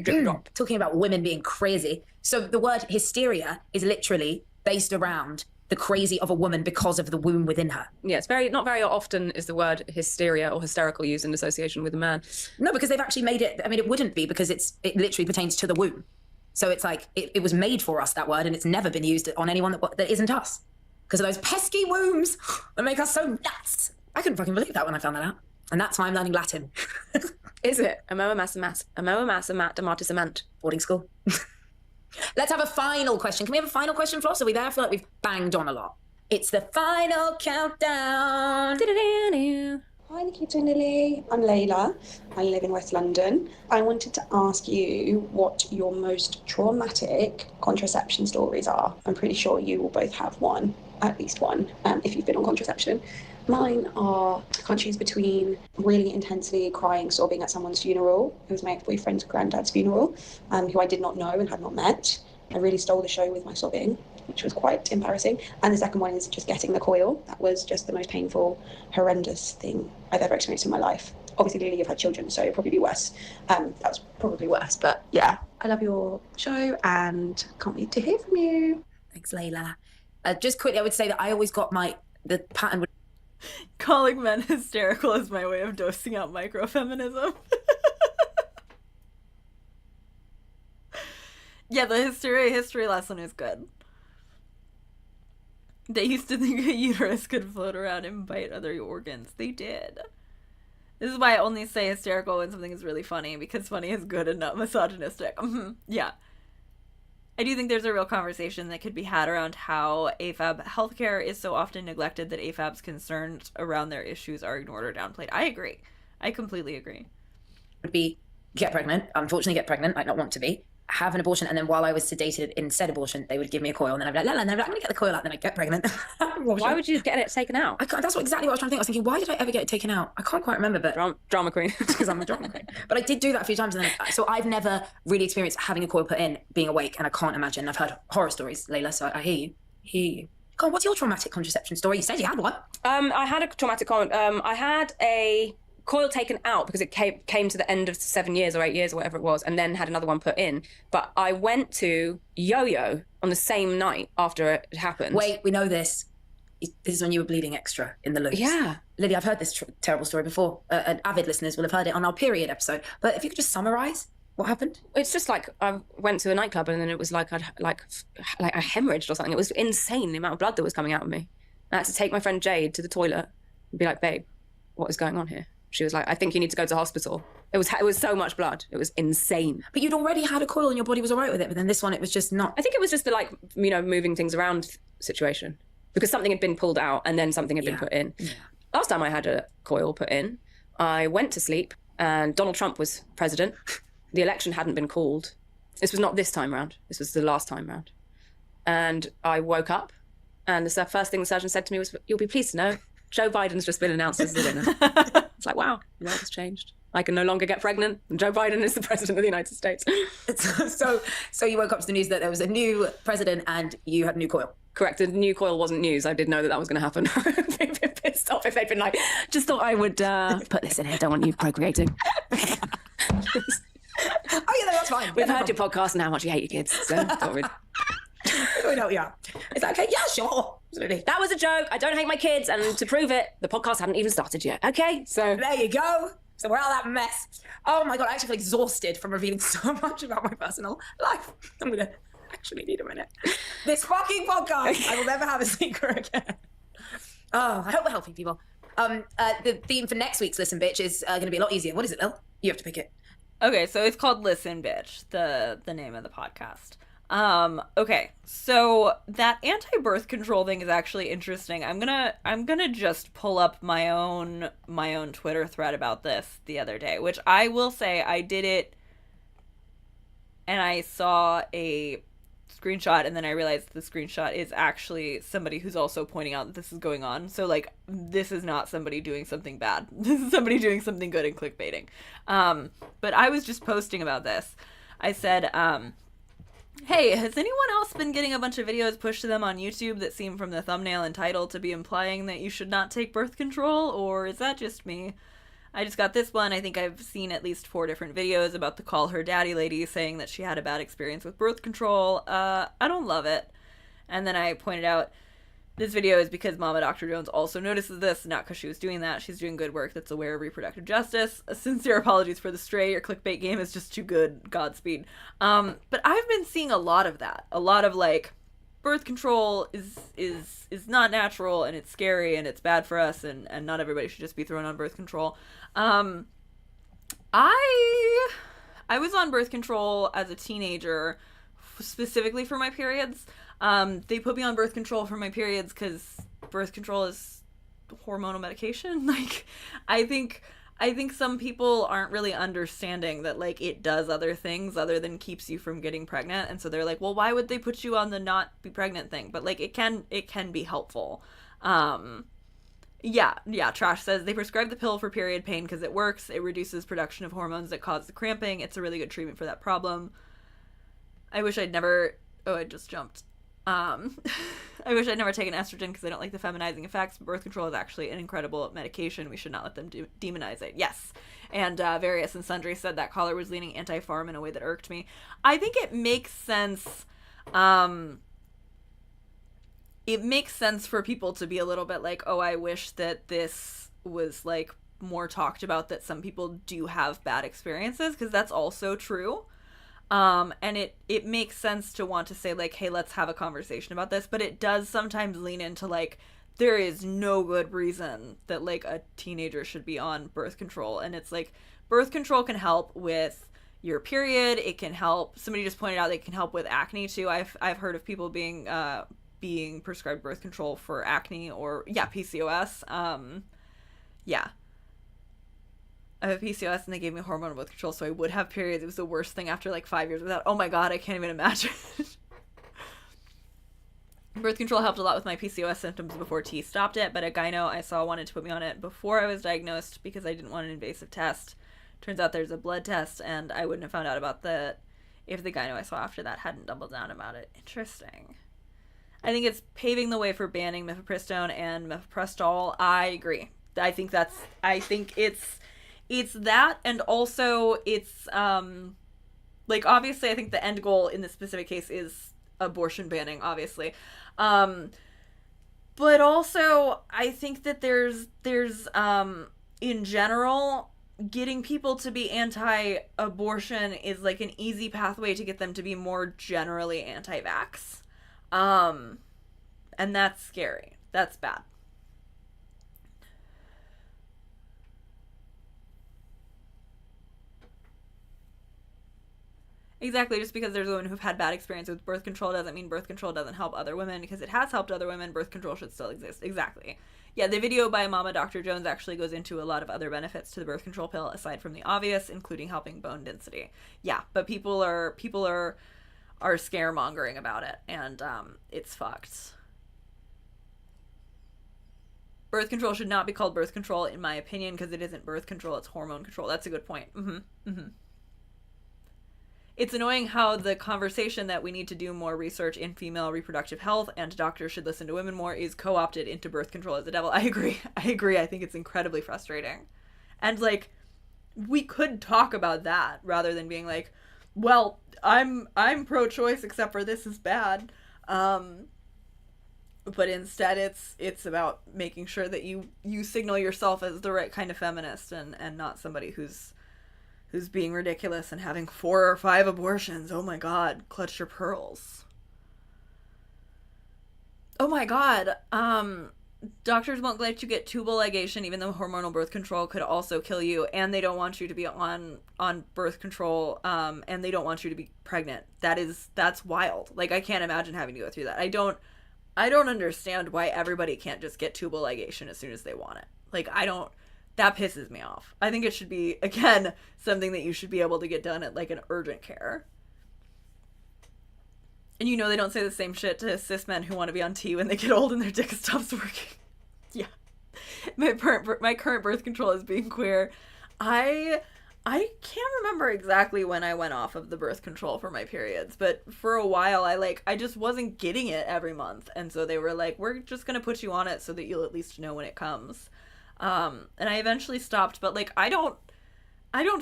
Talking about women being crazy. So the word hysteria is literally based around the crazy of a woman because of the womb within her. Yeah, it's not very often is the word hysteria or hysterical used in association with a man. No, because they've actually made it, I mean, it wouldn't be because it literally pertains to the womb. So it's like, it was made for us, that word, and it's never been used on anyone that isn't us. Because of those pesky wombs that make us so nuts. I couldn't fucking believe that when I found that out. And that's why I'm learning Latin. Is it? Amoa massa mat tomatis amant. Boarding school. Let's have a final question. Can we have a final question, Floss? Are we there? I feel like we've banged on a lot. It's the final countdown. Hi, the kids and Lily. I'm Layla. I live in West London. I wanted to ask you what your most traumatic contraception stories are. I'm pretty sure you will both have one, at least one, if you've been on contraception. Mine are, I can't choose between really intensely crying, sobbing at someone's funeral. It was my ex-boyfriend's granddad's funeral, who I did not know and had not met. I really stole the show with my sobbing, which was quite embarrassing. And the second one is just getting the coil. That was just the most painful, horrendous thing I've ever experienced in my life. Obviously, Lily, you've had children, so it'll probably be worse. That was probably worse, but yeah. I love your show and can't wait to hear from you. Thanks, Layla. Just quickly, I would say that I always got the pattern would... Calling men hysterical is my way of dosing out microfeminism. Yeah, the history lesson is good. They used to think a uterus could float around and bite other organs. They did. This is why I only say hysterical when something is really funny, because funny is good and not misogynistic. Yeah. I do think there's a real conversation that could be had around how AFAB healthcare is so often neglected that AFAB's concerns around their issues are ignored or downplayed. I agree. I completely agree. Would be get pregnant, unfortunately get pregnant, like not want to be, have an abortion, and then while I was sedated in said abortion, they would give me a coil, and then I'd be like, I'm going to get the coil out, then I'd get pregnant. Why would you get it taken out? That's exactly what I was trying to think. I was thinking, why did I ever get it taken out? I can't quite remember, but... Drama queen. Because I'm a drama queen. But I did do that a few times, and then, so I've never really experienced having a coil put in, being awake, and I can't imagine. I've heard horror stories, Layla, so I hear you. God, what's your traumatic contraception story? You said you had one. I had a traumatic I had a coil taken out because it came to the end of 7 years or 8 years or whatever it was, and then had another one put in. But I went to Yo-Yo on the same night after it happened. Wait, we know this. This is when you were bleeding extra in the loops. Yeah. Lily, I've heard this terrible story before. Avid listeners will have heard it on our period episode. But if you could just summarise what happened. It's just like I went to a nightclub and then it was like I hemorrhaged or something. It was insane, the amount of blood that was coming out of me. I had to take my friend Jade to the toilet and be like, babe, what is going on here? She was like, I think you need to go to hospital. It was so much blood. It was insane. But you'd already had a coil and your body was all right with it. But then this one, it was just not. I think it was just the moving things around situation. Because something had been pulled out and then something had been put in. Yeah. Last time I had a coil put in, I went to sleep and Donald Trump was president. The election hadn't been called. This was not this time round. This was the last time round. And I woke up and the first thing the surgeon said to me was, you'll be pleased to know, Joe Biden's just been announced as the winner. It's like, wow, the world has changed. I can no longer get pregnant, and Joe Biden is the president of the United States. So you woke up to the news that there was a new president and you had a new coil. Correct. The new coil wasn't news. I did know that was going to happen. I'd be pissed off if they'd been like, just thought I would put this in here. Don't want you procreating. Oh, yeah, no, that's fine. We've heard your podcast and how much you hate your kids. So thought we'd... We know, yeah. Is that okay? Yeah, sure. Absolutely. That was a joke. I don't hate my kids. And to prove it, the podcast hadn't even started yet. Okay, so... There you go. So we're out of that mess. Oh, my God, I actually feel exhausted from revealing so much about my personal life. I'm going to actually need a minute. This fucking podcast, I will never have a secret again. Oh, I hope we're helping people. The theme for next week's Listen Bitch is going to be a lot easier. What is it, Lil? You have to pick it. Okay, so it's called Listen Bitch, the name of the podcast. Okay, so that anti-birth control thing is actually interesting. I'm gonna just pull up my own Twitter thread about this the other day, which I will say I did it and I saw a screenshot and then I realized the screenshot is actually somebody who's also pointing out that this is going on. So like, this is not somebody doing something bad. This is somebody doing something good and clickbaiting. But I was just posting about this. I said, hey, has anyone else been getting a bunch of videos pushed to them on YouTube that seem from the thumbnail and title to be implying that you should not take birth control, or is that just me? I just got this one. I think I've seen at least 4 different videos about the Call Her Daddy lady saying that she had a bad experience with birth control. I don't love it. And then I pointed out this video is because Mama Dr. Jones also notices this, not because she was doing that. She's doing good work that's aware of reproductive justice. Sincere apologies for the stray. Your clickbait game is just too good. Godspeed. But I've been seeing a lot of that. A lot of like, birth control is not natural and it's scary and it's bad for us and not everybody should just be thrown on birth control. I was on birth control as a teenager, specifically for my periods. They put me on birth control for my periods because birth control is hormonal medication. Like, I think some people aren't really understanding that, like, it does other things other than keeps you from getting pregnant. And so they're like, well, why would they put you on the not be pregnant thing? But, like, it can be helpful. Yeah, Trash says they prescribe the pill for period pain because it works. It reduces production of hormones that cause the cramping. It's a really good treatment for that problem. I wish I'd never... Oh, I just jumped. I wish I'd never taken estrogen because I don't like the feminizing effects. Birth control is actually an incredible medication. We should not let them demonize it. Yes. And Various and Sundry said that caller was leaning anti-farm in a way that irked me. I think it makes sense. It makes sense for people to be a little bit like, oh, I wish that this was like more talked about, that some people do have bad experiences, because that's also true. And it makes sense to want to say, like, hey, let's have a conversation about this, but it does sometimes lean into, like, there is no good reason that like a teenager should be on birth control. And it's like, birth control can help with your period. It can help, somebody just pointed out, it can help with acne too. I've heard of people being prescribed birth control for acne or PCOS. Yeah, I have PCOS and they gave me hormonal birth control, so I would have periods. It was the worst thing after like 5 years without. Oh my god, I can't even imagine. Birth control helped a lot with my PCOS symptoms before T stopped it, but a gyno I saw wanted to put me on it before I was diagnosed because I didn't want an invasive test. Turns out there's a blood test, and I wouldn't have found out about that if the gyno I saw after that hadn't doubled down about it. Interesting. I think it's paving the way for banning mifepristone and mifepristol. I agree. I think it's that, and also it's like, obviously I think the end goal in this specific case is abortion banning, obviously, but also I think that there's in general, getting people to be anti-abortion is like an easy pathway to get them to be more generally anti-vax, and that's scary. That's bad. Exactly, just because there's women who've had bad experience with birth control doesn't mean birth control doesn't help other women. Because it has helped other women, birth control should still exist. Exactly. Yeah, the video by Mama Dr. Jones actually goes into a lot of other benefits to the birth control pill aside from the obvious, including helping bone density. Yeah, but people are scaremongering about it, and it's fucked. Birth control should not be called birth control, in my opinion, because it isn't birth control, it's hormone control. That's a good point. It's annoying how the conversation that we need to do more research in female reproductive health and doctors should listen to women more is co-opted into birth control as the devil. I agree. I think it's incredibly frustrating. And like, we could talk about that rather than being like, well, I'm pro-choice except for this is bad. But instead it's about making sure that you signal yourself as the right kind of feminist and not somebody who's being ridiculous and having 4 or 5 abortions. Oh my god, clutch your pearls. Oh my god, doctors won't let you get tubal ligation even though hormonal birth control could also kill you, and they don't want you to be on birth control, and they don't want you to be pregnant. That's wild. Like, I can't imagine having to go through that. I don't understand why everybody can't just get tubal ligation as soon as they want it. Like, that pisses me off. I think it should be, again, something that you should be able to get done at, like, an urgent care. And you know they don't say the same shit to cis men who want to be on T when they get old and their dick stops working. Yeah. My current birth control is being queer. I can't remember exactly when I went off of the birth control for my periods, but for a while I just wasn't getting it every month. And so they were like, we're just going to put you on it so that you'll at least know when it comes. And I eventually stopped, but like, I don't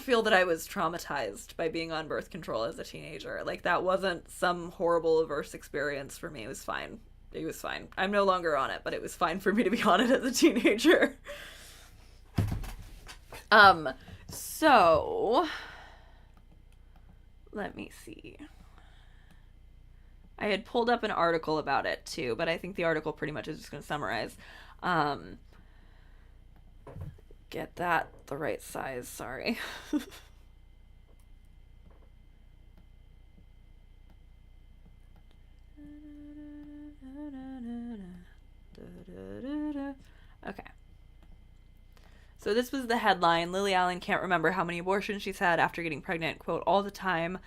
feel that I was traumatized by being on birth control as a teenager. Like, that wasn't some horrible adverse experience for me. It was fine. I'm no longer on it, but it was fine for me to be on it as a teenager. So let me see. I had pulled up an article about it too, but I think the article pretty much is just going to summarize. Get that the right size, sorry. Okay. So this was the headline. Lily Allen can't remember how many abortions she's had after getting pregnant. Quote, all the time.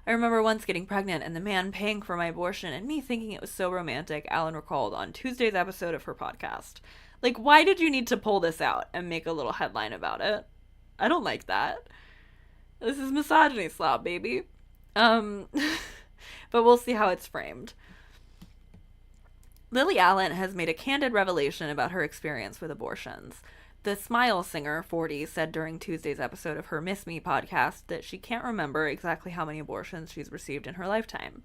I remember once getting pregnant and the man paying for my abortion and me thinking it was so romantic, Allen recalled on Tuesday's episode of her podcast. Like, why did you need to pull this out and make a little headline about it? I don't like that. This is misogyny slop, baby. But we'll see how it's framed. Lily Allen has made a candid revelation about her experience with abortions. The Smile singer, 40, said during Tuesday's episode of her Miss Me podcast that she can't remember exactly how many abortions she's received in her lifetime.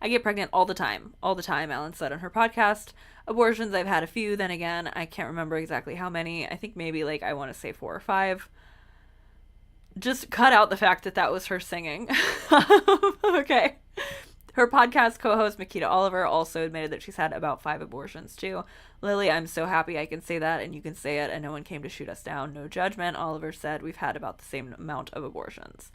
I get pregnant all the time, Allen said on her podcast. Abortions, I've had a few, then again, I can't remember exactly how many. I think maybe, like, I want to say 4 or 5. Just cut out the fact that was her singing. Okay. Her podcast co-host Makita Oliver also admitted that she's had about 5 abortions too. Lily, I'm so happy I can say that and you can say it and no one came to shoot us down. No judgment. Oliver said we've had about the same amount of abortions.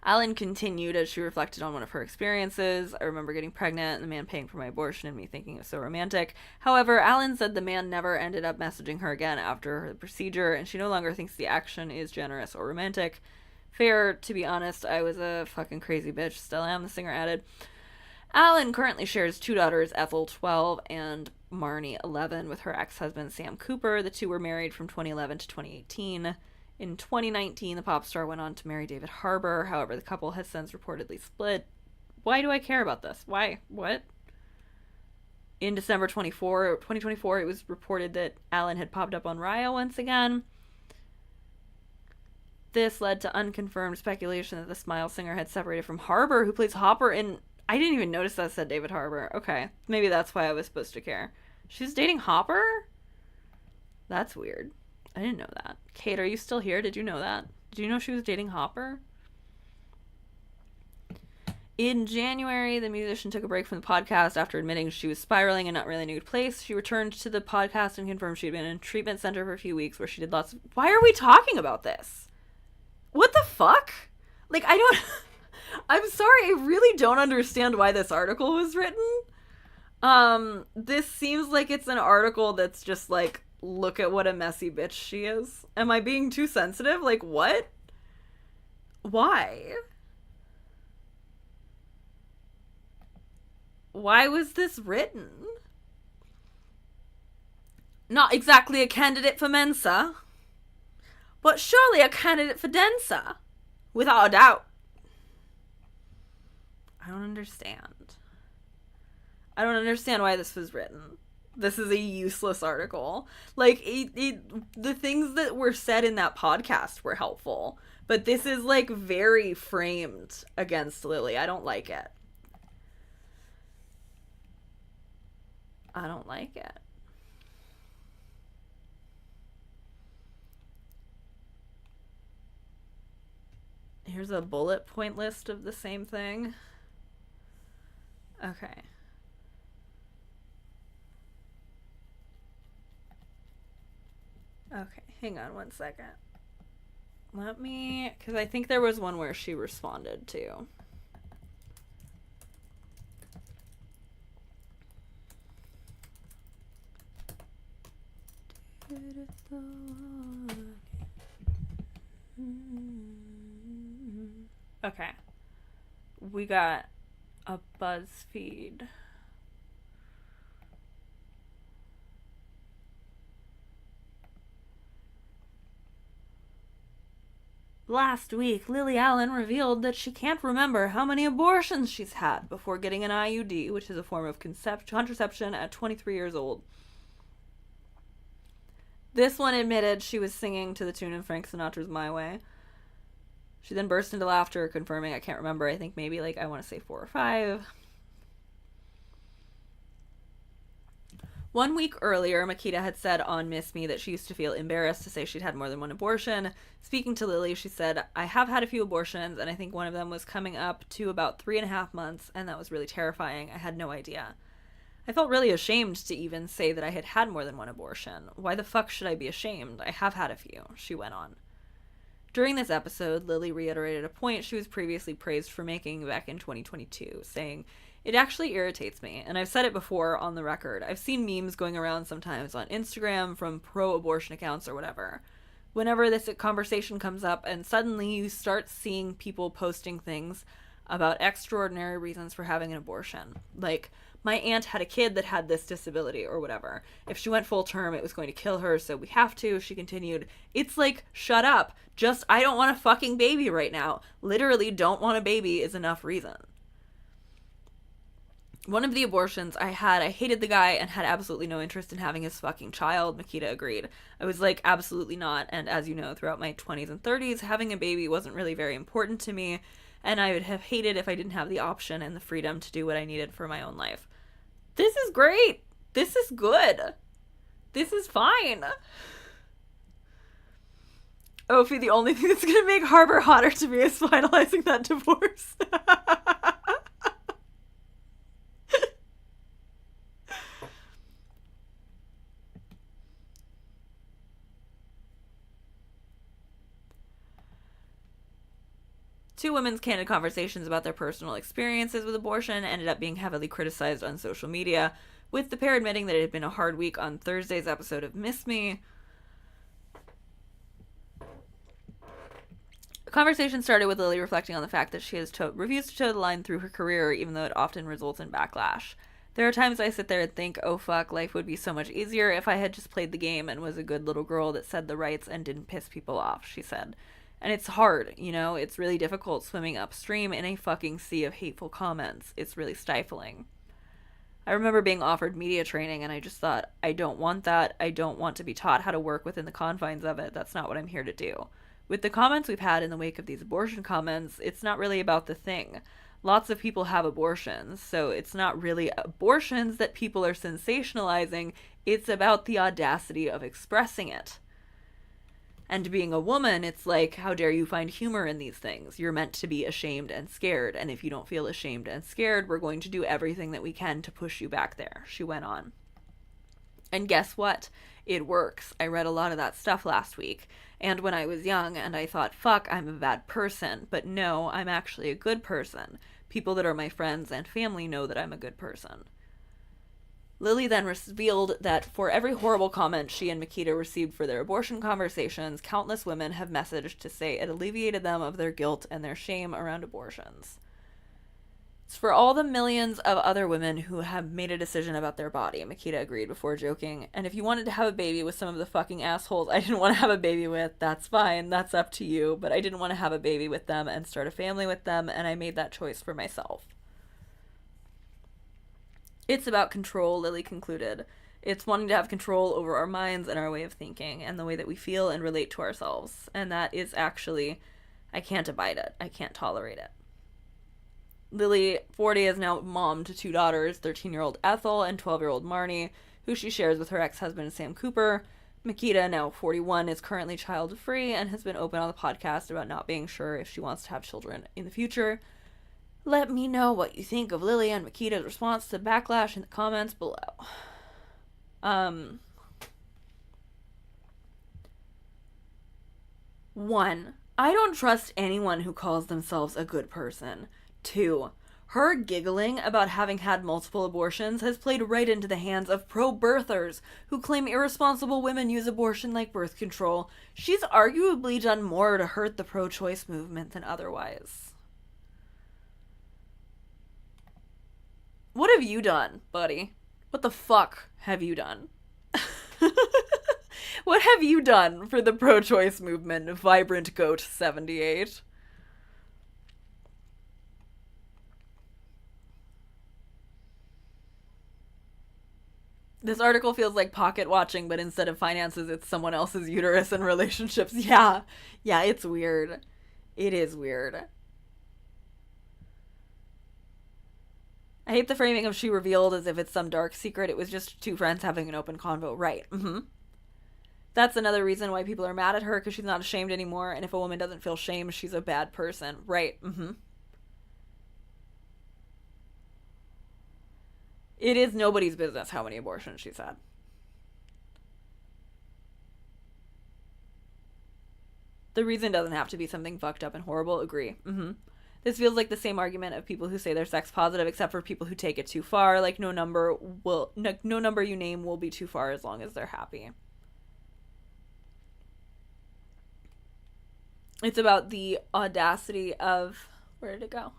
Alan continued as she reflected on one of her experiences. I remember getting pregnant and the man paying for my abortion and me thinking it was so romantic. However, Alan said the man never ended up messaging her again after the procedure and she no longer thinks the action is generous or romantic. Fair, to be honest, I was a fucking crazy bitch. Still am, the singer added. Alan currently shares 2 daughters, Ethel, 12, and Marnie, 11, with her ex-husband, Sam Cooper. The two were married from 2011 to 2018. In 2019, the pop star went on to marry David Harbour. However, the couple has since reportedly split. Why do I care about this? Why? What? In December 2024, it was reported that Alan had popped up on Raya once again. This led to unconfirmed speculation that the Smile singer had separated from Harbour, who plays Hopper in... I didn't even notice that said David Harbour. Okay, maybe that's why I was supposed to care. She's dating Hopper? That's weird. I didn't know that. Kate, are you still here? Did you know that? Did you know she was dating Hopper? In January, the musician took a break from the podcast after admitting she was spiraling and not really in a good place. She returned to the podcast and confirmed she had been in a treatment center for a few weeks where she did lots of... Why are we talking about this? What the fuck? Like, I don't... I'm sorry, I really don't understand why this article was written. This seems like it's an article that's just like, look at what a messy bitch she is. Am I being too sensitive? Like, what? Why? Why was this written? Not exactly a candidate for Mensa, but surely a candidate for Densa, without a doubt. I don't understand. I don't understand why this was written. This is a useless article. Like, the things that were said in that podcast were helpful, but this is, like, very framed against Lily. I don't like it. I don't like it. Here's a bullet point list of the same thing. Okay. Okay, hang on one second. Let me, because I think there was one where she responded to. Okay. We got a BuzzFeed. Last week, Lily Allen revealed that she can't remember how many abortions she's had before getting an IUD, which is a form of contraception, at 23 years old. This one admitted she was singing to the tune of Frank Sinatra's My Way. She then burst into laughter, confirming, I can't remember, I think maybe, like, I want to say 4 or 5. 1 week earlier, Makita had said on Miss Me that she used to feel embarrassed to say she'd had more than 1 abortion. Speaking to Lily, she said, I have had a few abortions, and I think one of them was coming up to about 3.5 months, and that was really terrifying. I had no idea. I felt really ashamed to even say that I had had more than 1 abortion. Why the fuck should I be ashamed? I have had a few, she went on. During this episode, Lily reiterated a point she was previously praised for making back in 2022, saying, it actually irritates me, and I've said it before on the record. I've seen memes going around sometimes on Instagram from pro-abortion accounts or whatever. Whenever this conversation comes up and suddenly you start seeing people posting things about extraordinary reasons for having an abortion. Like, my aunt had a kid that had this disability or whatever. If she went full term, it was going to kill her, so we have to. She continued. It's like, shut up. Just, I don't want a fucking baby right now. Literally, don't want a baby is enough reason. One of the abortions I had, I hated the guy and had absolutely no interest in having his fucking child, Makita agreed. I was like, absolutely not. And as you know, throughout my 20s and 30s, having a baby wasn't really very important to me. And I would have hated if I didn't have the option and the freedom to do what I needed for my own life. This is great. This is good. This is fine. Ophie, the only thing that's going to make Harbor hotter to me is finalizing that divorce. Two women's candid conversations about their personal experiences with abortion ended up being heavily criticized on social media, with the pair admitting that it had been a hard week on Thursday's episode of Miss Me. The conversation started with Lily reflecting on the fact that she has refused to toe the line through her career, even though it often results in backlash. There are times I sit there and think, oh fuck, life would be so much easier if I had just played the game and was a good little girl that said the rights and didn't piss people off, she said. And it's hard, you know, it's really difficult swimming upstream in a fucking sea of hateful comments. It's really stifling. I remember being offered media training and I just thought, I don't want that. I don't want to be taught how to work within the confines of it. That's not what I'm here to do. With the comments we've had in the wake of these abortion comments, it's not really about the thing. Lots of people have abortions, so it's not really abortions that people are sensationalizing. It's about the audacity of expressing it. And being a woman, it's like, how dare you find humor in these things? You're meant to be ashamed and scared, and if you don't feel ashamed and scared, we're going to do everything that we can to push you back there, she went on. And guess what? It works. I read a lot of that stuff last week, and when I was young, and I thought, fuck, I'm a bad person, but no, I'm actually a good person. People that are my friends and family know that I'm a good person. Lily then revealed that for every horrible comment she and Makita received for their abortion conversations, countless women have messaged to say it alleviated them of their guilt and their shame around abortions. It's for all the millions of other women who have made a decision about their body, Makita agreed before joking. And if you wanted to have a baby with some of the fucking assholes I didn't want to have a baby with, that's fine, that's up to you, but I didn't want to have a baby with them and start a family with them, and I made that choice for myself. It's about control, Lily concluded. It's wanting to have control over our minds and our way of thinking and the way that we feel and relate to ourselves. And that is actually, I can't abide it. I can't tolerate it. Lily, 40, is now mom to two daughters, 13-year-old Ethel and 12-year-old Marnie, who she shares with her ex-husband Sam Cooper. Makita, now 41, is currently child-free and has been open on the podcast about not being sure if she wants to have children in the future. Let me know what you think of Lily and Makita's response to backlash in the comments below. 1. I don't trust anyone who calls themselves a good person. 2. Her giggling about having had multiple abortions has played right into the hands of pro-birthers who claim irresponsible women use abortion like birth control. She's arguably done more to hurt the pro-choice movement than otherwise. What have you done, buddy? What the fuck have you done? What have you done for the pro-choice movement, Vibrant Goat 78? This article feels like pocket watching, but instead of finances, it's someone else's uterus and relationships. Yeah, it's weird. It is weird. I hate the framing of she revealed as if it's some dark secret. It was just two friends having an open convo. Right. That's another reason why people are mad at her, because she's not ashamed anymore, and if a woman doesn't feel shame, she's a bad person. Right. It is nobody's business how many abortions she's had. The reason doesn't have to be something fucked up and horrible. Agree. This feels like the same argument of people who say they're sex positive, except for people who take it too far. Like no number you name will be too far as long as they're happy. It's about the audacity of... Where did it go?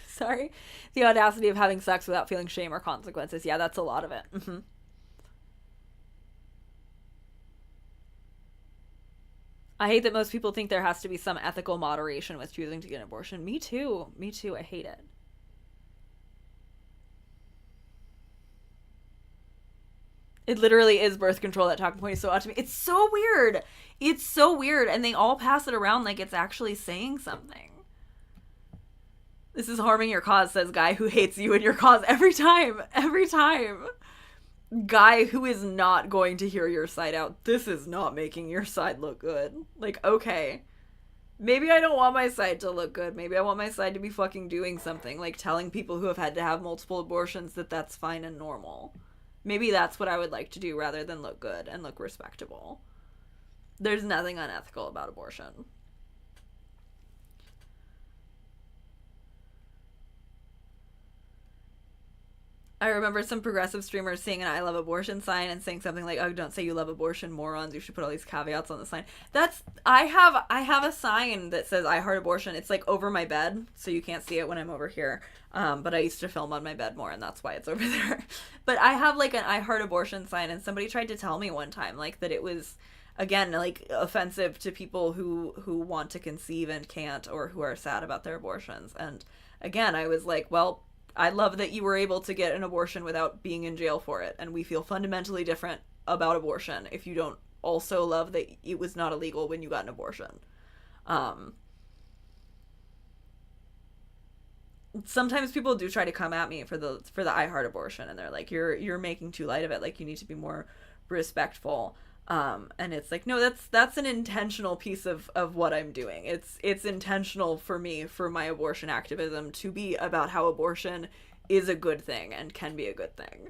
Sorry. The audacity of having sex without feeling shame or consequences. Yeah, that's a lot of it. I hate that most people think there has to be some ethical moderation with choosing to get an abortion. Me too. I hate it. It literally is birth control. That talking point is so odd to me. It's so weird. And they all pass it around like it's actually saying something. This is harming your cause, says guy who hates you and your cause every time. guy who is not going to hear your side out, this is not making your side look good. Like, okay, maybe I don't want my side to look good. Maybe I want my side to be fucking doing something, like telling people who have had to have multiple abortions that that's fine and normal. Maybe that's what I would like to do rather than look good and look respectable. There's nothing unethical about abortion. I remember some progressive streamers seeing an I love abortion sign and saying something like, oh, don't say you love abortion, morons, you should put all these caveats on the sign. I have a sign that says I heart abortion. It's like over my bed, so you can't see it when I'm over here. But I used to film on my bed more, and that's why it's over there. But I have like an I heart abortion sign, and somebody tried to tell me one time like that it was, again, like offensive to people who want to conceive and can't, or who are sad about their abortions. And again, I was like, well, I love that you were able to get an abortion without being in jail for it, and we feel fundamentally different about abortion if you don't also love that it was not illegal when you got an abortion. Sometimes people do try to come at me for the I heart abortion, and they're like, you're making too light of it, like you need to be more respectful. And it's like, no, that's an intentional piece of what I'm doing. It's intentional for me, for my abortion activism, to be about how abortion is a good thing and can be a good thing.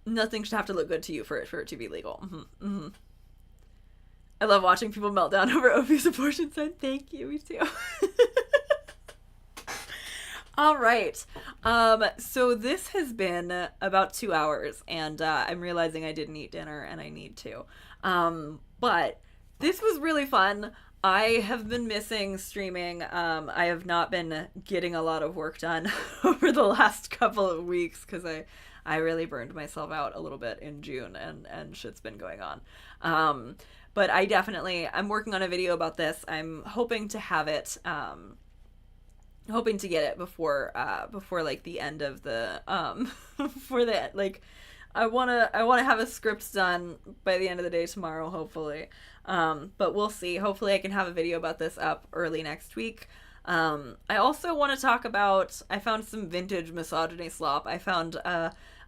Nothing should have to look good to you for it to be legal. Mm-hmm. Mm-hmm. I love watching people melt down over Ophie's abortion sign. Thank you, me too. All right. So this has been about 2 hours, and I'm realizing I didn't eat dinner, and I need to. But this was really fun. I have been missing streaming. I have not been getting a lot of work done over the last couple of weeks because I really burned myself out a little bit in June, and shit's been going on. But I'm working on a video about this. I'm hoping to have it, hoping to get it before like the end of the before that, like I want to have a script done by the end of the day tomorrow, hopefully. But we'll see. Hopefully I can have a video about this up early next week. I also want to talk about, I found some vintage misogyny slop. I found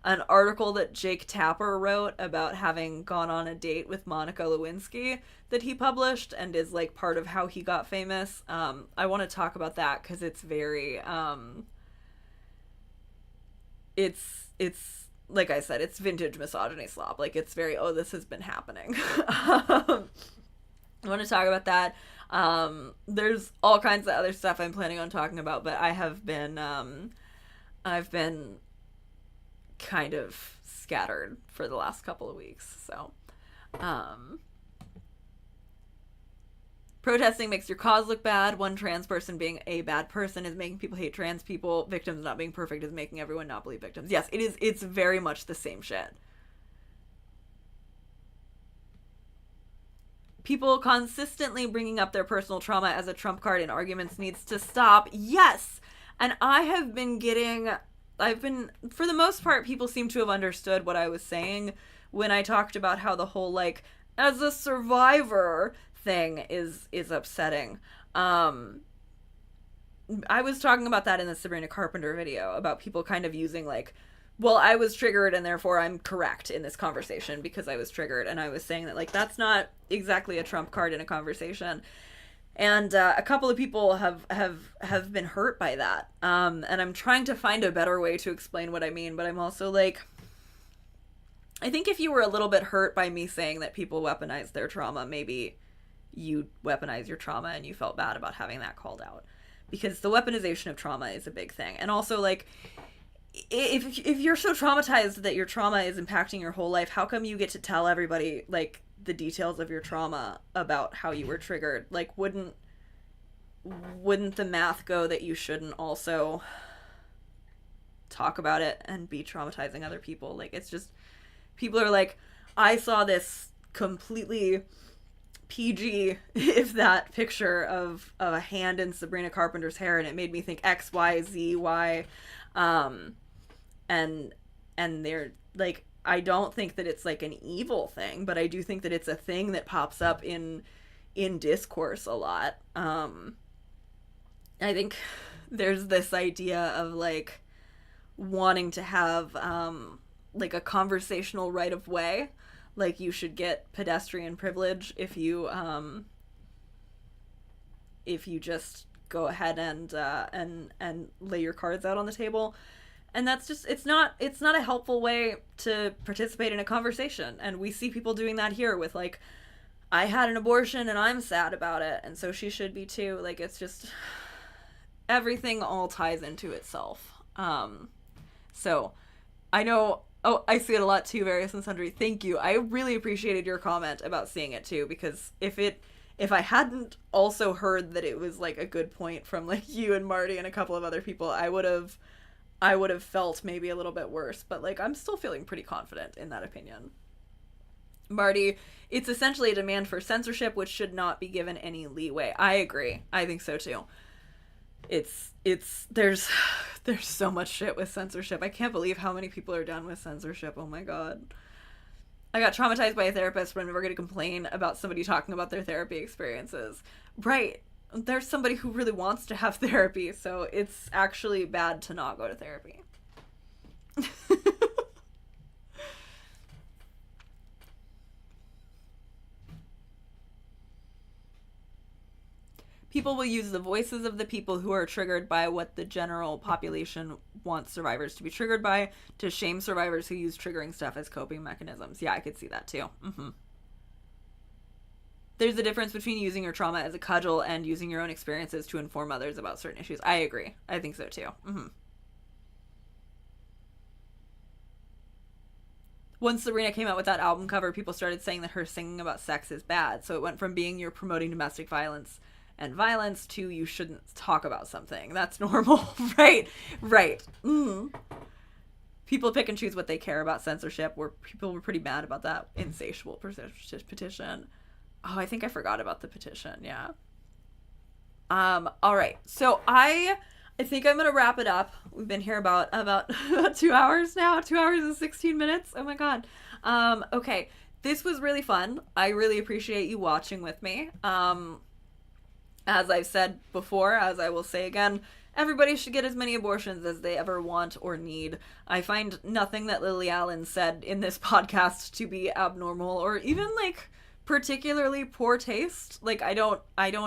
an article that Jake Tapper wrote about having gone on a date with Monica Lewinsky that he published and is like part of how he got famous. I want to talk about that because it's very it's like I said, it's vintage misogyny slop. Like it's very, oh, this has been happening. I want to talk about that. There's all kinds of other stuff I'm planning on talking about, but I've been kind of scattered for the last couple of weeks. So protesting makes your cause look bad. One trans person being a bad person is making people hate trans people. Victims not being perfect is making everyone not believe victims. Yes, it is. It's very much the same shit. People consistently bringing up their personal trauma as a trump card in arguments needs to stop. Yes. And I've been, for the most part, people seem to have understood what I was saying when I talked about how the whole, like, as a survivor thing is upsetting. I was talking about that in the Sabrina Carpenter video, about people kind of using, like, well, I was triggered and therefore I'm correct in this conversation because I was triggered. And I was saying that, like, that's not exactly a trump card in a conversation. And a couple of people have been hurt by that. And I'm trying to find a better way to explain what I mean, but I'm also like, I think if you were a little bit hurt by me saying that people weaponize their trauma, maybe you weaponize your trauma and you felt bad about having that called out. Because the weaponization of trauma is a big thing. And also, like, if you're so traumatized that your trauma is impacting your whole life, how come you get to tell everybody, like, the details of your trauma about how you were triggered? Like, wouldn't the math go that you shouldn't also talk about it and be traumatizing other people? Like, it's just, people are like, I saw this completely PG, if that, picture of a hand in Sabrina Carpenter's hair, and it made me think X, Y, Z, Y, and they're like, I don't think that it's like an evil thing, but I do think that it's a thing that pops up in discourse a lot. I think there's this idea of, like, wanting to have like a conversational right of way. Like you should get pedestrian privilege if you just go ahead and lay your cards out on the table. And that's just, it's not a helpful way to participate in a conversation. And we see people doing that here with like, I had an abortion and I'm sad about it, and so she should be too. Like, it's just, everything all ties into itself. So I know, oh, I see it a lot too, Various and Sundry. Thank you. I really appreciated your comment about seeing it too, because if I hadn't also heard that it was like a good point from like you and Marty and a couple of other people, I would have felt maybe a little bit worse, but like I'm still feeling pretty confident in that opinion. Marty, it's essentially a demand for censorship which should not be given any leeway. I agree. I think so too. There's so much shit with censorship. I can't believe how many people are done with censorship. Oh my god. I got traumatized by a therapist, but I'm never going to complain about somebody talking about their therapy experiences. Right. There's somebody who really wants to have therapy, so it's actually bad to not go to therapy. People will use the voices of the people who are triggered by what the general population wants survivors to be triggered by to shame survivors who use triggering stuff as coping mechanisms. Yeah, I could see that too. There's a difference between using your trauma as a cudgel and using your own experiences to inform others about certain issues. I agree. I think so too. Once Sabrina came out with that album cover, people started saying that her singing about sex is bad. So it went from being you're promoting domestic violence and violence to you shouldn't talk about something. That's normal. Right. People pick and choose what they care about censorship. People were pretty mad about that insatiable petition. Oh, I think I forgot about the petition. Yeah. All right. So I think I'm gonna wrap it up. We've been here about 2 hours now. 2 hours and 16 minutes. Oh my god. Okay. This was really fun. I really appreciate you watching with me. As I've said before, as I will say again, everybody should get as many abortions as they ever want or need. I find nothing that Lily Allen said in this podcast to be abnormal or even like particularly poor taste. Like I don't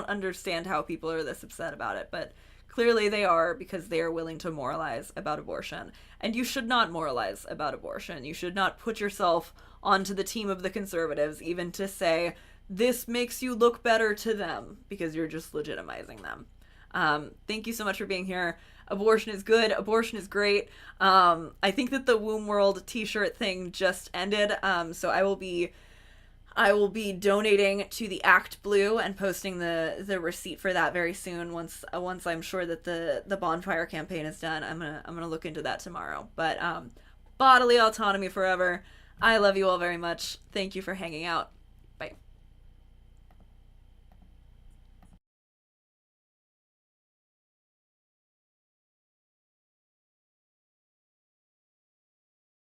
understand how people are this upset about it, but clearly they are, because they are willing to moralize about abortion. And you should not moralize about abortion. You should not put yourself onto the team of the conservatives, even to say this makes you look better to them, because you're just legitimizing them. Thank you so much for being here. Abortion is good. Abortion is great. I think that the Womb World t-shirt thing just ended. So I will be donating to the Act Blue and posting the receipt for that very soon. Once I'm sure that the bonfire campaign is done, I'm gonna look into that tomorrow. But bodily autonomy forever. I love you all very much. Thank you for hanging out.